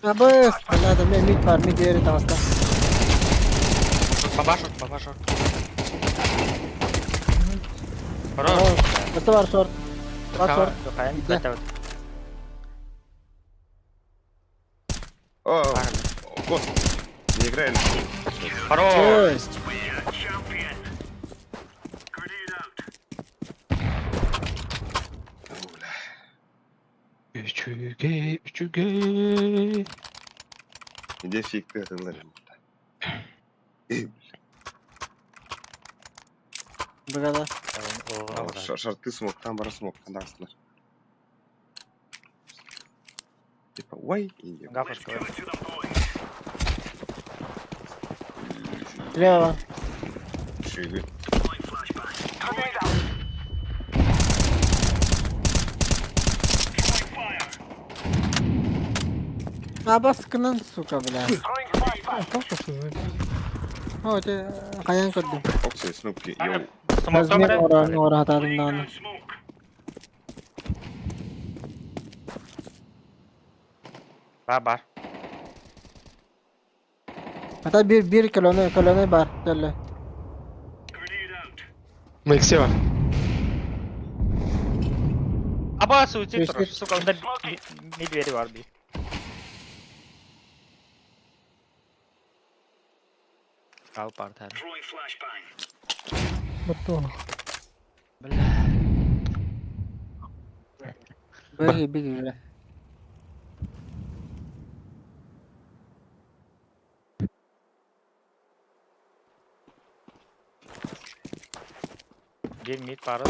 Абыс! Надо, мен мид бар, мид ери тағыста. Баба шорт. Хорош. Басты бар шорт. Бар шорт. Қайын, Үйде. бәтәуіт. О, гос. Не играй. Хорош. Ой, Champion. Grenade out. Üçüge. Где фиг это наверное. бұғада. Шарты смоктан бара смоктан дағыстылар. Типа, ой, и Гафаш Go to the boys. Слева. шүйгі. Deploying flashbang. Grenade out. Throwing fire. Абаскынан, сука, бля. Throwing flashbang. О, те, қаян көрдім. Оксай, снупки. Йоу. Смоктан Мен бәрі. ора атадым Laying дағыны. down smoke. Бар. Ата bir koloni бар, дәлі. Grenade out. Мексе бар. Аба суицид тұрар. Суицид. Сука, онда медведі бар бей. Алып бар тәрі. Throwing flashbang. Бігі, бля. Гел мид бары.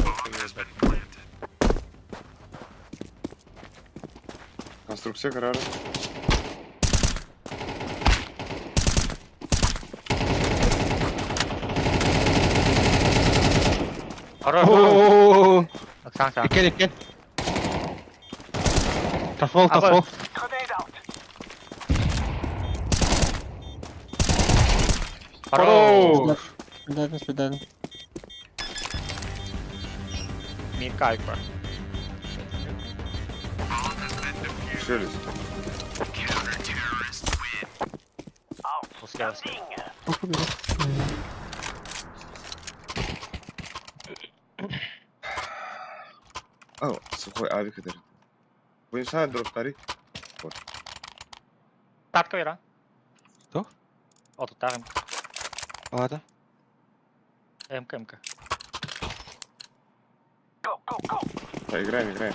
Конструкция карары. Хорош. О, Саң. Екен. Тасвол. Grenade out. Хорош. Спидадым. Мид кайк бар. Шелест. Пускай. Ау, сухой авик кадер. Буйса дроптари. Татка бера. Кто? Ото тағым. Ладно. МК. Играем.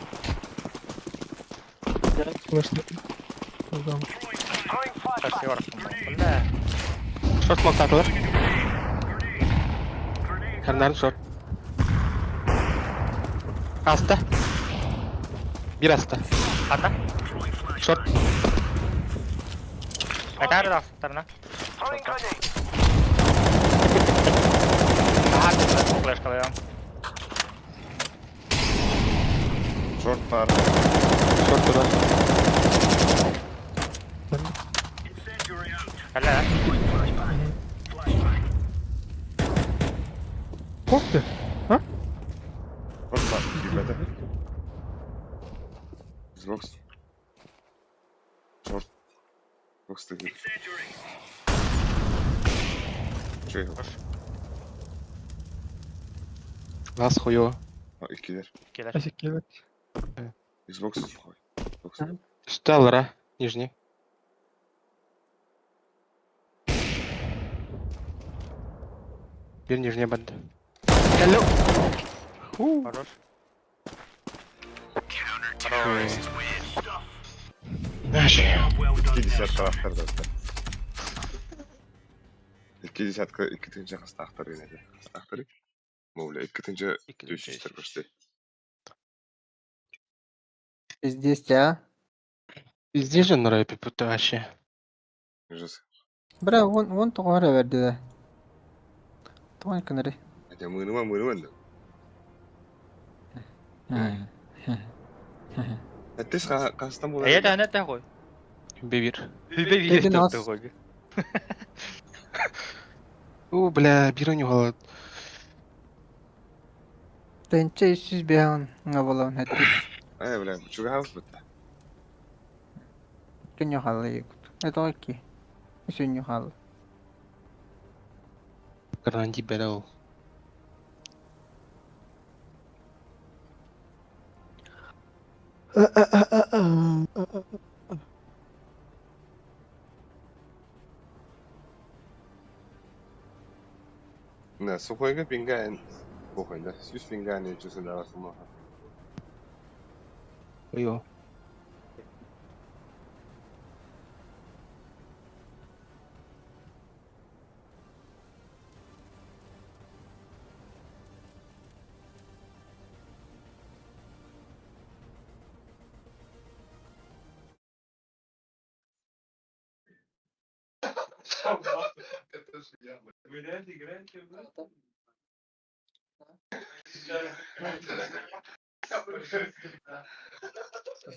Спасибо. Бля. Шорт смок тартылар. Карнарын шорт. Аста. Bir аста. Ата. Шорт. Қайтары да астықтарына. Throwing grenade. Флеш қалайам. Шорт бар. Шорт бар. Incendiary out. Кәлі. Flashbang. Шорт бар. Ребята. Xbox. Шорт. Xbox таки. Incendiary. Че его? Лас хуёво. Иккилер. Келер. Xbox сухой. Xbox. Üstü alır ha. Нижний. Bir нижний банда. Hello. Хорош. Наши. Well done. 50 тарақтар да. 50-ка 2-нче хастахтар иде. Хастахтар. Мовля 2-нче 300 көрсөтөт. Здесь, а? Везде же норай пипута вообще. Ужас. Бля, вон туғары берді да. Туған кінірі. Ya mığınıma da. Ateş kastan bulan. Aya da koy. B1. Bir az. koy. О, бля, бирон югалат. Тенче 300 беhan ngabalawan hatis. Ay bile çok hafif bitti. Kenyo halla yekut. Это окей. Исүннү хал. Каранди бэрэл. Ne, sokuyga pingan. Kokuyla. 100 pingan ne çözün arasında. Ойо.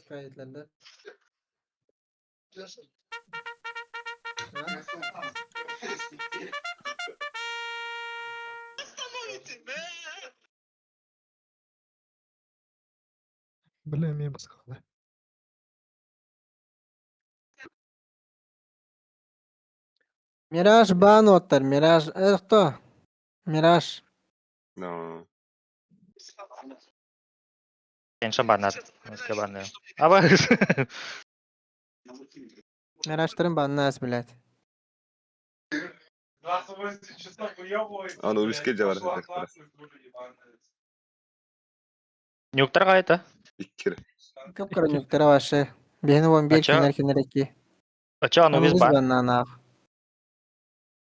Kayıtlarda. Бля, мен басқалай. Мираж бан оттар. Мираж. Кто? Мираж. No. Kenşe banat. Maske banat. Ama Мираштарын баннаас, блядь. Аны үліске жабар. Нюктар кайта. İkkiri. Капкара нюктара ваше. Бехни вон бел Ача. кинер-кинереки. Ача ну без бан. баннанах.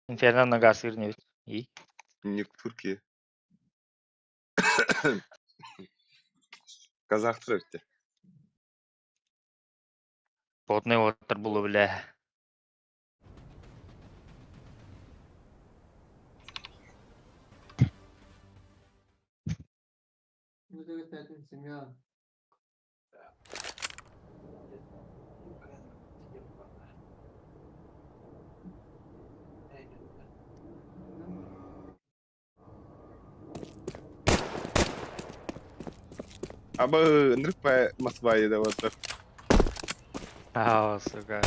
Инферно на газ вернет. И. Ник Türkiye. Казах Türk'te. Потный отыр булы бля. Абы, нырықпай Москваға да отыр. Ау, сука.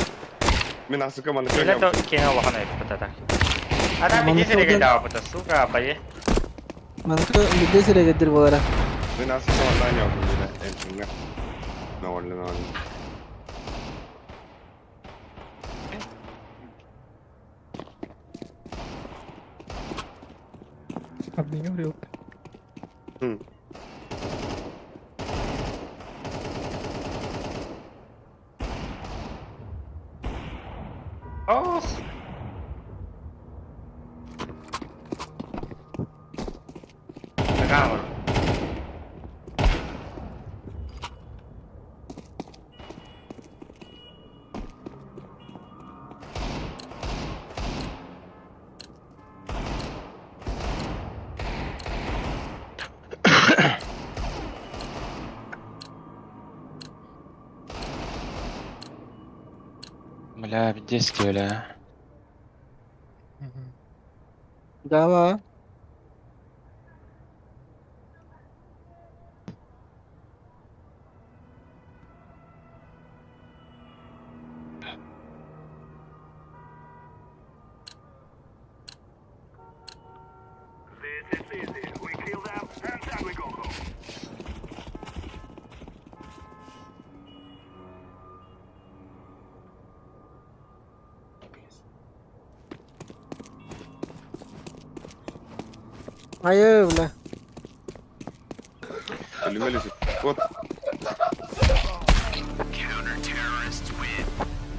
Мен асы команда Келе то кене вахана ипата. Адам bir desere daha bu da suka bayı. Манты бидесире гедир болара. Мен асы команда yaptım böyle entringa. Ne var. Об не говорил. Oh. Acá, Бля, бедески, бля. Дава. This is easy. We kill them and then we go home. Ayı bla. Ölümelisin. Ot. Counter-terrorists win.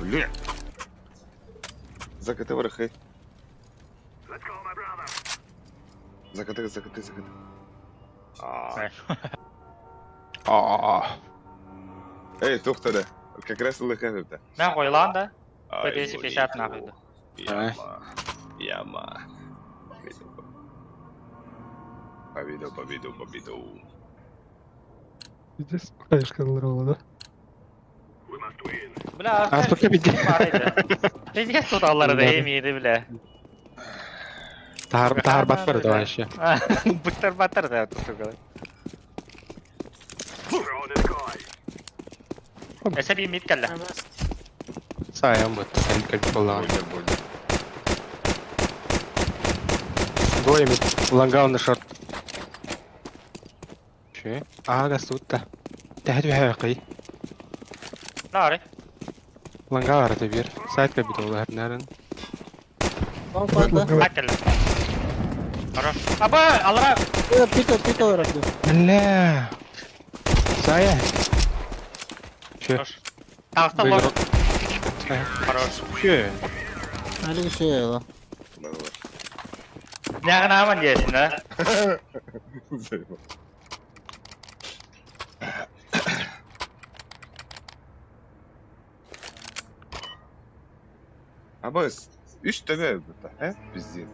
Bля. Закаты варахай. Let's go, my brother. Закаты. Эй, тоқтады. Как раз лыха это. ben koyulan da. Ötesi peşat nakıydı. Babido. Gideceğiz. Kayışkanlar olmadı. We must win. Bile Aspakta bitti. Reziyet sodaları da yemiydi bile. Tahar batmadı da aşağı. Bıktır batır da tutu kadar. Throw in the sky. Ese bir mid kalla. Sayam bu. Kalp kullan. Boyda. Двое мид. Ланга on the short. Şey. Gaz tutta. Tahdi hayqi. Nari. Langa var da bir. Side ka bit oldu her nereden. Long fight'ta. Bak kalla. Хорош. Aba Allah. Pit olarak diyor. La. Saya. Şey. Хорош. Tavsta Böyle. lor. Хорош. Şey. Öyle bir şey ya lan. Ne aman diyesin ha? Abbas, 3 tane burada, he? Bizim.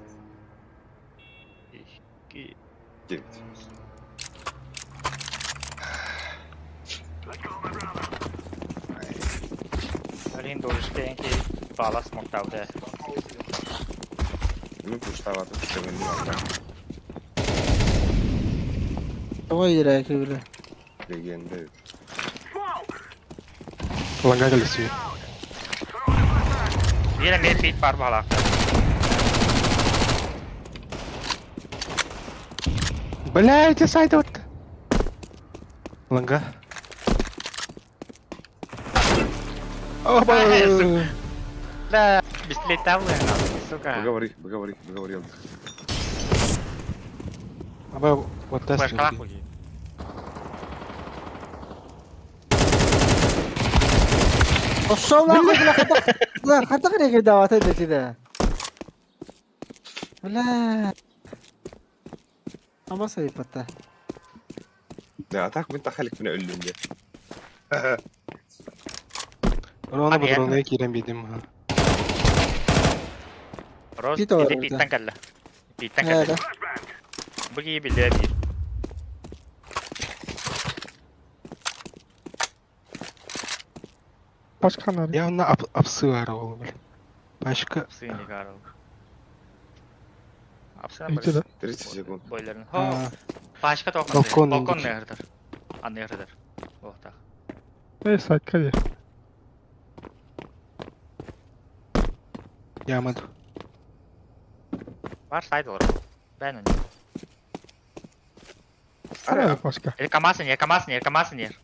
Evet. Let's go, my brother. Rin doğuşken ki bala smoke davde. Bunu kuşlavadım, sevindim hatta. Hava yürek bile. Legende. Langa gelisi. Yine med bit var bala. Блядь, side вот. Ланга. Оба. Да, быстрее тавлы, сука. Поговори. Оба вот Флеш так. калах уйди. Aşağı lan kata. Lan kata kare girdi havata dedi de. Ulan. Ama sayıp hatta. Ya atak من تخليك من ölüm diye. Onu Hadi ya. budurulmaya giren bildim ha. Roz, Bit var gidi orada. bitten kalla. Bitten Evet. kalla. Bu gibi bile bir. Başkanlar. Ya onda apsı var oğlum. Başka. Suyunu karıl. Apsana İyice de. 30 sekund. boylarını. Ha. Ho. Başka Balkon tokun. Balkon indiki. nehirdir. An nehirdir. Oh tak. Neyse hadi. Yağmadı. Var side olur. Ben önce. Ara başka. Yakamasın yer.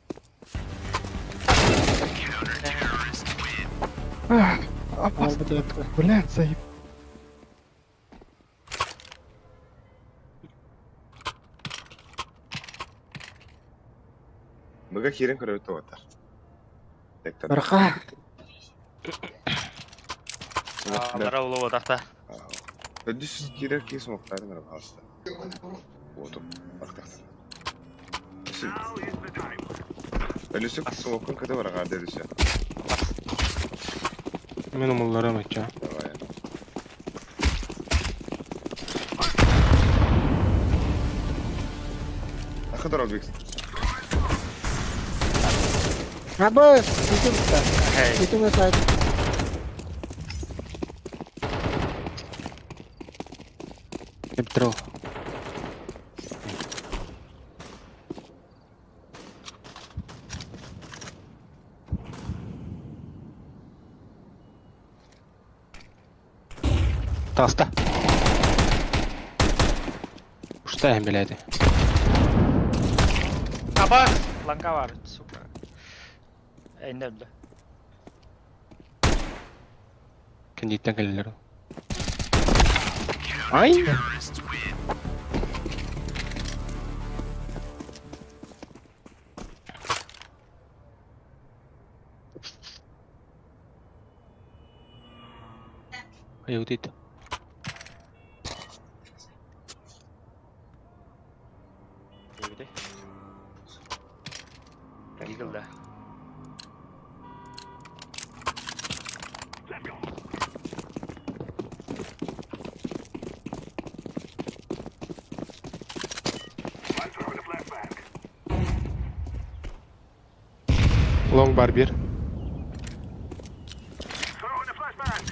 Abbas. Harbi de yaptı. Ulan zayıf. Baga kirin kara tawatar. Tekrar. Barqa. Onlara ulu odakta. Düz kirer ki smoklarım var hasta. Oğlum. Bak. Now is the time. Ölüsü smokun kadar var kardeşim düşe. Ben umullara maça. Давай. Akıdır ol beksin. Abbas. Bitti bitti. Hey. Bitti mi sayıp? Bitirol. Tasta. Usta biledi. Kabak. Lanka var. Suka. Ne öldü. Kenditten gelirler. Ay. Ayo dito. Yürüdü. Eagle'da. Let's go. Long bar bir. Throw in a flashbang.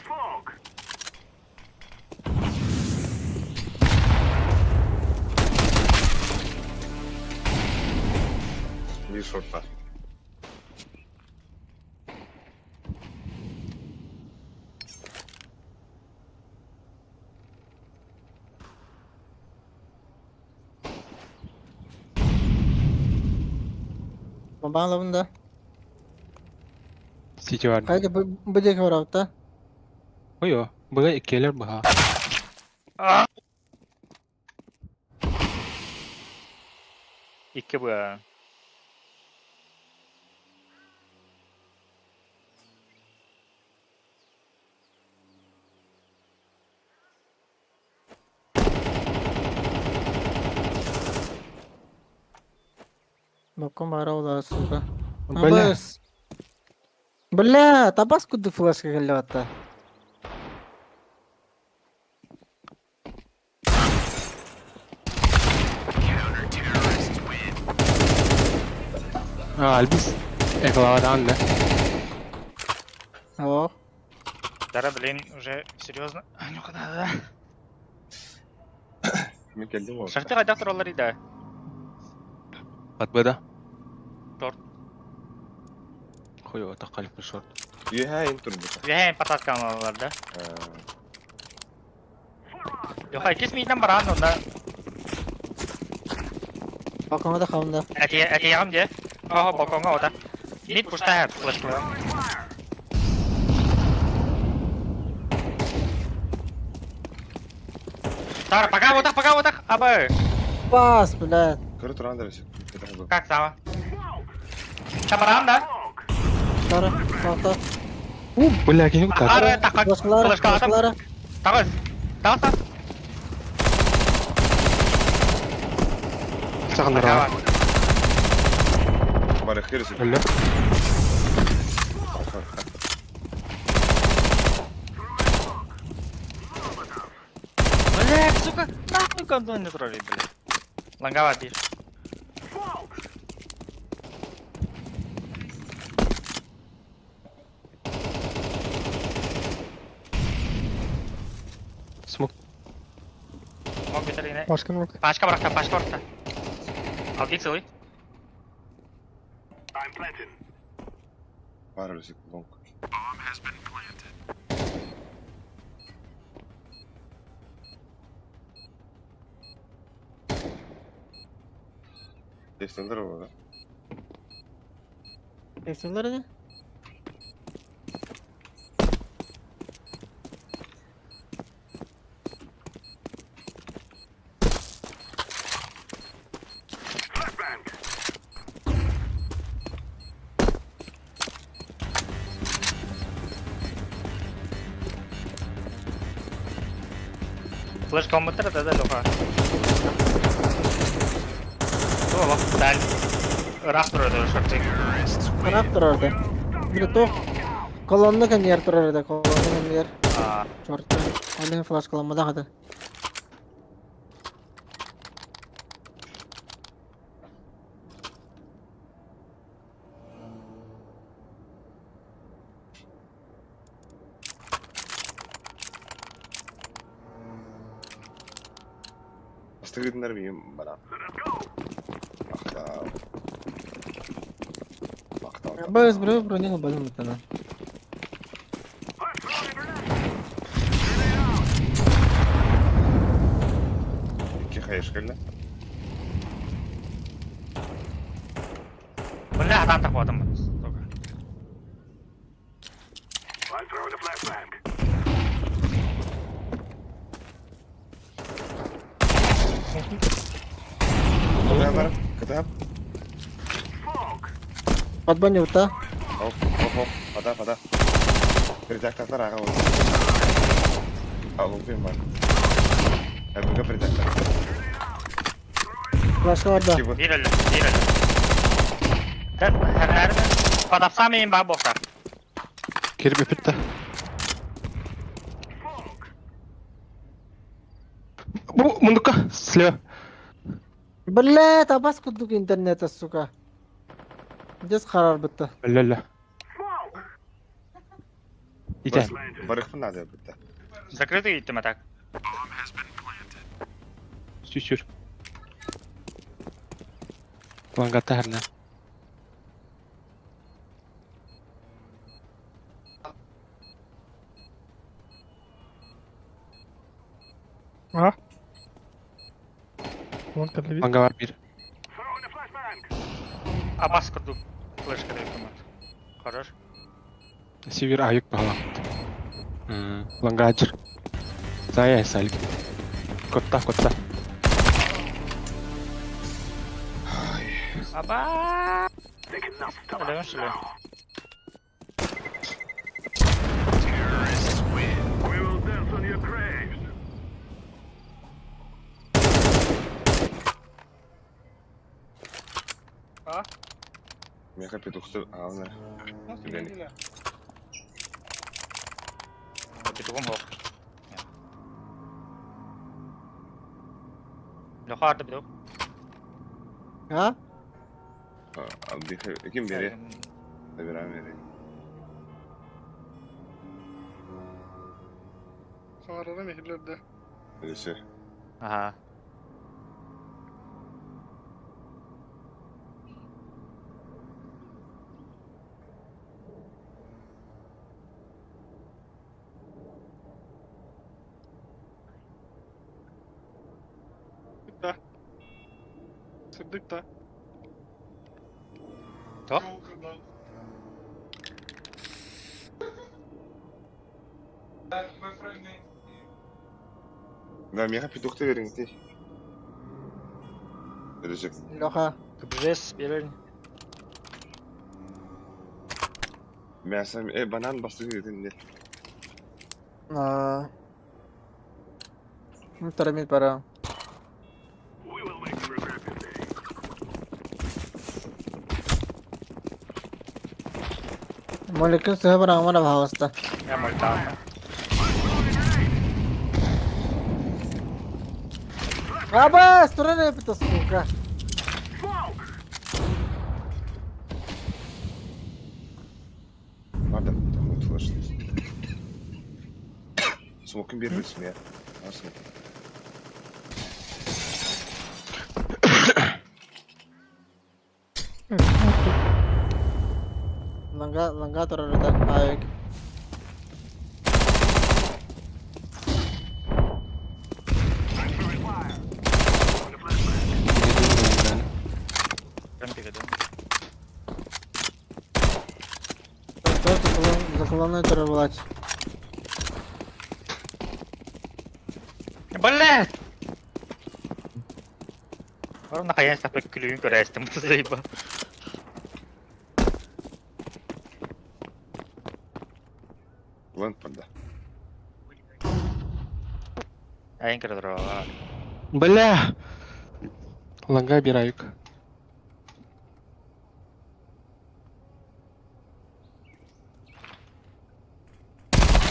Smoke. Bir short var. Bağla bunda. City var. Haydi bu deki var altta. Koyo. Bıga ikiler baha. Ah! 2 bu. Bakın bana ola suka. Бля. Абас. Бля, табас куды флешка келіп атты. Альбис. Эклавадан да. О, Дара, блин, уже серьезно. Ну-ка, да. Мен келдім ғой. Шарты қайда тұралар еді? Батбада. Торт. Koyo taqalib bir short. Үйәйін тұрды. Вяхен пататка алалар да. Yok, ikisi miyden baran onda. балконда қалында. Әте яғым де. Оho, балконға ода. Мид пушта флешка. Тар, пока вот так, абы. Бас, блядь. Көрі тұрғандар өсі. Как сама? Шабаран да? Тары, қалта. Bля, gene utar. Ары, таққа. Флешкалары, Флешка атым. флешкалары. Тағыз. Тағыз. Sağındır abi. Бар ехер өсі. Öyle. Блядь, сука, нахуй кондон не тролли, блядь. Ланговат бишь. Смок. Мог битер Başka yok. Пашка баракта. Алгик целый. I'm planting. Бар өсі. Лонг. Bomb has been planted. Естендер ғой. Eksirler ne? Flashbang. Флеш комбатер да лоха. О, лох, дәл. Растро да шорты. Kanap durardı. Bir de kolonda kan yer durardı. Kolonda kan yer. А, Çortta. Ondan flash kalamadı hadi. Астығыдындар бейім бана. Мақтау. Мақтау. Bez bro nie balon tane. Iki hayış geldi. бля, адам так вот там. Сука. I'm throwing a flashbang. Kıtaya var. Kıtaya. Padban yurtta. Hop. Pada. Перетяктар аға ол. Ал, оқпен бар. Әлбігі перетяктар. Flash orada. Кибы. Değil öyle. Her Padapsamayın bak boklar. Kirib öpüttü. Бу, мундукка, слева. Блядь, абас кудук интернета, сука. Дес харар бітті. Ля-ля. Ите. Барыхпын надо бітті. Закрытый иттім атак. Сүйсүр. Ланга тәрні. А? Вон кадр Ланга бар bir. Throwing a flashbang. Абас курдук. Флешка да автомат. Хорош. Север аюк бағалап. Ланга ажыр. Зая сәлік. Котта. Аба! They cannot stop Öyle mi şöyle? We will dance on your graves. Меха петухты ağzına. Güveni. Петухом yok. Yukarıda bir de yok. Ha? Kim biri? Tabiren biri. Sonra nehirlerde. Birisi. Aha. Da. Sırdık da. Top. Да, меха петухты verin değil. Birisi. Loha. Kıbrıs bir Mesela banan bastı dedin ne? Taramit para. We will make you regret this day. Molekin suhe para हमारा भाव असता. Ya molta. Abas, turan na pito suka. Pardon, tam unutulur. Smoke'un bir resmi ya. Nasıl? Langga turan na tayo. Ben bir dedim. Заклонной турбулач. Блядь! Orang nakakaya sa pagkiluin ko rest mo sa iba. Lan panda. Ayun ka na Бля! Ланга bir аюк.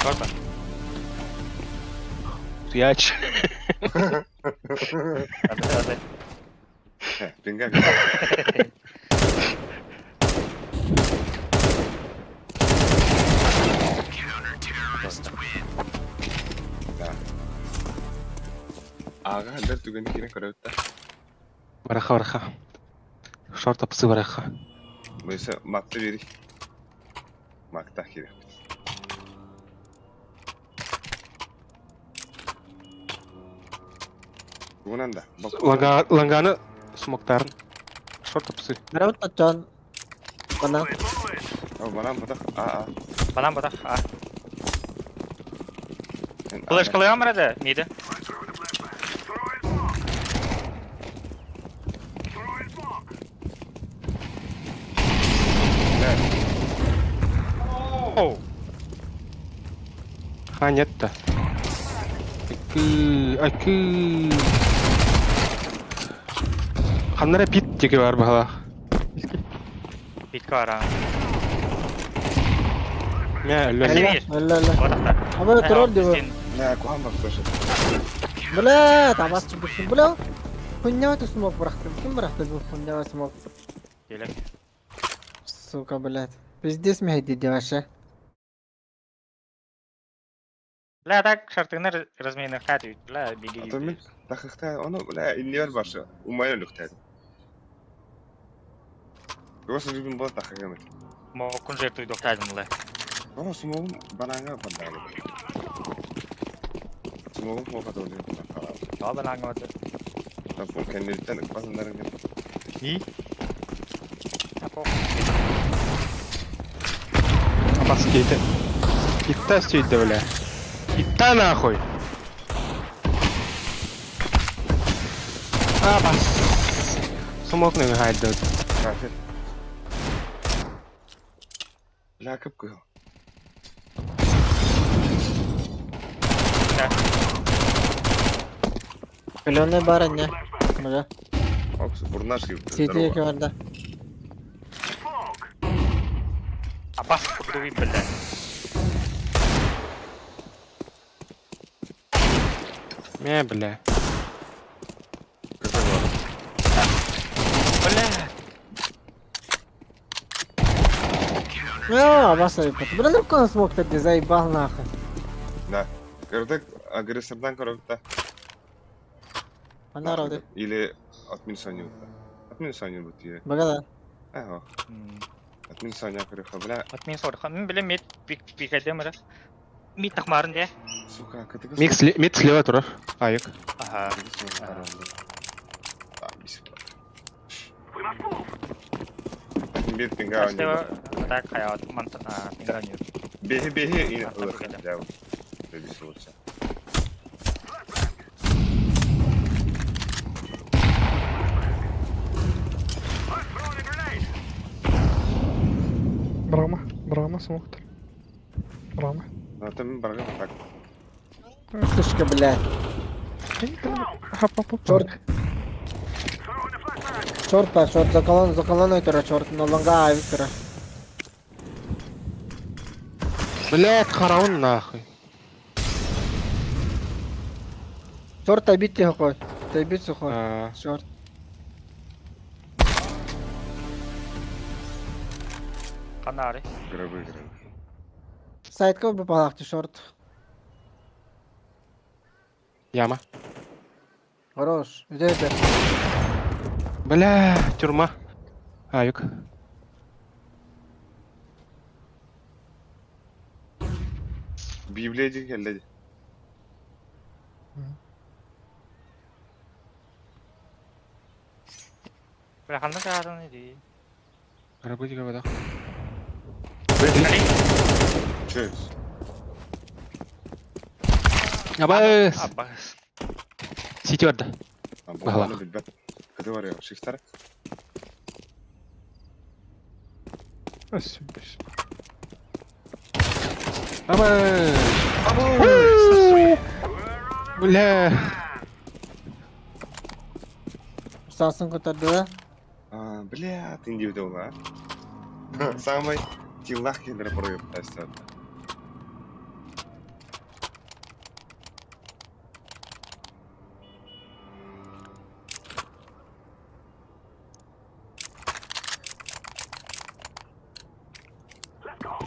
Korkma. Yaç. Hadi. Ringa. Aga haller tugani kine karayutta. Вараха. Шорт апсы вараха. Mesela makta biri. Makta kire. Bundan da. Ланганы смоктарын. Шорт апсы. Merawat tacan. Mana? Bana bırak. Aa. Bana bırak. Flash kalıyor mu nerede? Miydi? Oh. А, нет-то. Акы. Ханнара пит теге бар бала. Bit kara. Я лёля. Kaçırıyor. Öyle. Orada. Abi troll diyor. Ne kuhan bak başa. Блядь, абас çıkmışsın. Блядь. Хуйнявый смог бıraktım. Kim bıraktı bu хуйнявый смог? Келем. Сука, блядь. Пиздец мейді деваша. Бля, так шартыңна размейный хат үйт. Бля, беги. Атамын тахықта оны бля иннер баршы. Умай өлүктәди. Просто жүбүн бол тахыга мет. Мокун жер туйдук тадым бля. Ана смогум бананга бандагы. Смогум мока доле. Таба наңга өтө. Тафон кендилтен басындарын кен. И? Тако. Абас кейті. Итта істейді, бля. Итта нахуй. Абас. Смок не хайд. Кафет. Бля кып кыл. Пеленый баран не. Бля. Окс бурнаш кып. Сети еки бар да. Абас купдуви, бля. Ме, бля. Бля. Абас айыппат. Бля, ну кон смог-то ты заебал нахуй. Да. Кырдык агрессордан көрөктө. Ана рауды. Или отмин саню. Отмин саню бутие. Багада. Ага. Отмин саня көрөкө бля. Отмен сорха. Мен билем мет пикадем ра. Мит тахмарын де. Сука, кытыгы. Мид слева тұрар. Айық. Ага. We must move. Бет пинга. Астева так хаят мантана пинганю. Бехе и А, так, так. да. Дебис лучше. I'm throwing a grenade. Брама смог. Брама. Атам барга так. Слышка, блядь. Хап-хап-хап. Чорт. Throwing a flashbang. Чорт па, чорт заколон өйтірі, чорт. Нолонға айып тұры. Блядь, қарауын нахуй. Чорт тайбит те қой. Тайбит сухой. А, Чорт. Канари. Грабы. Сайтқа бір балақты, чорт. Яма. Хорош. Үдейді. Бля, тюрма. Айық. Библия келди. Бля, ханда жаадын иди. Арабы диге бада. Чөз. Абас. Аббас. Сити барда. Багланы билбет. Кыды бар я, шифтар. Өссүмбүш. Абас. Бля. Сасын көтерді да. Бля, ты не видел, а? Самый тилах кендер проект тастат. Let's go.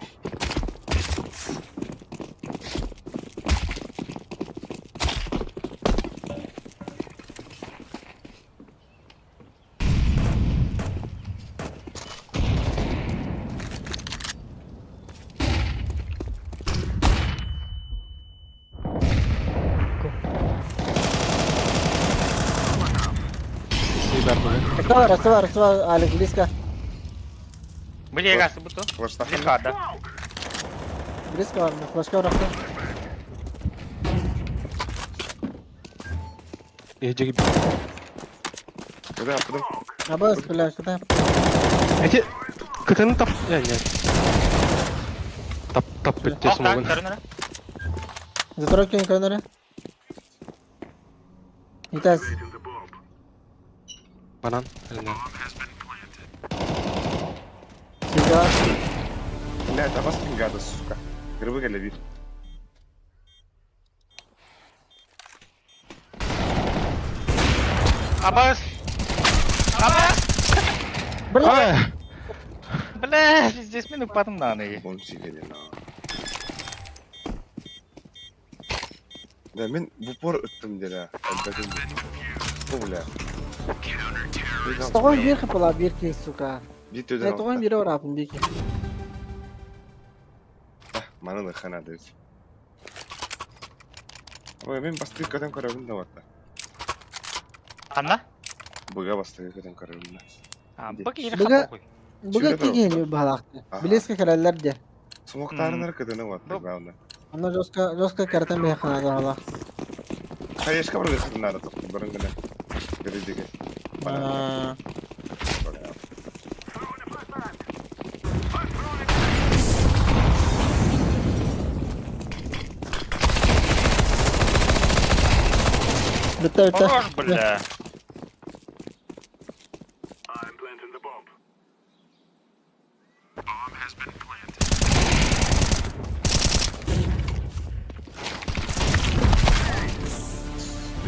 Растава, Алик, близко. Бля, гасы буту. Флаштах. Дихада. Близко var mı? Флешка bıraktım. Ece gibi. Кыды апдым. Абас, блядь, куда? Ece kıtanı tap. Yani. Tap bitti Ох, так, смогын. көрінірі. Затройки не көрінері. Итаз. Банан. Aynen. Sizde var. Бля, это вас пингада, сука. Грибы галеви. Абас! Абас! Ай! Бля, здесь мен упадым на ныгы. Bunu çekelim ha. Ya ben bu por ıttım dedi. Elbetim bu. Bu bile. Тогой бир хапала бирки, сука. Git Я öden тогой altta. бири орапын бирки. Bana da kana dedi. Ama ben bastık kadın kararını da vardı. Анна? Buga bastık kadın kararını. Бак ири Бага- хапа қой. Буга Чүле киген дұрақта. ю балақты. Ага. Билеске керелер де. Смоктарынар kadını vardı Bu- bağında. Аны жоска кертен бе хана hala. Hayışka bir kadınlar da barın gene. Gerideki. Bana. Бітті. Хорош, бля. I'm planting the bomb.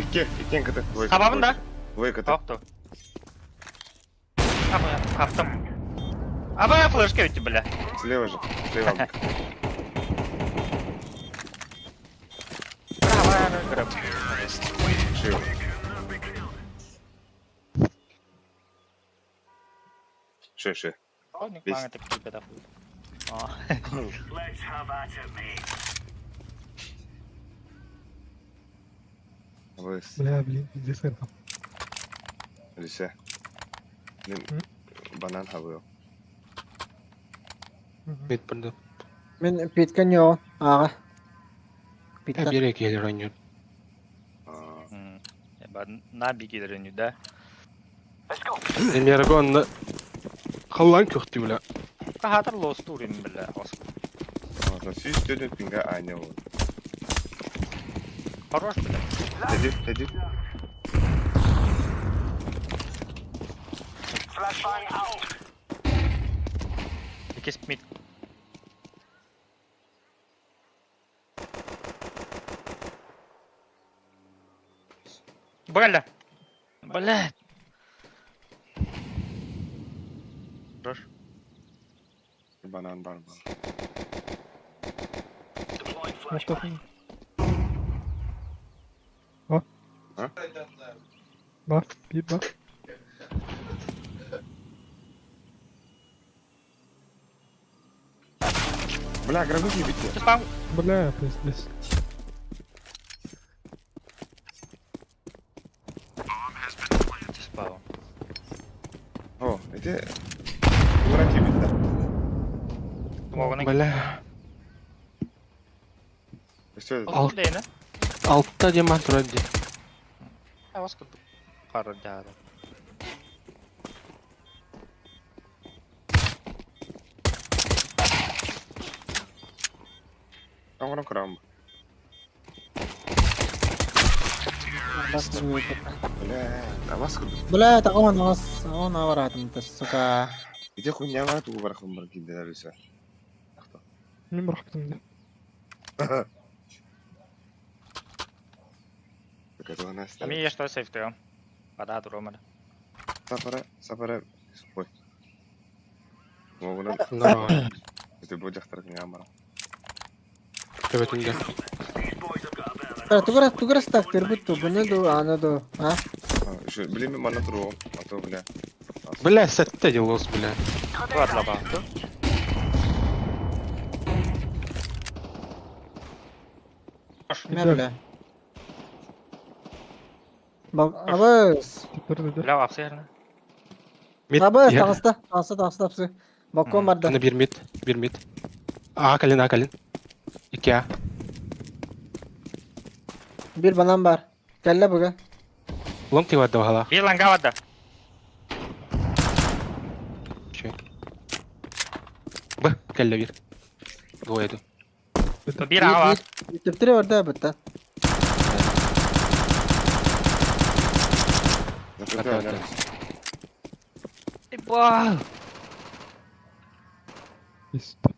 İki kadın. Sababın da? Vay kadın. Тоқты. Таптым. Абай флешка өтті, бля. Слева же. Слева. Шею. Ше. Мага так типа да хуй. Let's have at it, mate. Выс. Бля, блин, пиздец, это. Лисе. Банан хавıyor. Mid bunda. Мен питкен yo. Аға. Ya Питкен. bir ek gelir oynuyor. Наби келер да. Ben bir ara onda kallan köktü bile. Кахатыр лос турин, бля. Aa, süs dönüp pinga aynı oldu. Хорош, бля. Edip. Flashbang out. Ikisi mid. Бля. Блядь. Хорош. Banan var. Deploying Вот flashbang. так. О. А? Бак, бит, бак. Bля, грабежи bitti. Спам. Бля, пиздец. Спам. О, это... Братья bitti. Тумогының. Böyle Что это? Al. Дейіні. altta diamant duradi. Авас күтіп. Қары жағы. Амına kuram. Бля, намаз кылдым. Бля, тагон нас. О, наваратым ты, сука. Где хуйня var тугу барахым бар кинделер ise. Мен бірақ бітімді. Показала Настя. Ами ешті сейфті. Бада тұру Сапара. Ой. Могуна. Nara. Bizde bu jaqtarga amara. Töbetinde. These boys have got a bit of Туграс так тербут, буны ду, аны ду. А? Şu bilimi bana turu. Ato bile. Bля, sette yıldız bile. Ту атла бақты. Не, бля. Абыз. Тепер де. Бля, вапсы ерні. Mid. Абыз, ya. тағыста. Балкон барды. Hani bir mid. A kalın. 2 A. Bir banam бар. Кәллә бүге. Long tiv vardı hala. Bir ланга вады. Şey. Bu kelle bir. Goydu. Bir ава. Типтире орда бітті. Запрещаю, Ата. Бал. Пиздец.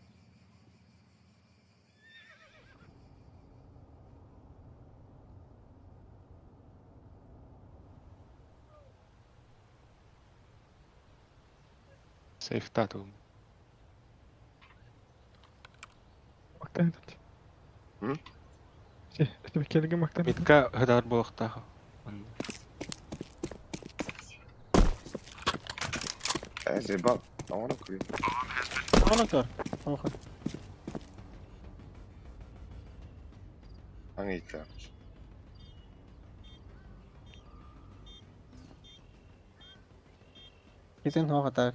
Сейфта тугum. Maktan edet. Hı? İşte bir kelge maktan edet. Mitka hıdar bolaqtağı. Zebal. Tamam koyayım. Ona kör. Oha. Hangi itler? Kesin hoğa tak.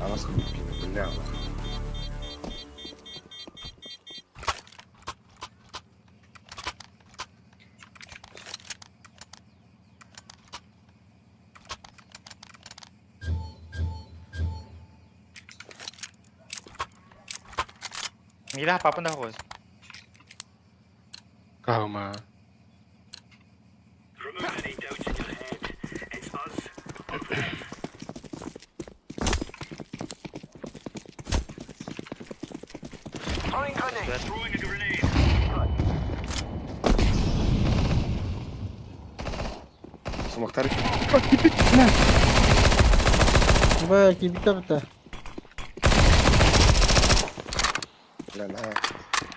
Anasını bilmiyorum. Ne ama? Mira apapun dah bos. Kahuma. Remove any doubts in your head. It's us or them. Throwing grenade. Throwing a grenade. Sumaktar Baya ki bitti. lan ha.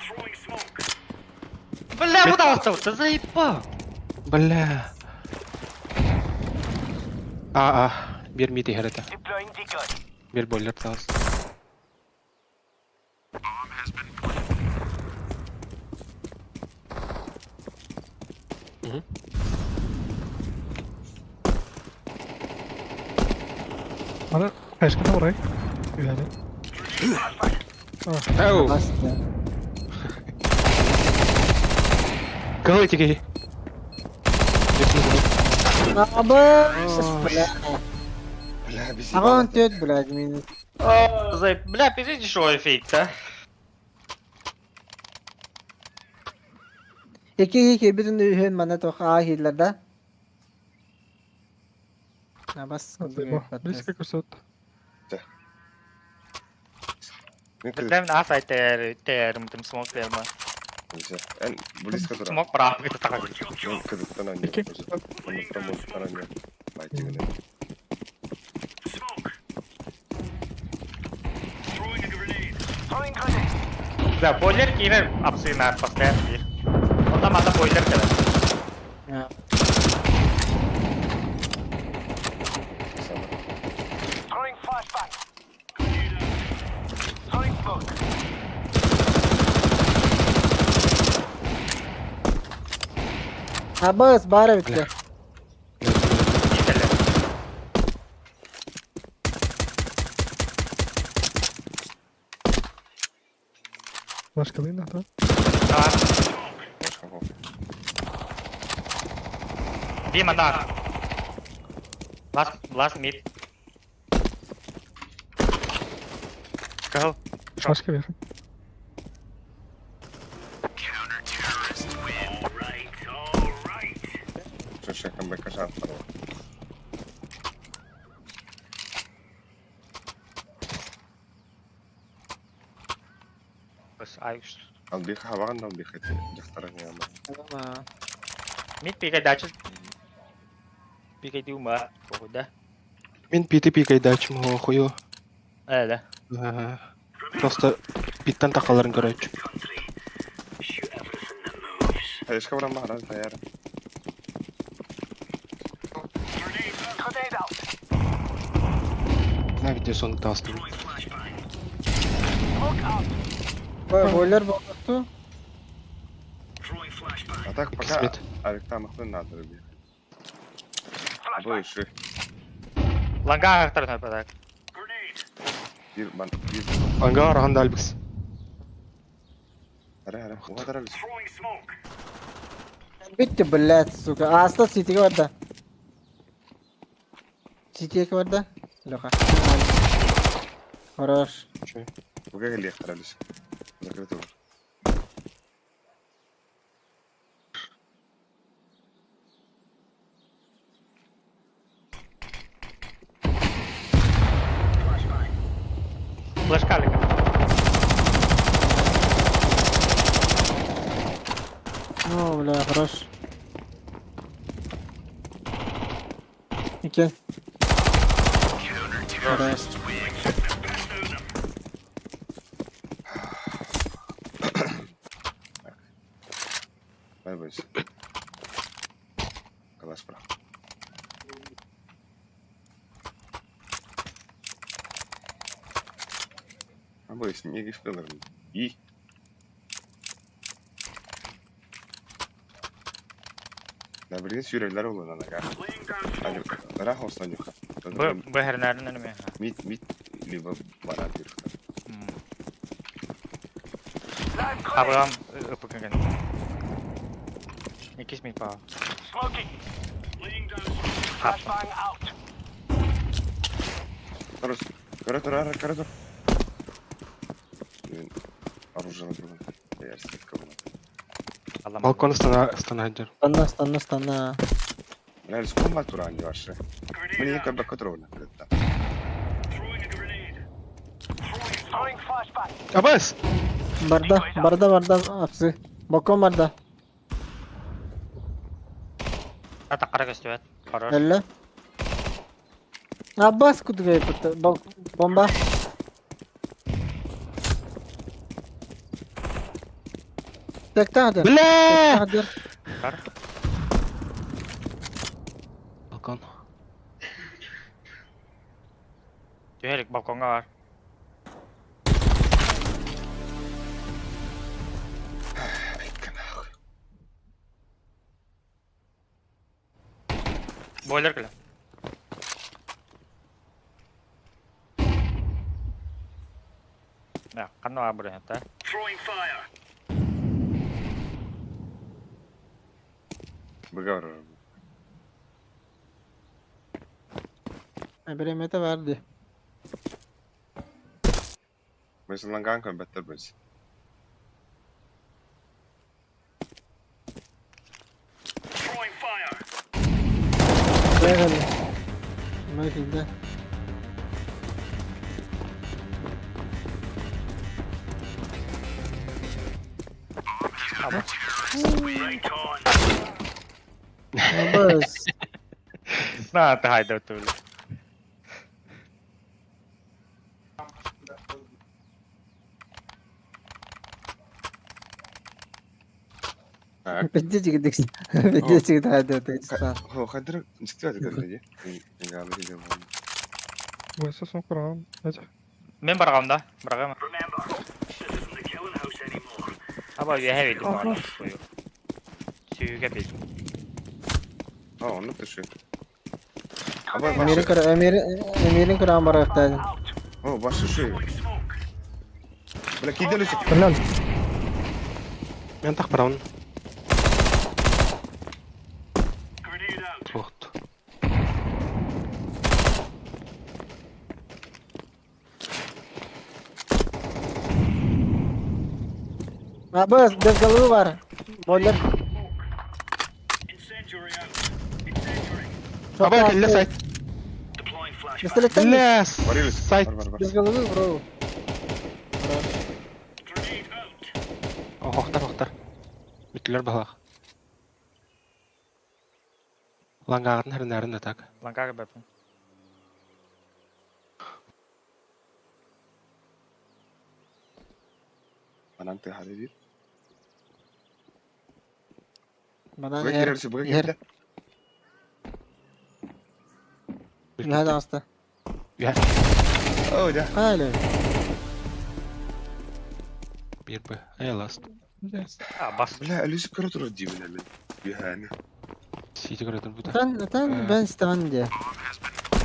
Throwing smoke. Бля, куда остался? Ты заебал. Бля. Bir miti hereta. Deploying decoy. Bir boiler tağız. Bana kaçkına orayı. Yani. Ау! Bastı. Кого тики? Abi. Bla bizi Agon töt Vladimir. Заеб... Бля, перейди шо эффект, а? İki bütün ühün bana tok ahirlerde. Ha bas. Близко кусот. Ne kız? Бля, на сайт ter мутим смог терма. Güzel. En близко duran. Смог прав, это так. Ben kızıktan anlıyorum. İki. Onu tam oluktan anlıyorum. Bayçıgını. Smoke. Throwing a grenade. Throwing grenade. Бля, бойлер кире абсолютно постоянно. Он там одна бойлер кире. Ya. Sana. Throwing flashbang. Throwing smoke. Ha bas bara bitti. Гителя. Başkalıyım da. Давай. Başka kol. Дима, да. Last mid. Go. Başka bir yer. Alright. Şu şakan beka şanslar var. Bas, ayış. Al bir havagan da bir hati. Jaktaran ya ama. Tamam. Mid пикай дальше. Пикай ты ума. Похода. Мен пити дачым хуё. Да. Просто биттен тақаларын көрөчү. Hayışka vuran var hadi tayar. Grenade out. На видео соны тастым. Smoke out. Boiler bozuldu. Throwing flashbang. Atak пока. Кисмет. Аликта махтын надо bir. Bu işi. Ланга второй нападает. Grenade. Bir. Anga араганда албикс. Ara. O kadar alış. Throwing smoke. Bitti blät suka. Asta City'ye vardı. City'ye vardı. Loka. Хорош. Bu kadar geliyor kardeş. Закрыто. Флешка лика. О, бля, хорош. Ике. Хорош. Bye boys. Класс, бро. Boys, не гифпелер. И. Да, бірге сүйрелер ол онан ага. Laying down smoke. Бірақ осынан юқа. Bu hernärin önüme. Мид, либо баран юқа. Абрам ıpıkın. İkiz mi pa? Smoking. Laying down smoke. Flashbang out. Короче, коридор. Мен оружие на другом. Я слегка вон. Allah'ım. Balkon станайдер. Станна. Я с комнат туран вообще. Мне Grenade как out. бы контрольно. Это. Throwing a grenade. Throwing flashbang. Абас! Барда, апсы. Балкон барда. Ata kara göstüvet. Хорош. Элле. Аббас куда гайпты? Бомба. Тектадыр. Бля! Kar. Balkon. Tüyelik balkonga var. Boiler kıla. Ya, kan var buraya hatta. Throwing fire. Выговор. Emete verdi. Mesela kanka better biz. Throwing fire. Buraya geldi. Makinde. Right on. Abbas. Na, haydi ötürü. Pedi çıktık. Pedi çıktı hadi öteki. هو خدر نستوعب كده دي. قال لي ده. Oysa son kuran. Necə? Ben bırakam. Bırakam. Remember, this isn't the killing house anymore. Ama üye verdim bana. Süğüge bir. اه والله تشوي. Emir'in kıran bıraktı. Out. هو باش شوي. Throwing smoke. ولا كده لسه. Fırlan. Ben tak brown. Grenade out. Soğuktu. Abbas bezgalığı var. Boiler. Incendiary out. Incendiary. Çok Abak elle hastı. site. Deploying flashbang. Pistoletten mi? Bля! Варили. Site. Бар. Bezgalığı bro. Grenade out. Хоқтар. Битлер балақ. Лангағатын хәрінәрін да так. Lan kanka ben. انا انت حبيبي. Bana بغيت yer. نرسي بغيت yer. كده. Hadi hasta. اوه ده. Hala. Bir bu. Ayalast. Ha bas. لا ليش كرة ردي من اللي يهاني. Siti göredir bu da. Ben istemem diye.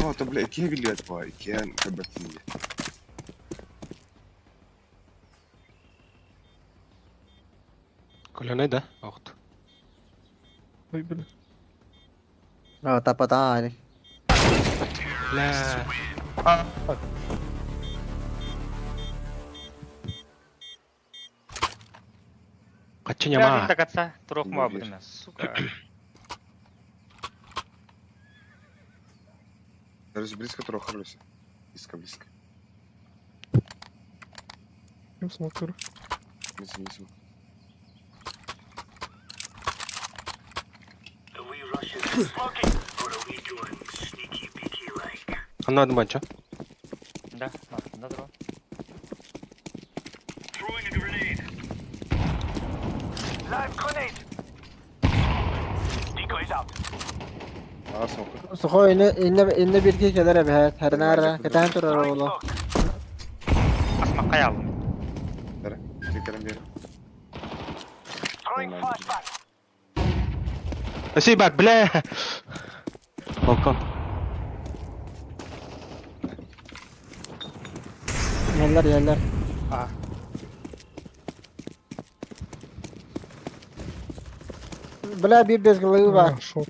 اه طب لا كيف اللي اتباي كيان كبتني. Kolonay da. Oğut. Oy belə. Oh, tapat ali. Bля! Kaçın Ya yama. bir dakika Turok Bir. muhabbetine. Suka. Даже близко трохи близко. Близко. Kim smoke kuru? Misin. Are we rushing smoking? Or are we doing sneaky peeky like? Anladım bança. Да, altında dur o. Throwing a grenade. Live grenade. Decoys out. Aa smoke. Suho inne bir iki keler abi hayat. Her nara. Ketan turar Throwing oğlu. smoke. Asma kaya aldım. Dara. Çekelim bir yere. Throwing flashback. Şey bak bile. Balkon. Yerler. Aa. Bula bir bezgılığı var. Ah, short.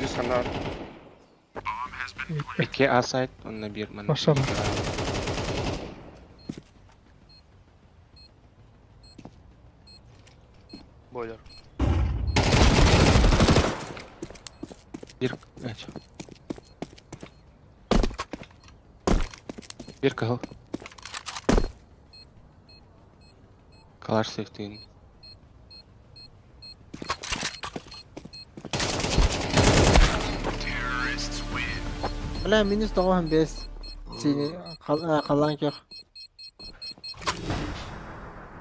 Yüz kanal. 2 A side, onunla bir man. Aşağı. Boiler. Bir evet. Bir kahıl. Kalar safety'in. Bula minus doğu hem bez. Seni kalan yok.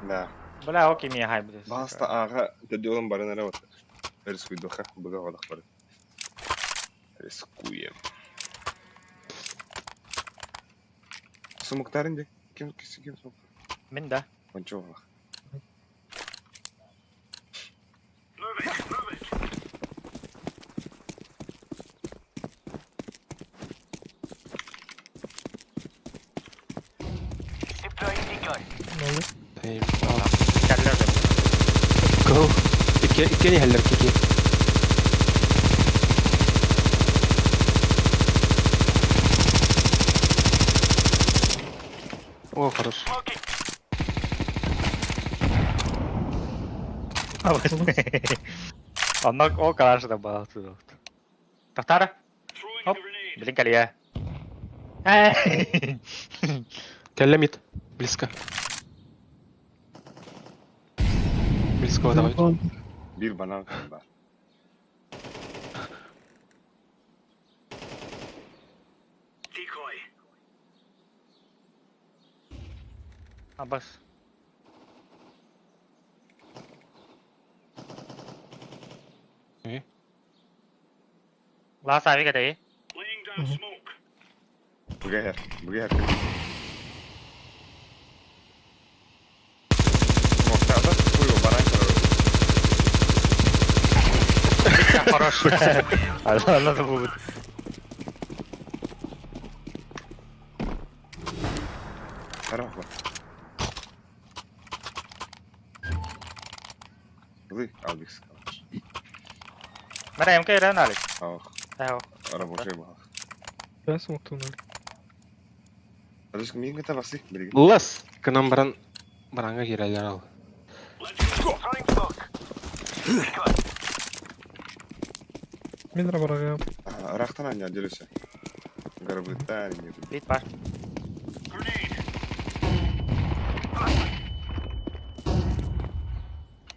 Da. Bula o kimya hay bu. Basta ağa tedi olan barın ara batır. Risku doka buga wadak barın. Risku yem. Sumuktarin de. Kim sumuk? Min de. Pancho bak. Move it. Deploying decoy. Time. Keller de. Go. İki ni heller iki. Oh, хорош. Smoking. Ondan o karşıda bağlı. Tahtara. Throwing Hop. a grenade. Bilin kali ya. Kelle mid. Близко. Близко давай. Bir bana kaldı. Decoy. Abbas. İyi. Last abi ka tayo. Laying down smoke. Buga her. Smokta da kuyu baran kalır. Ya хорош. Allah da bu. Taraf bak. Hadi al bir sıkılır. Mana MK ran alik. Ah, Tayo. araba şey bak. Ben smoke tuğunu. Terus kemingin kita pasti beri. Las. Kenam barangga kira-kira al. Let's go. Throwing smoke. Decoy. Min ra bara. Raktan aja jelasnya. Garbutan gitu. Bit var. Grenade.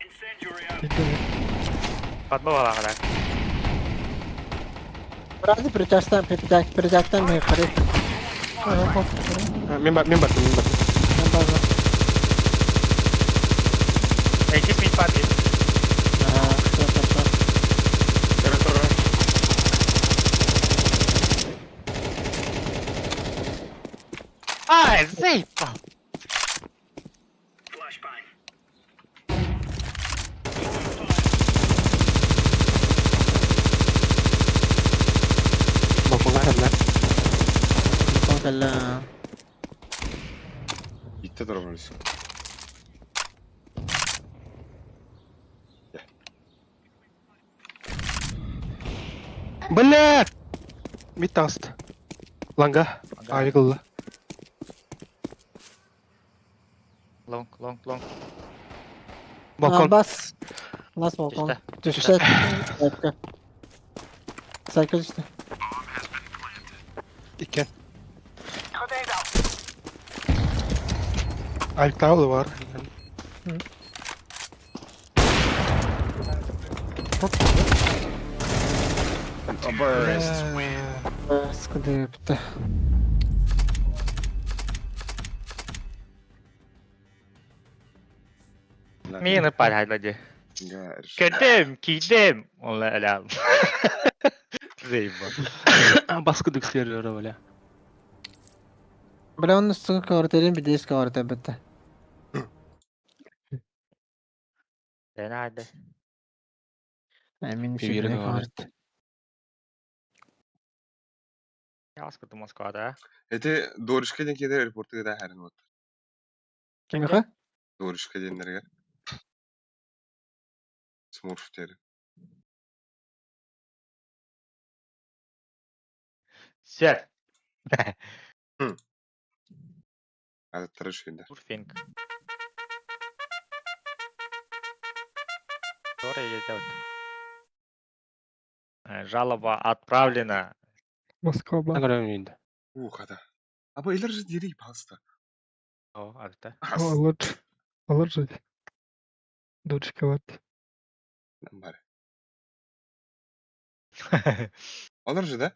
Incendiary out. Gitti mi? Fatma wala ka lang. Berarti percastan nih kare. Mimbat. Nampak. Eh, kiss me pat it. Nah, siap. Terus. Ah, safe. Flashbang. Balkonga heller. Kau kalah. Gitti durabiliriz. Belet. Mitast. Langga. Aygılla. Long. Balkon. Bas. Last balkon. Düştü. Cycle işte. İken. Grenade Altavlı var. Aba. Sıkıntı yok bitti. Meni padahal aja. Enggak. Kedem. Oleh alam. Zeyba. Baskı dükseliyor öyle. Bile onun üstünü kavartayım bir de iş kavartayım bitti. Dena ada. Eminim şu Bir bile yere kavartayım. Ya ketemu sekolah. Ete doğruşka denk eder airport'a da her not. Kim ka? Doğruşka denlerge. Smurf teri. Ser. Adettara şeyler. Urfink. Скоро едет. Жалоба отправлена. Moskova. Ne kadar önemliydi. Kada. Aba ilerisi diri pasta. О, это. Alır же. Дочка вот. Bari. Alırcı da.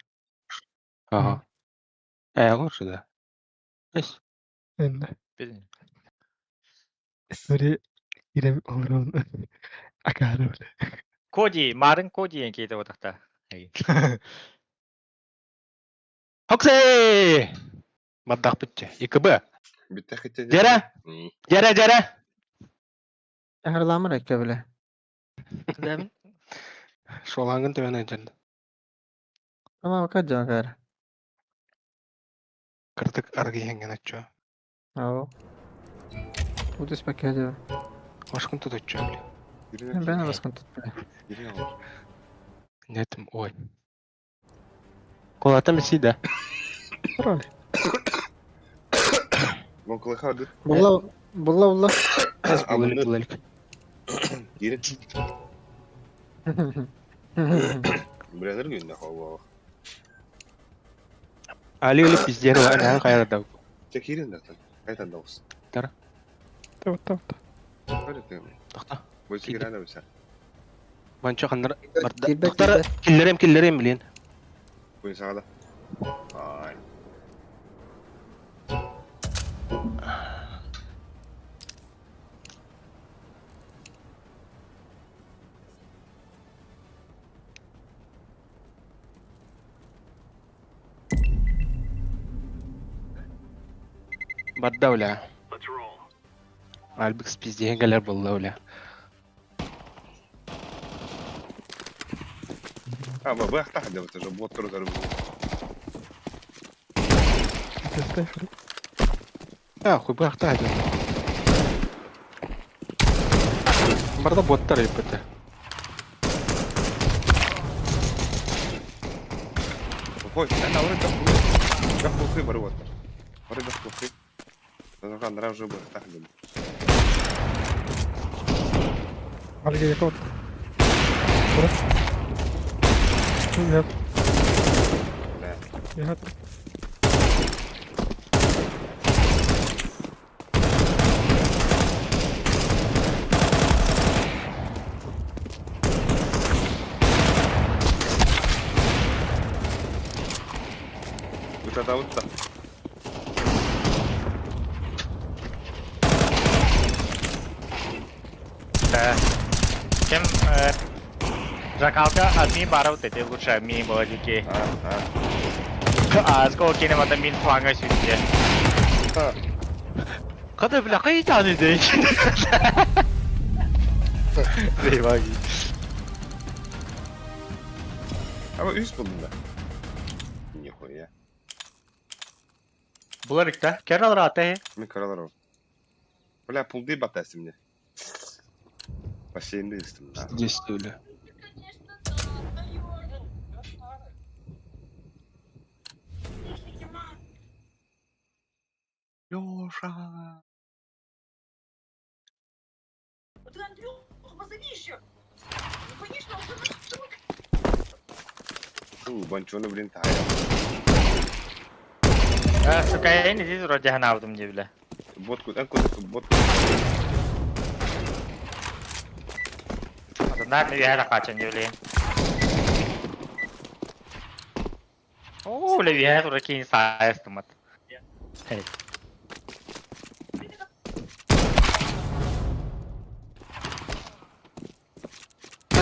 Aha. Olur şu da. Neyse. En Bilmiyorum. böyle İrem olur onu. Akar öyle. Коди, Марын Коди yang kita otakta. Hoksey! Baddak bütçe. İkıbı. Bitti hıtte. Jere! Jere! Ahırlamı rekka bile. Demin. Şol hangın töven ejende. Ama bakar can kar. Kırtık argı yengen açıyor. Oo. Bu da spek hadi. Hoşkun tut açıyor bile. Ben de baskın tut bile. Biri al. Netim oy. Kolata mı de? Herhalde. Monkla hadi. Bulla. Bulelik bulelik. Geri. Birader günde hava. Ali ölüp bizleri var. Ne kayar da. Tek yerin zaten. Kaytan da olsun. Tamam. Öyle değil mi? Dokta. Bu işi giren de mesela. Banço kanlar. Feedback, Doktora killerim bilin. Bu insan da. Ay. Badda öyle. Let's roll. Albix biz diye gelir bulla öyle. Ama bu yakta hadi bu bot kurtarım. Testay. Ya koy bıraktı hadi. Barda botlar yapıtı. Koy. Ana orada bak. Bak bu kıyı barı botlar. Orada bak bu kıyı. Sonra kan dara уже bu yakta hadi. Alge yakor. Yap. Ne? Yap. Bu kadar da. Чем Жакалка адми барау тете лучше ми божики. А сколько кинемата мин фланга сюда. Kada bile kaç tane değil. Zeyvagi. Ama üst buldum da. Нихуя. Bularık da. Kerala rahatı he. Ми karalar o. Бля, пулды батасы мне. Бассейнде истим. Здесь öyle. Лёша. Ты, Андрюха, позови еще. Ну, конечно, он же наш друг. Банчоны, блин, тая. Suka ini sih sudah jahan autum dia bila. Бот куда? Куда? Бот. Adamlar Levi'ye kaçan Levi'ye. Oo Levi'ye tuh rekin saya temat. Hey.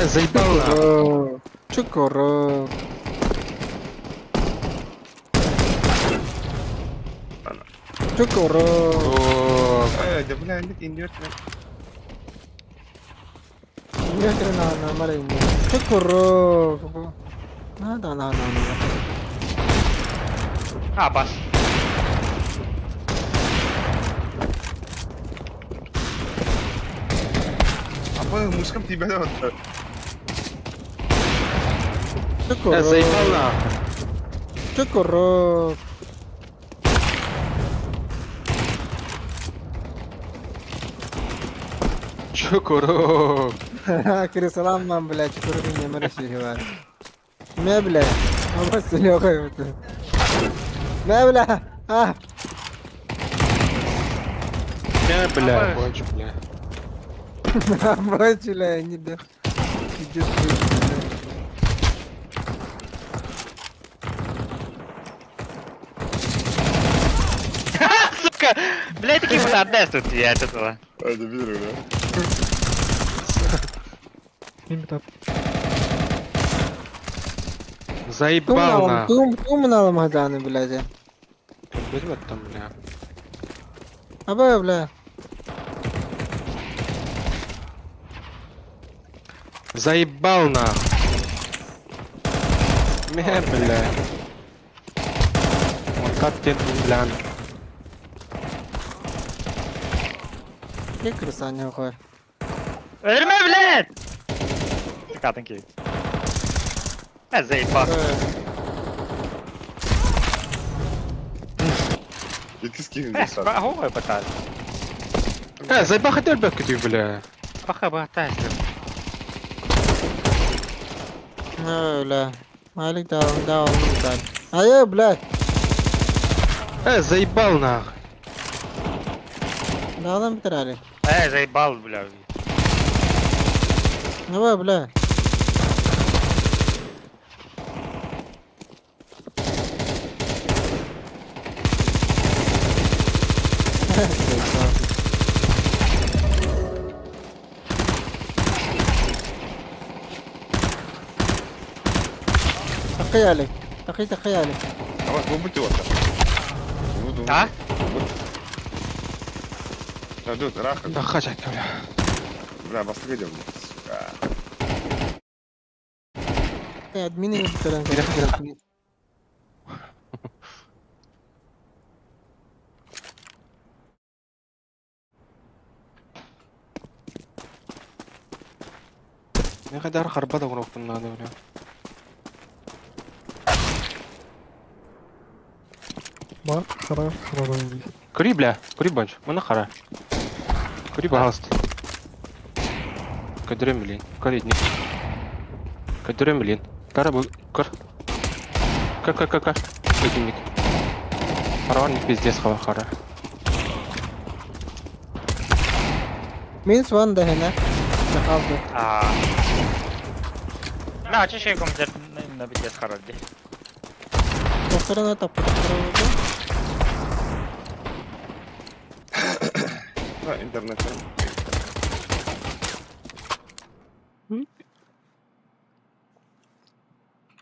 Заебал нахуй. Чукурок. Чукурок. О, Да бля, нет, инверт. Я на маленький. Чукурок. Надо. Ah bas. Apa мушкам тебя вот. Чукурок. заебал нахуй. Чукурок. Чукурок. Кирисалам, блядь, чукурок не морщивает. Не, блядь. Он просто лёгкий. Не, бля. А. Бля, кончу, бля. Бачила, не да. Иди спать. Сука! Блядь, такие вот отдаст тут я от этого. А, да вижу, да. Заебал нахуй. Тумнал Маданы, блядь. Берет там, бля. Аба, бля. Заебал нахуй. Бля. Вот как ты, бля. Ne kırsan ya koy. Ölme блядь! Kadın ki. Ha zayıf bas. Итиски здесь. Ахуй пытаюсь. Заебал хотел бы ты, бля. Пока пытаюсь. Öyle. Malik devam lütfen. Hayır блядь. Заебал нахуй. Dağdan bitir Ali. Заебал, блядь. Ne var блядь? تخيلي تخيلي А вот вы будете вот. А? Да, дуд, раха. Да хачать, бля. Бля, бас идем. Сука. admini bitiren Ne kadar harba da vurup надо, бля. Бар, қара, қара. Кури, бля, кури банч. Мына қара. Кури, пожалуйста. Көдірем, блин. Коридник. Көдірем, блин. Кара бұл, көр. Көр. Көдінник. Парванник пиздец қала қара. Means one da hena. Kaldı. لا چه شي کوم چې نه بيجي خراب دي. Doktoruna tapı. Да, интернет.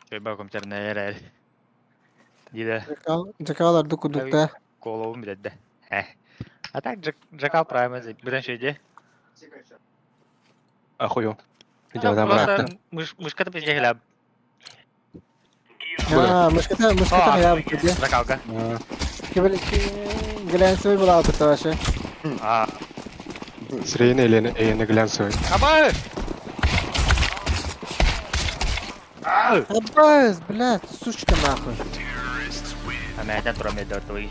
Şöyle bakım ter ne yer. Диде Cakalar dukudukta. головым билет да. А так Джакал правильно бірінші де. Охуел. Идем обратно. Мышка-то пиздец. Ha, muşkata ya bu diye. Закалка. Kibel Glen soy bula atı taşı. Средний или глянцевый. Абай! Abbas, блядь, сучка нахуй. А меня троме до той.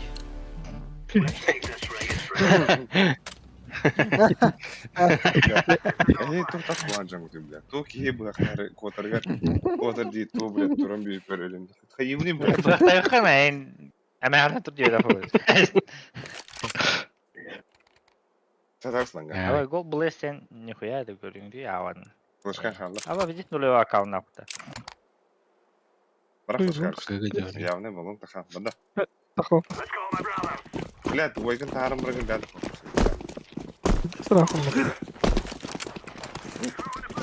Я тут так ланжам ты, бля. То киебла хары котарга. Котар ди то, бля, турам би перелин. Хаевни, бля. Просто хэмэн. А меня тут диде фуз. Tatarslan ga. Ой, гол был сен нихуя это görüyorsun diye avan. Koşkan hallar. Ama bizim нулевой аккаунт напта. Bırak Buyurun. koşkan. Kıga diyorum. Ya ne balon takan. Bada. Такой. Let's go, my brother. Блядь, ойгын тарым бұрын дәді. Страхом.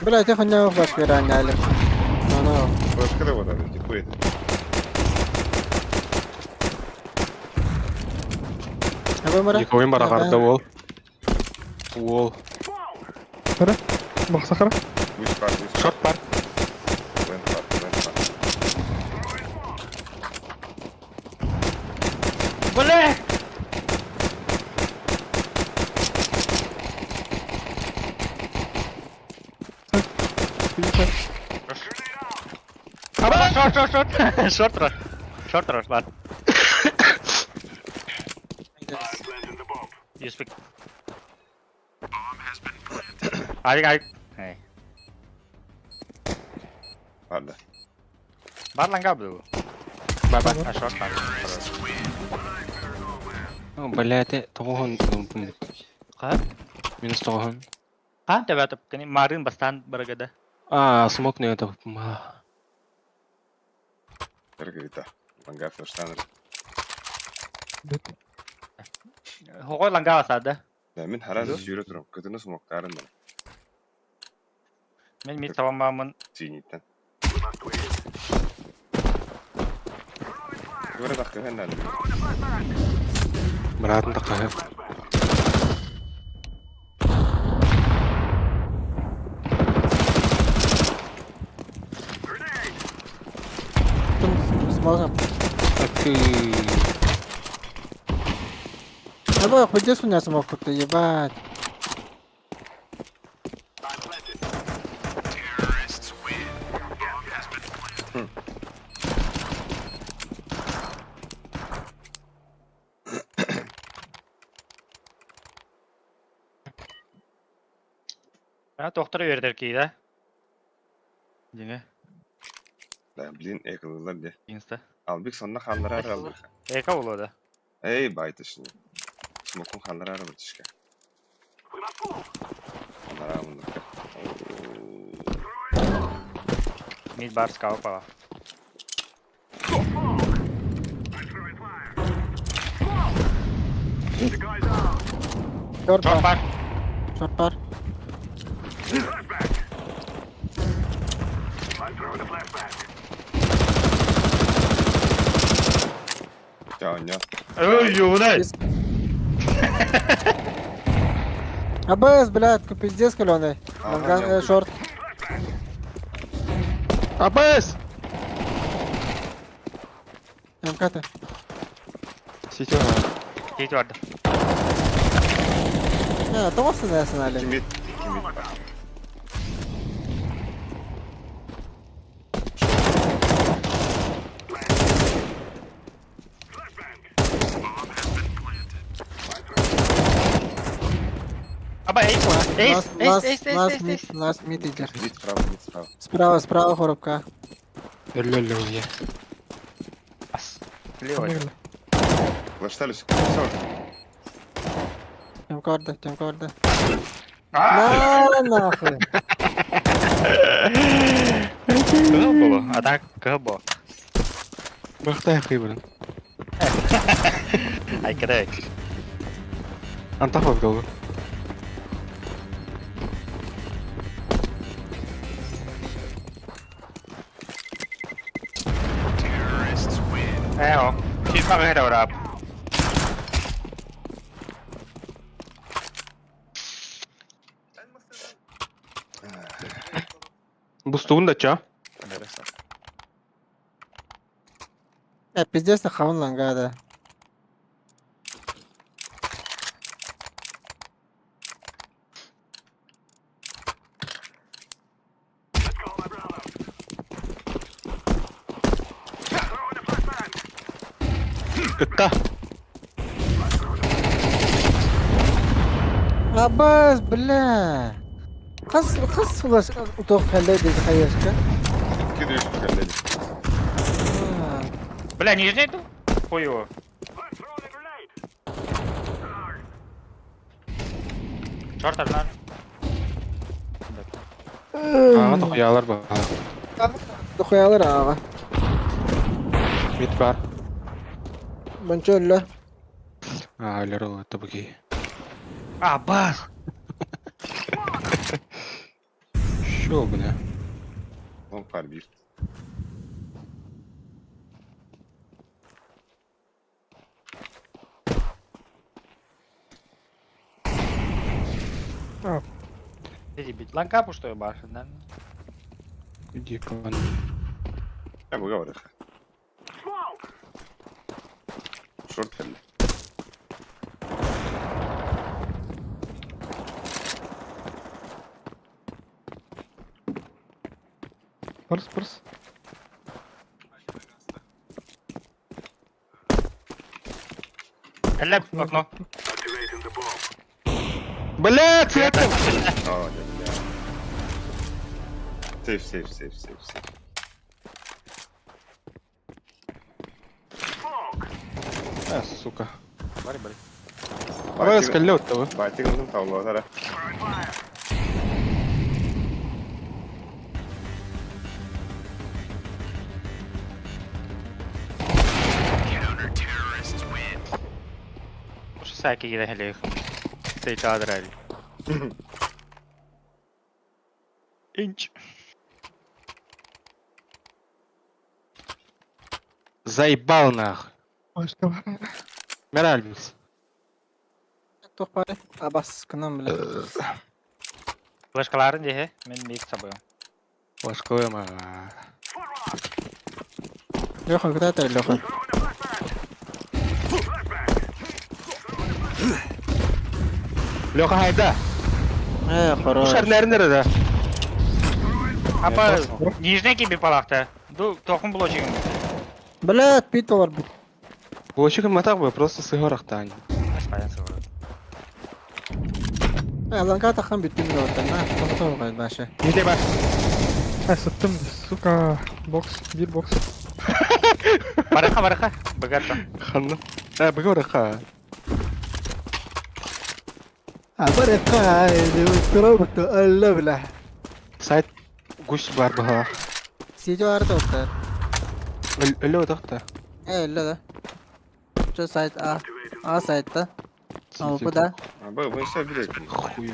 Блядь, я хуйня в башке ранили. Ну. Koşka da bada. Ciddi edi. Abi mara. Екі ойын бар ағарда ол. Ол. Бақса қара. Üç var, üç var. Шорт бар. Vent var, vent var. Бля! Short rush, man. Planting the bomb. You speak. Ay. Hey. Vardı. Бар ланга был. Бар бар. А short бар. Блядь, тоғын. Ка? Минус тоғын. Ка тебе это кани марын бастан барагада. Смок не это. Margarita. Manga förstanır. Хогой ланга басады. Ya min haraz jüre durum. Kötünü smoktarın bana. Мен мид тамамын. Çiğnitten. Göre dakika hendan. Мұратында қағып. Смогам. Акы. Абай, хоть здесь хуйня смог тут, ебать. Ben doktora verdir ki de. Yine Da bilin ekılırlar diye. insta. Albik sonuna kanlara aralır. Eka ulu da. Ey baytı şimdi. Smokun kanlara aralır çıkar. Kanlara aralır. Mid bar scout pala. The guy's out. Short Short bar. bar. Short bar. Flashback. I'm throwing a flashback. Can ya. Ой, юна. Абай, блядь, пиздец каленый. Ага, Шорт. Абэс! МКТ. Сетева. Git vardı. Ya, tamamsın dersin Ali. Kimit. Kimit var. Ama ace var. Ace. Last mid идет. Git sprava, git sprava. Справа коробка. Өлі өлі. As. Левый. Флешталюсь. Все. Темкорда. На, нахуй. Кого было? А так кого? Бақтай қибірін. Ay kırık. Антақ бақ долғы. O. Kim var här då? Бұстуын да ча? Пиздец, нахуй лангада. Let's go, my brother. Throwing a flashback. Үтті. Абаз, бля. Қыз флеш утоқ қалай дейді қаяшка. Gidiyor şu kelleli. Бля, нижний тут? Хуёво. I'm throwing a grenade. Short arlar. Ağa da koyalar bak. Dokuyalar ağa. Mid var. Bunca öyle. Öyle o tabii ki. Ah bas. Şu bu ne? Long var bir. Dedi bit. Lan kapı что başından. Иди по Ya bu kadar. Short geldi. Пырс. Ellep okno. Блядь, светом! Aa geldi ya. Safe. Сука. Bari bari. Давай скалёт того. Батик aldım tavlalara. Şu sakin gide hele. Stay çadır ali. İnç. Заебал нахуй. Başka var. Меральбис. Tokpari. Abas kınam bile. Başkaların diye men mid sabıyorum. Başkalama. Леха, куда ты, Леха? Лёха hayda. Хорош. Uşarlar nerede? Apa nijne gibi palakta. Du tohum bulacağım. Блядь, пит var bit. Блочик матах бы просто с игорах тань. Başkayan sıvır. Lan kata kan bitti mi orada? Ha, tamam gayet başı. Gide bak. Ha sıktım. Suka. Box. Bir box. Baraka. Bagarta. Xanna. Ha bu kadar ha. Ha baraka aydı. Tırabıtı Allah bilah. Сайт гусь бар баха. Sici vardı orada. Öyle o da. Öyle de. Şu site A. A site'da. Ama bu da. Ha bu işler bir ekmek. Хуй.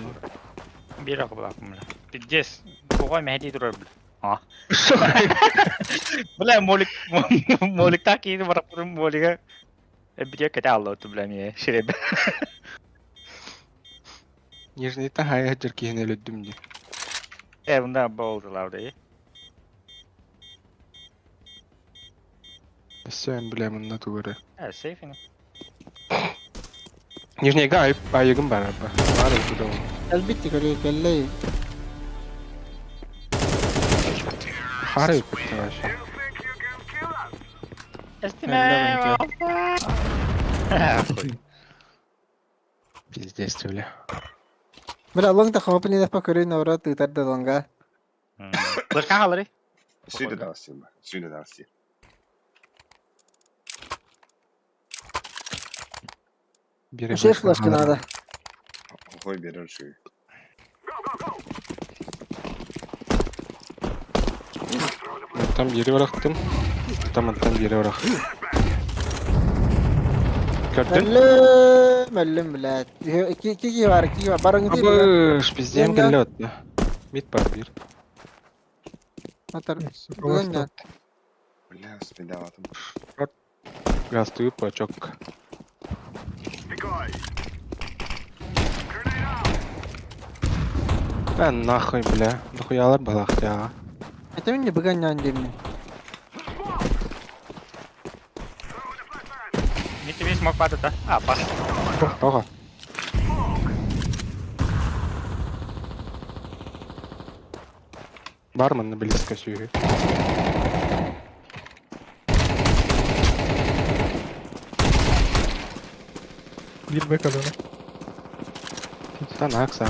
Bir akı bırakım bile. Biteceğiz. Kokoy Mehdi durur bile. Ha. Bile molik takiydi bırakırım molike. Bir kötü Allah otu bilem ya. Şirebe. Нижний та хай хаджар кихне лөддүм ди. Bunda boğuldular orayı. Sen bile mında tuğra. Evet safe yine. Нижний га ayıgım бар ба. Бар bu da. Elbitti kali kelli. Хара ипти вообще. Estime. Пиздец ты, бля. Bela long ta kapı ni defa körü navra tutar da longa. Başkan alırı. Suyu da alsın bak. Suyu da alsın. Biri Şey flash kanada. Koy verir suyu. Там biri bıraktım. Tam biri bırak. Gördün? Mellim bilat. İki var. Barang itu. Abış bizden Yenge. geldi hatta. Mid var bir. Atar. Сука. Bukan ya. Bля, спидаватым. Gaz tuyu çok. Ben nahıy bile. Nahıyalar balak ya. Itu ni bukan ya andim. Mitte bir smoke vardı da. Ah bas. Oha. Var mı ne близко suyu? Bir back alıyor. Sen hak abi.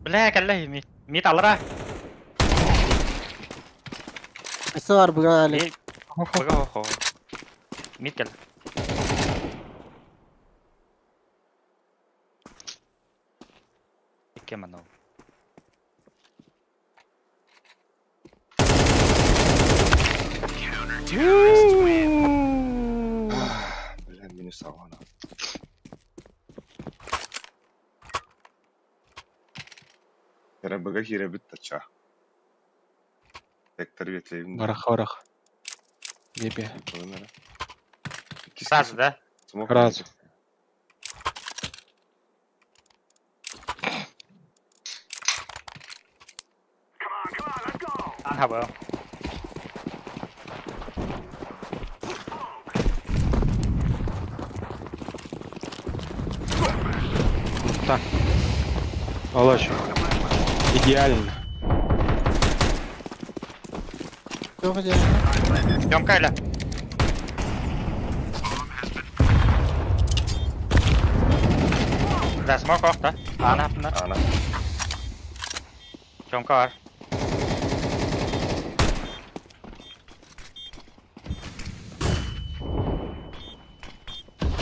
Bile kallahi mid. Mid alır ha. Itu var bukan ali. Mid. Baga ho. Mid gel. Кем анау? Блин, минус алған. Рабыга хире бітті ча. Вектор ветлейін. Барах. Ебе. Сразу, да? Сразу. Ага, был. Так. Аллачу. Идеально. Çok acayip. Ёмкайла. Да, смог оф, да? Ана. Ana. Ёмка var.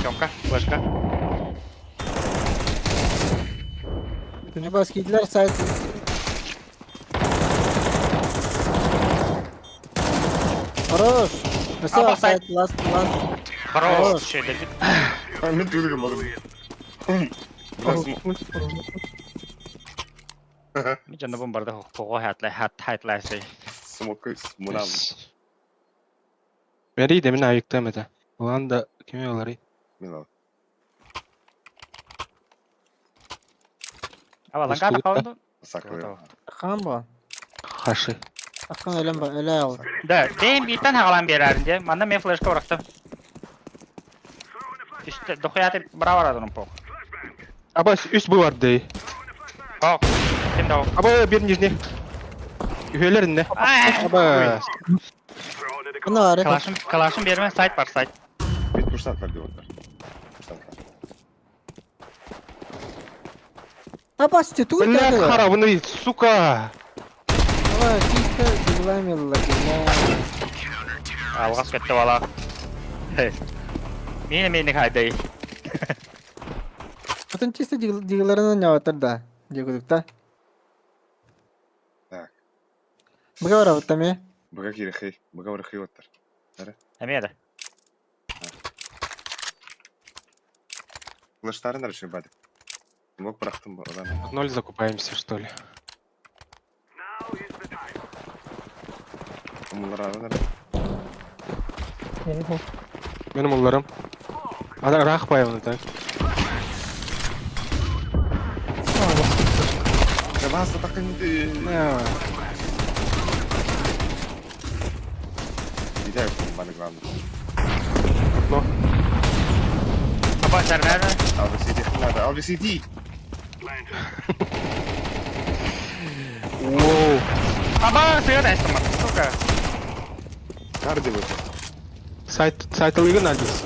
Ёмка, флешка. Ne basketler site. Хорош. Mesela Site. site last. Хорош, şeyde bir. Ne tüylüğüm oğlum. Bir canı bombarda kogo hatlaysa. Smoke muna mı? Beri demin ayıktamadı. Ulan da kim yolları? Mila. Ama lan Hoş kada bulduk da. kaldı. Saklıyor. Akhan bu. Haşı. Akhan öyle al. Da, benim bir tane havalan bererinde. Bana men flashka bıraktım. İşte dokuyatı bravo aradın pok. Aba üst bu vardı. Pok. Kim de o? Aba bir nижний. Üyelerinde. Aba. Ne var? Kalaşım berme site var site. Bir fırsat var diyorlar. Fırsat var. Ha проститутка. Блядь, харабный, сука. Ой, чисто дегламил. Alğas ketdi valla. Meni kaydı. Bütün чисто дегlarından ne var da? Degudukta. Так. Bu kadar var tamam. Бага кирехи. Бага врахи оттар. Emiyede. Флештары на реши бады. Мог бырақтым одан. 0 закупаемся, что ли? Муллар алар. Benim ullarım. Ada rakpay onu tak. Ya basta takın Ne? Gider bana glanda. No. Aba sen nerede? Al bir CD hadi al bir CD. Wow. Aba suya da istemem. Suka. Nerede bu? Сайт лыгын aldız.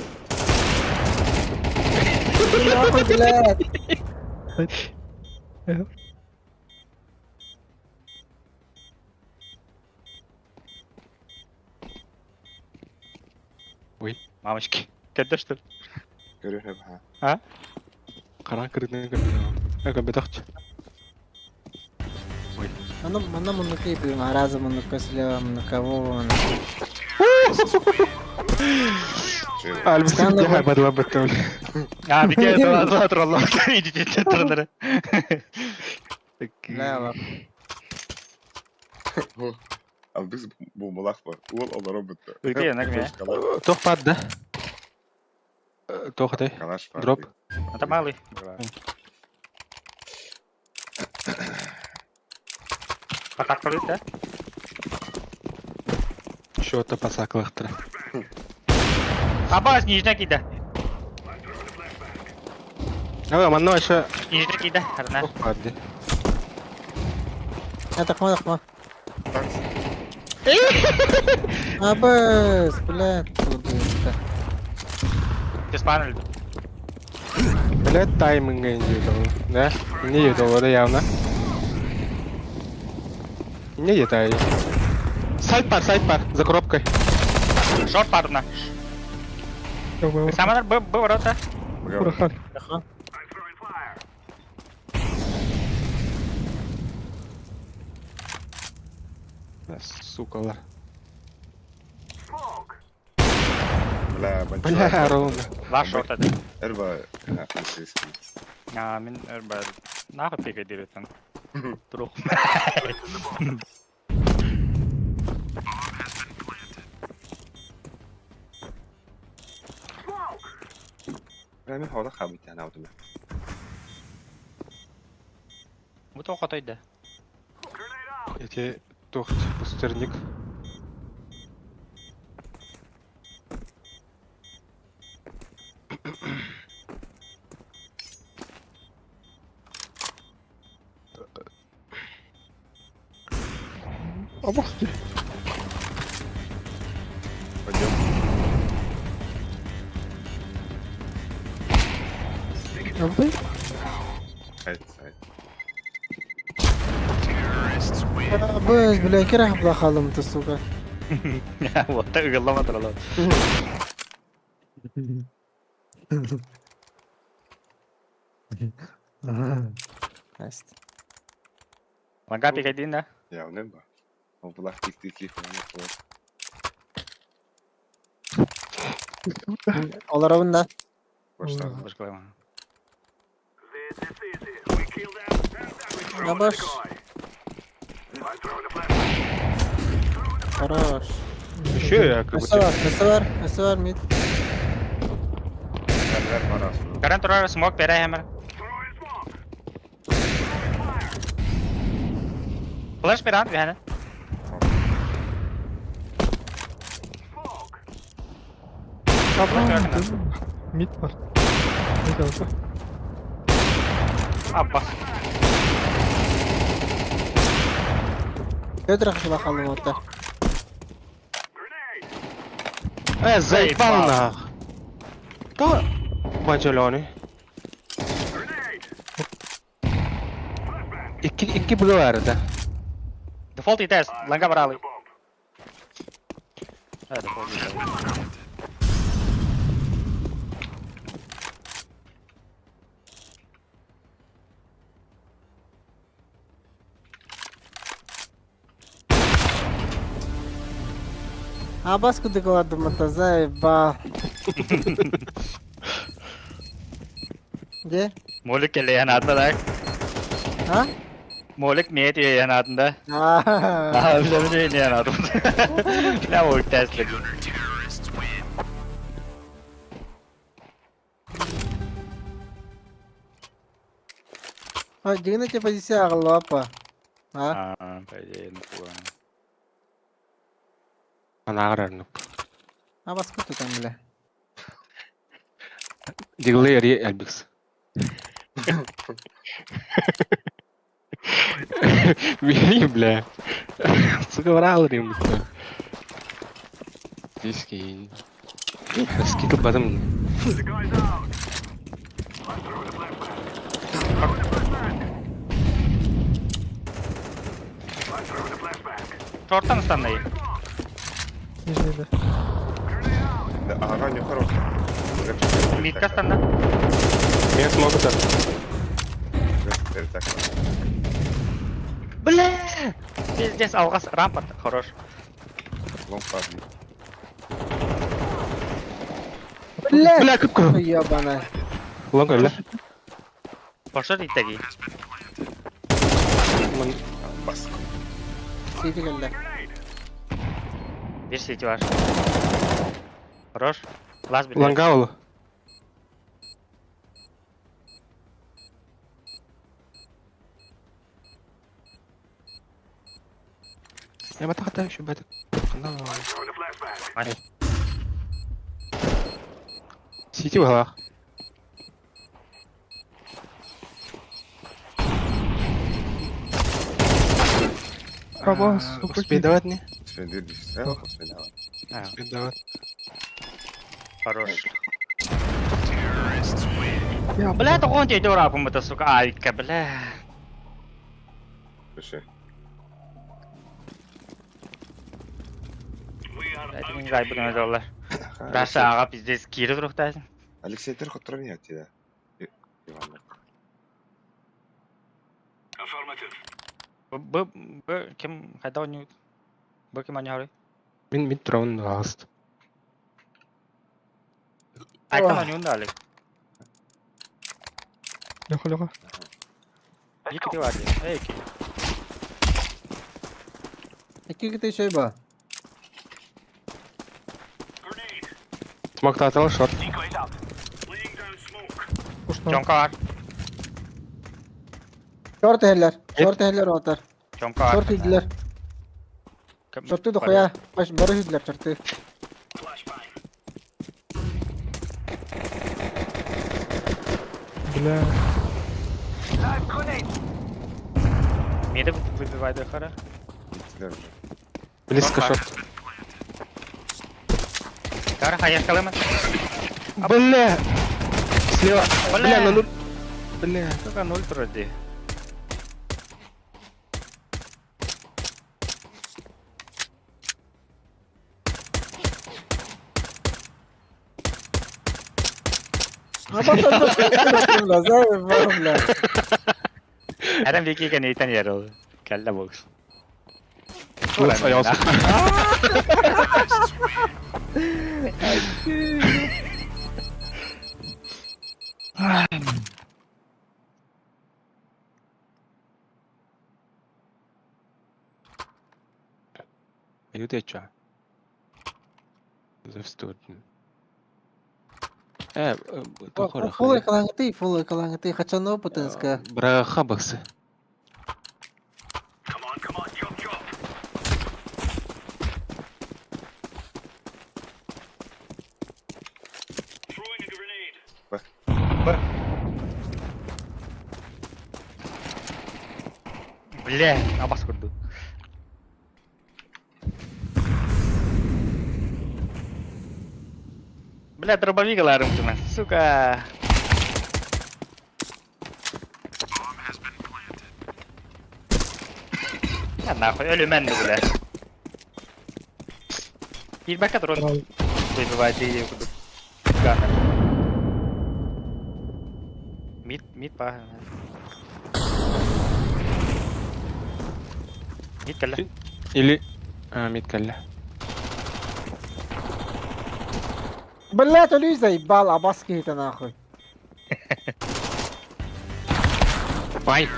Nahul blad. Мамочки. Ketdi что? Görüyor ne bu ha? Karan kırıklarını görüyor. Aga bedakçı. Mana munduk yapıyor. Arazi munduk kasılıyor. Munduk kavu. Albisi Sen de bir haber var betul. Ya bir kere daha trollak. İyice trollları. Ne var? Al biz bu mulak var. Ol Allah robottu. Ülke yanına ya. Toh padda. Toh day. Kalaş var. Drop. Это малый. Атак пролит, да? Что-то посаклыктыр. Аба нижне киді. Aga manna aşağı. Нижне киді. Арна. Toh padda. Ya takma. Abas, blad. Диспан öldü. Блядь, тайминга индивидуал. Да? Не индивидуал, это явно. Не етай. Сайт пар, за коробкой. Шорт парна. Самолет был ворота. Бага. Сукалар. Smoke. Бля, Бля, ровно. Лаш шорт еді. Эрба, полицейский. Мен әрбір нағып пек едіретін. Тұруқ. Бля, мен хавада хабит yani avdum. Бұ тоқ отайды. Эти тухт пустерник. Ama Пойдем. yaptı. Сайт, сайт. Biz bile kira bırakalım da suka. Отта ұғылама тұралы. Neyse. Ланға пек едін да. Ya ne bu? O bulak tik tik tik falan yapıyor. Olara bunda. Başla. Бұш қылайма. This is easy. We kill them, and then we throw Ya the boş. decoy. I'm throwing the flashbang. Хорош. Еще я как Nesi будто... var? Nesi var? Nesi var mid? Ver bana aslında. Карен тұрар смок бере әмір. Throwing smoke. Флеш бере bir tane. Smoke. Tamam. Mid var. Mid olsa. Abbas. Götür bakalım orada. Grenade. Заебал нах. Кто? Бачалоны. Grenade. İki blue vardı. Default ites. Langa barali. Bomb. Ha default ites. А баску договорду это заебал. Где? Molik kelle yanatında da. Ha? Molik niyet üye yanatında. Aa. Aha öyle bir yanatında. Ne o testleri. Ой, дигна тебе позиция лапа. А? По идее, ну ладно. Ana ağrarını. А баску ты там, бля. Диглы ери элбикс. Бери, бля. Сука, врал рим. Диски. Скидл потом. The guy's out. I'm throwing the flashbang. I'm throwing the flashbang. Short'tan standayı. Nижнейde. Да, ага, не хорош. Mid'ka standa. Я смогу так. Так. Бля! Здесь алгас рампа хорош. Лонг падли. Бля, Бля, кыпка. ебаная. Лонга, бля. Пошел иттеги. Бас. Сиди geldi. Bir city var. Хорош. Last bir. Лонга олу. Я бы так еще бы это. Throwing the flashbang. Hadi. Сити в головах. Ama suka Успей давать мне. Сфендир дишсен, после него. Ha, Успей давать. хорош. Ya Бля, тохон тейді орапым бұта, сука, айка, бля. Пиши. We are Это out не of зай бұдың here. өз олар. Раша аға пиздес кері тұрықтайсың. Алексей, ты хоть трони от тебя. Иван. Affirmative. Кім қайда ойнайды? Bakayım hani hali. Min drone last. Aytam hani onu da alayım. Loka. İki de vardı. İki. İki gidi şey var. Grenade. Smoke tatal short. Decoys out. Laying down smoke. Koşma. Conka var. Short heller. Short heller atar. Conka var. Short hizler. Short'u da koya. Baş barı hizler short'u. Flashbang. Bля. Live grenade. Mide выбивай хара. Gittiler уже. Близко Short short. Кара, хаяр калама. Бля! Слева. Бля, на нуль. Бля. Сука, 0 вроде. Lazım var lan. Adam Vicky kan itan yaro. Kalla box. Looks ayağız. Ayudetça. Zavsturdun. Тухора. Full ekalankati. Kaçan ne potenska? Браха баксы. Come on, chop chop. Throwing a grenade. Бля, абас kurdu. Бля, дробовик ларым cuma. Сука. Ya nahoj ölümen de bile. Bir bak at ron. Выбивает ее kudu. Ганна. Mid pa. Mid kalla. Или... мид калля. Блять, ölüyüz bal abas ki hitan akhoy. Бай!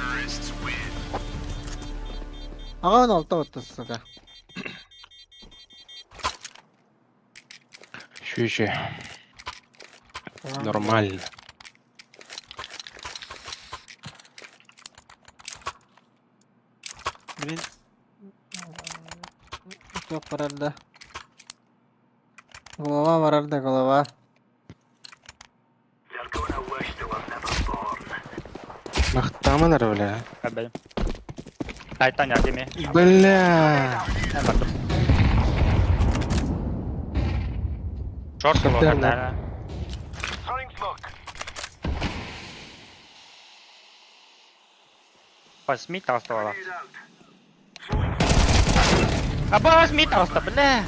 Ağan alta otursuka. Еще еще. Нормально. Блин. Çok var elde. Голова var elde голова. They're gonna wish they were never born. Махтаманар, бля. Haber. Titan ya değil mi? Бля. Hemen baktım. Short Short var değil mi? orada. Throwing smoke. Pas mid осталось. Grenade out. Throwing Абас mid осталось, бля.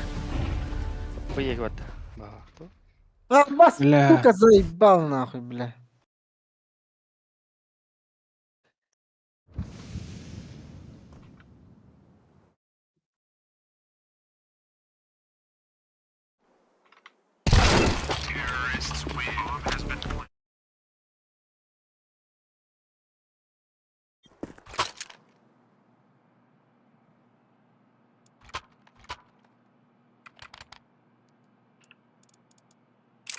Поехали вот. Абас, Бля. сука, заебал нахуй, бля.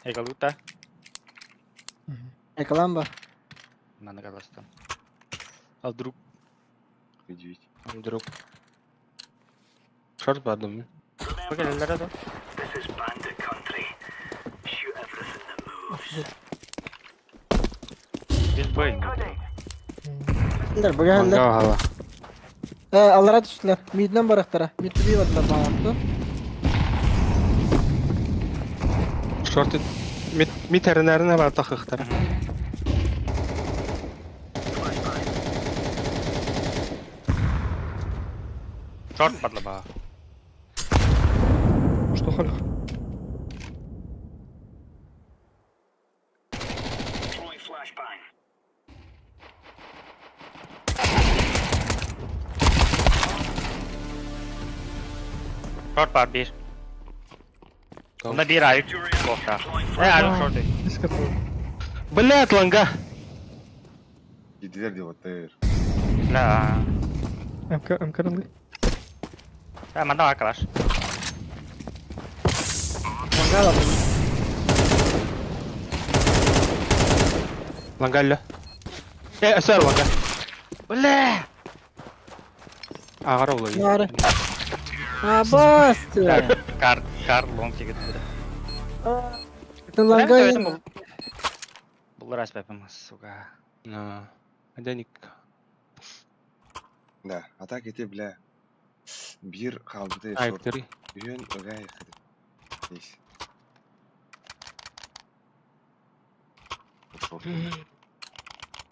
Эгалута. Ekran var. Надо казаться. А вдруг? Удивить. Вдруг. Шорт по одному. Погоди, да. This is bandit country. Shoot everything that moves. Без боя. Grenade. Geldiler, bu geldiler. Мангал гала. Allara düştüler. Midden baraktara. Mid bir vardılar bana yaptı. Шорт. Мид аренарына бар тахыхтар. Short patladı. Что халих? Throwing flashbang. Short var bir. Tamam. Bunda bir ayıp bokta. Ayıp short. Üst katı. Блядь, лонга. Gidiler diye batır. La. М-ка Hemen de arkadaş. Longa bak. Лонга ля. Сэр, лонга. Бля. Агара улай. Yare. Ha bastı. Kar long ticket dedi. Bütün longa Bunlar açıp yapamaz. Suka. На. Аденик. Da, atak ete bile. Bir kaldı da short. Айктери. Yön öge yıkadı. Neyse. Short.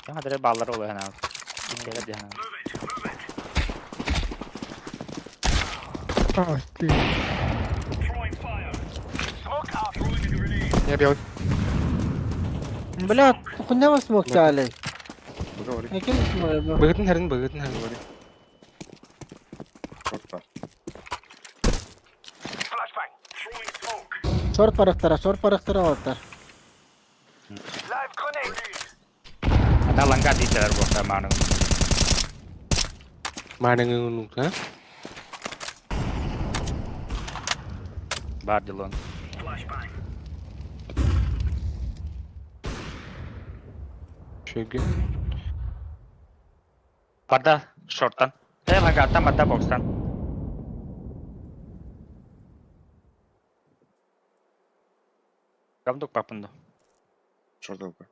Ama direkt balları oluyor hani. Bir kere diye hani. А, ты. Throwing fire. Smoke out. Throwing a grenade. Я белый. Блядь, куда вы смог علي? Bu da oraya. Каким смог? Быгытын харин, быгытын харин. Short var. Flashbang. Throwing smoke. Шорт парахтара ватар. Live grenade. Ada langgar di dalam bokta mana. Маанангын ha? Bar di long. Flashbang. Şöyle. Pada shorttan. Langgardan pada boxtan. Gamduk papundo. Short oldu.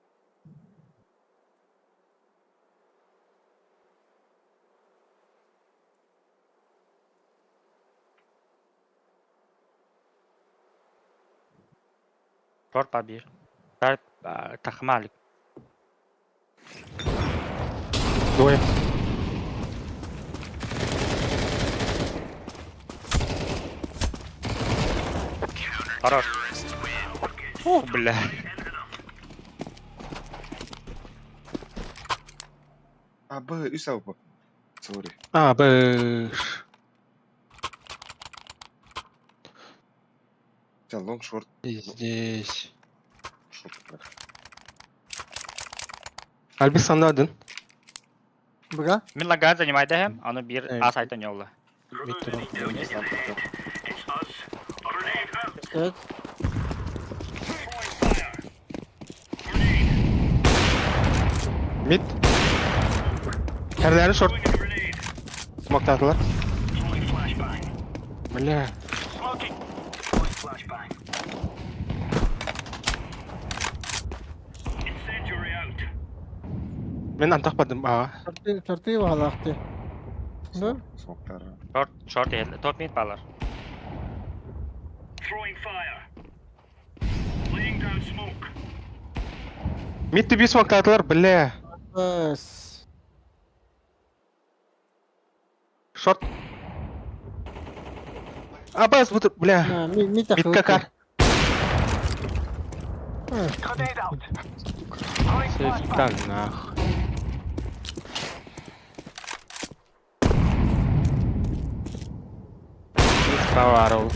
Short pa bir. Dar takmalik. Двое. Хорош. Ух, бля. Abi üst avı. Sorry. Быш. Sen long short. Здесь. Short var. Альбис сандадın. Бага? Min langgar занимайды hem. Onu bir Evet. A site'dan yolla. It's us. A grenade out. Evet. Throwing fire. Grenade. Mid. Herleri short. Throwing a grenade. Smoke attılar. Throwing flashbang. Bля. Smoking. Throwing flashbang. Incendiary out. Ben antaqmadım. Aa. Şorti vahalaktı. Dur. Smoke'lar. Short değil. Top mid balar. Throwing fire. Laying down smoke. Mid'de bir smoke attılar. Bля. Bas. Short. Abbas bu bля. Ha, mi Mid takıldı. kakar. Grenade out. Throwing flashbang. Sevdan nah. Mid power ol.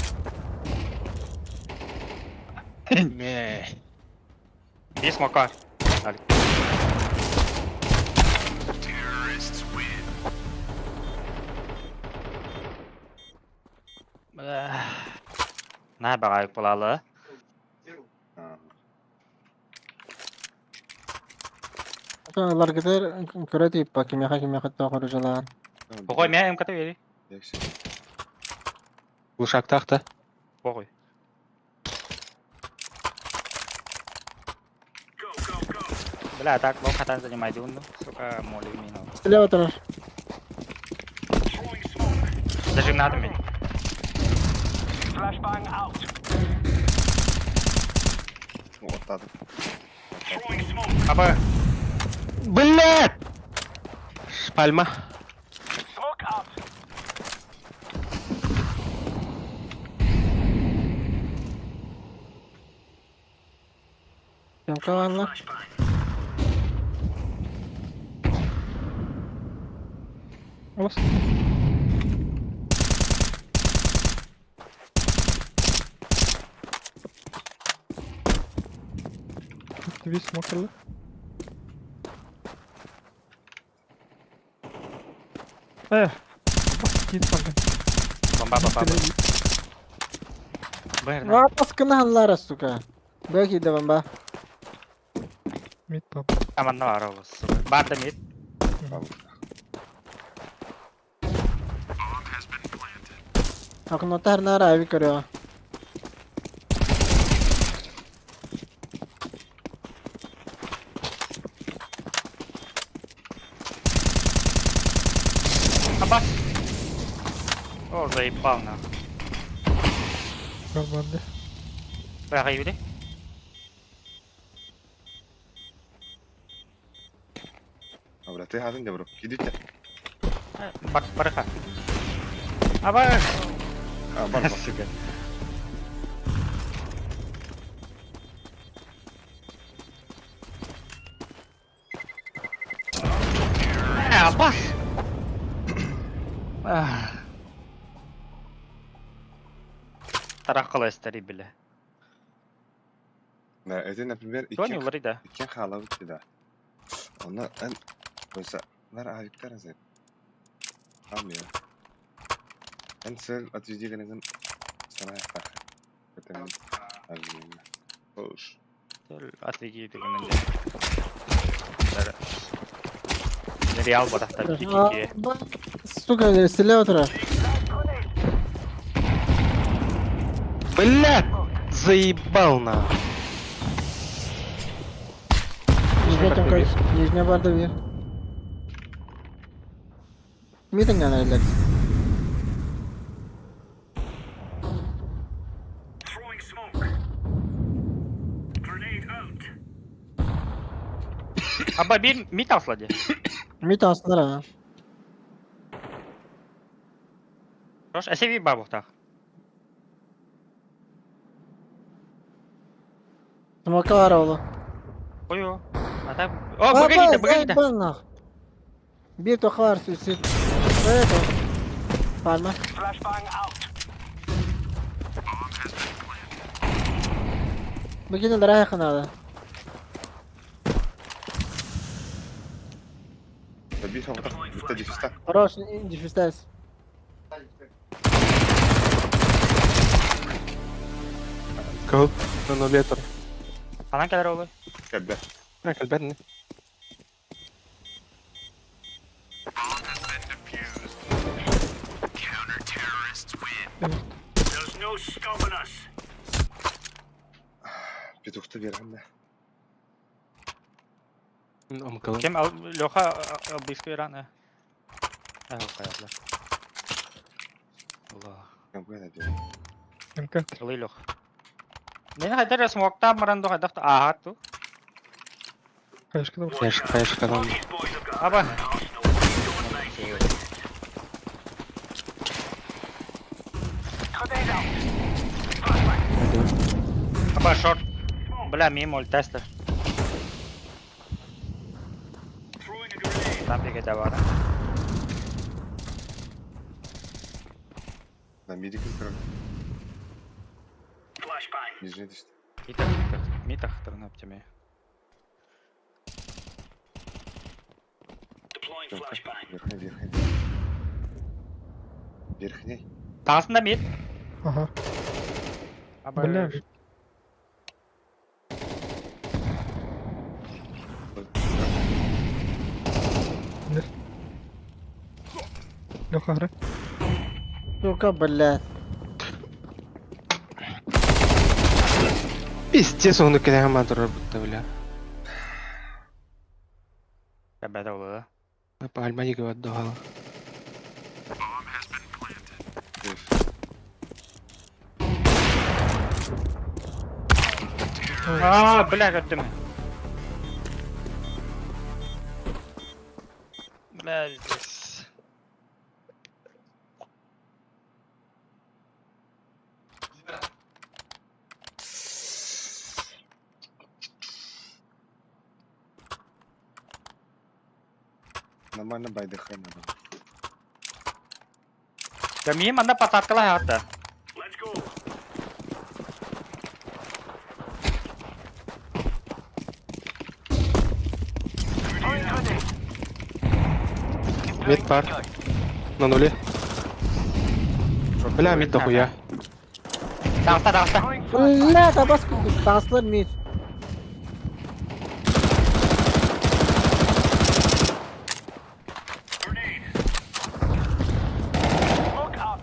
Me. Bir smoke var. Hadi. Ne bakayım bulalı? Şunlar gider köre deyip bakayım ya hatta korucular. Bokoy mea imkata veri. Yakşı. Bu şaktaqta. Bokoy. Go, go, go. Bela tak bok hatan занимайды он. Сука, моли мину. Слева тараш. Throwing smoke. Даже надо мне. Flashbang out. Отladı. Throwing smoke. Apa? Блядь! Пальма. Smoke out. Kim kavanla? Flashbang. خلاص. TV smoker'lı. Bak git bakın. Бомба. Бэр. Rahat kena hallara suka. Belki de bamba. Mid baba. Аманна бар ол. Барды мид. Aku notar nara avi karo. Абас. О, заебал на. Kalmadı. Бага юди. Abra te hadin de bro. Gidip Барха. Аба. bak. Сука. Абас. Таракала истери биле. Na edin например Тони Лорида. ikken hala bitti de. Onlar en oysa lar ayıplar azet. Tamam ya. En sel atıcı gelen sana yapar. Zaten azim. Hoş. Atleги дегенде. Реал барахта кики. Suka silah otura. Блядь! Заебал на. Nijne tongkol. Nijne barda bir. Mi tengah relax. Throwing smoke. Grenade out. Аба bir mit asladı. Mi taslara. Рош, эсеви бабухтах. Smoke var oğlum. Ой-ой. Ата. О, погоди. Banlah. Bir toka var suicide. Evet. Palma. Flashbang out. Bugün de yakın abi. Bir hafta bitti difistan. Хорош, дефистайс. Кого? Ну, летер. Falan kadar olur. Geldi. Bırak elbette. There's no stopping us. Bir tuktu bir hem de. Ama kalın. Kim al loha bisküvi rana. Ah, hayatlar. Allah. Ben böyle diyorum. MK. Kali loh. Ne kadar smokta marando kadar aha tu. Kaçkı da var. Каешка adam. These boys have got Aba. Aba short. Bla mi mol tester. throwing a grenade. Tam bir var. Ben midi kırıyorum. Flashbang. Yüzüne düştü. Mitah tırnaptime. Deploying Yok. flashbang. Верхней. Верхней. Aslında mid. Aha. Aba. Bela. Yukarı. Suka блядь. Пиздец, он кидає гамату робити, бля. Kabada olur. Пальма їга віддогала. Aa, bla gördüm. Bla. Нормально байдыхан adam. Kami mana patat kalah hatta. Let's go. Мид бар. На нуле. Бля, мид дохуя. Дағыста. Бля, табас таңсылар мид. Smoke out.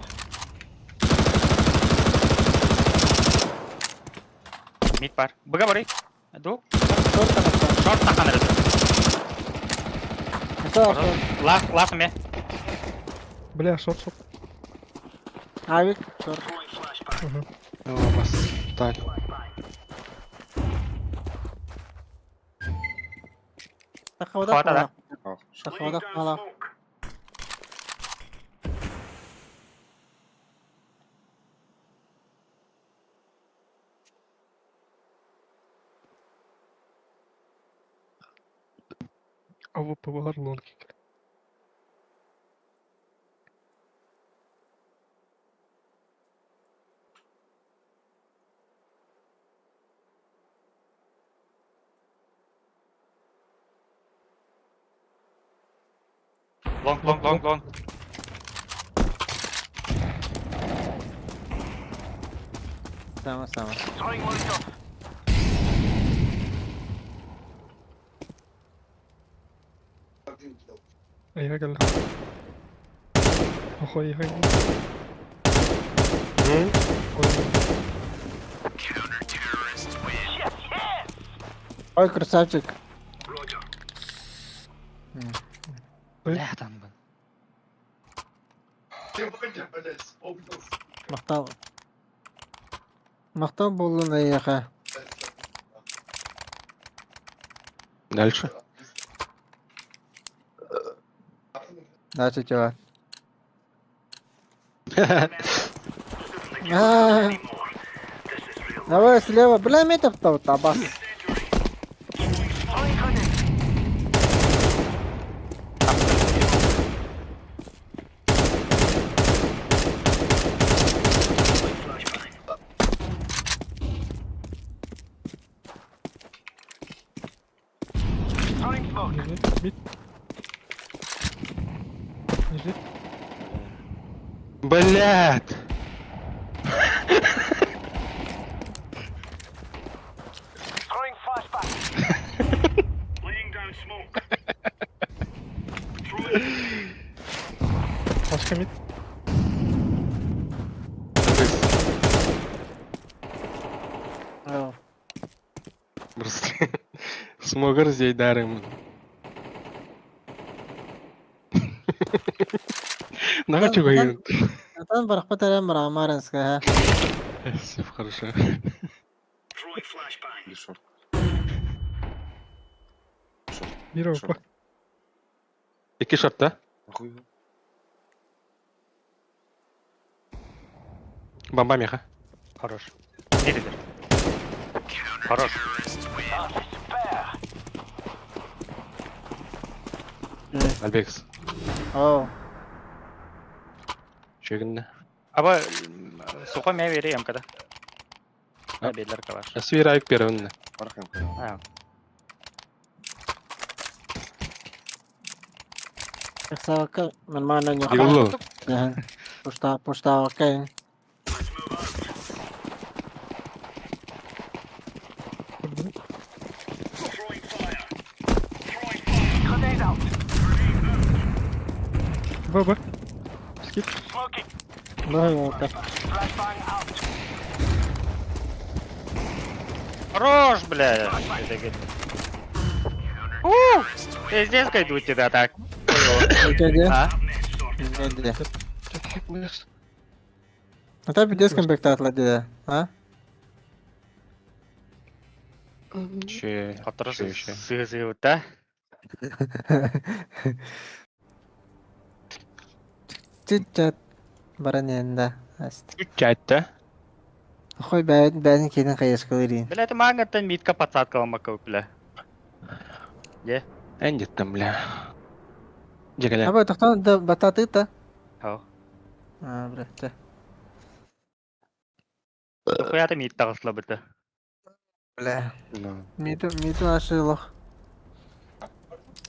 Мид бар. Бұға барай. Ду. Шорт тарапта. Шорт таққан әрі. Шорт. Лас ме. Бля, шот. Авик. Шорт. О, бастань. Тақавада Хватады. қала. Al. Тақавада қала. Smoke. АВП бар лонки. Лонг. Сама. Throwing Molotov. اي حاجة اللي اخوي اي حاجة Ой, красавчик. Roger. Бля, там. Мақтау болдың аяқа. Дальше. Дальше чего? Давай слева. Бля, метов то табас. Throwing grenade. Throwing smoke. Мид. Лежит. Блядь. Throwing flashbang. Laying down smoke. Throwing. Başka mid. Просто смогар здесь дарим. Нахуй чего говорит? Атан барахпа тарам бар амарынска. Все хорошо. Throwing flashbang. Или шорт. Bir АВП. Iki шорта. Нахуй его. Бомба меха. Хорош. Нередер. Хорош. Альбекс. О, Чегінді. Аба сухой мен верем когда. Бедлер калаш. Асвир айк первынны. Архам кара. красавка. Нормально не Игулу. Пушта окей. Throwing fire. Throwing fire. Grenade out. ББ. Скип. Smoking. Ну, это. Flashbang out. Хорош, бля. Ты здесь кайду тебя так. Где? А? Где? Чек. Это без комплекта отлади, а? Че. Отрос Че еще? сызы, да? Чит-чат. Бараненда. Чатта. Хой бәдін кенің қайыз көлерін. Бля, ты магнитан митка подсадка макал, бля. Энди там, бля. Жегале. Абай, тоқтан да бататы-та? Хау. А, братта. Хуя ты мит тағысла біті. Бля. Ну. Миту ашылық.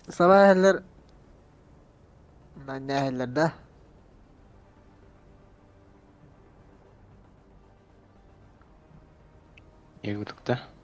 Сабай әлер. Bundan ne hallerde? Егудукта.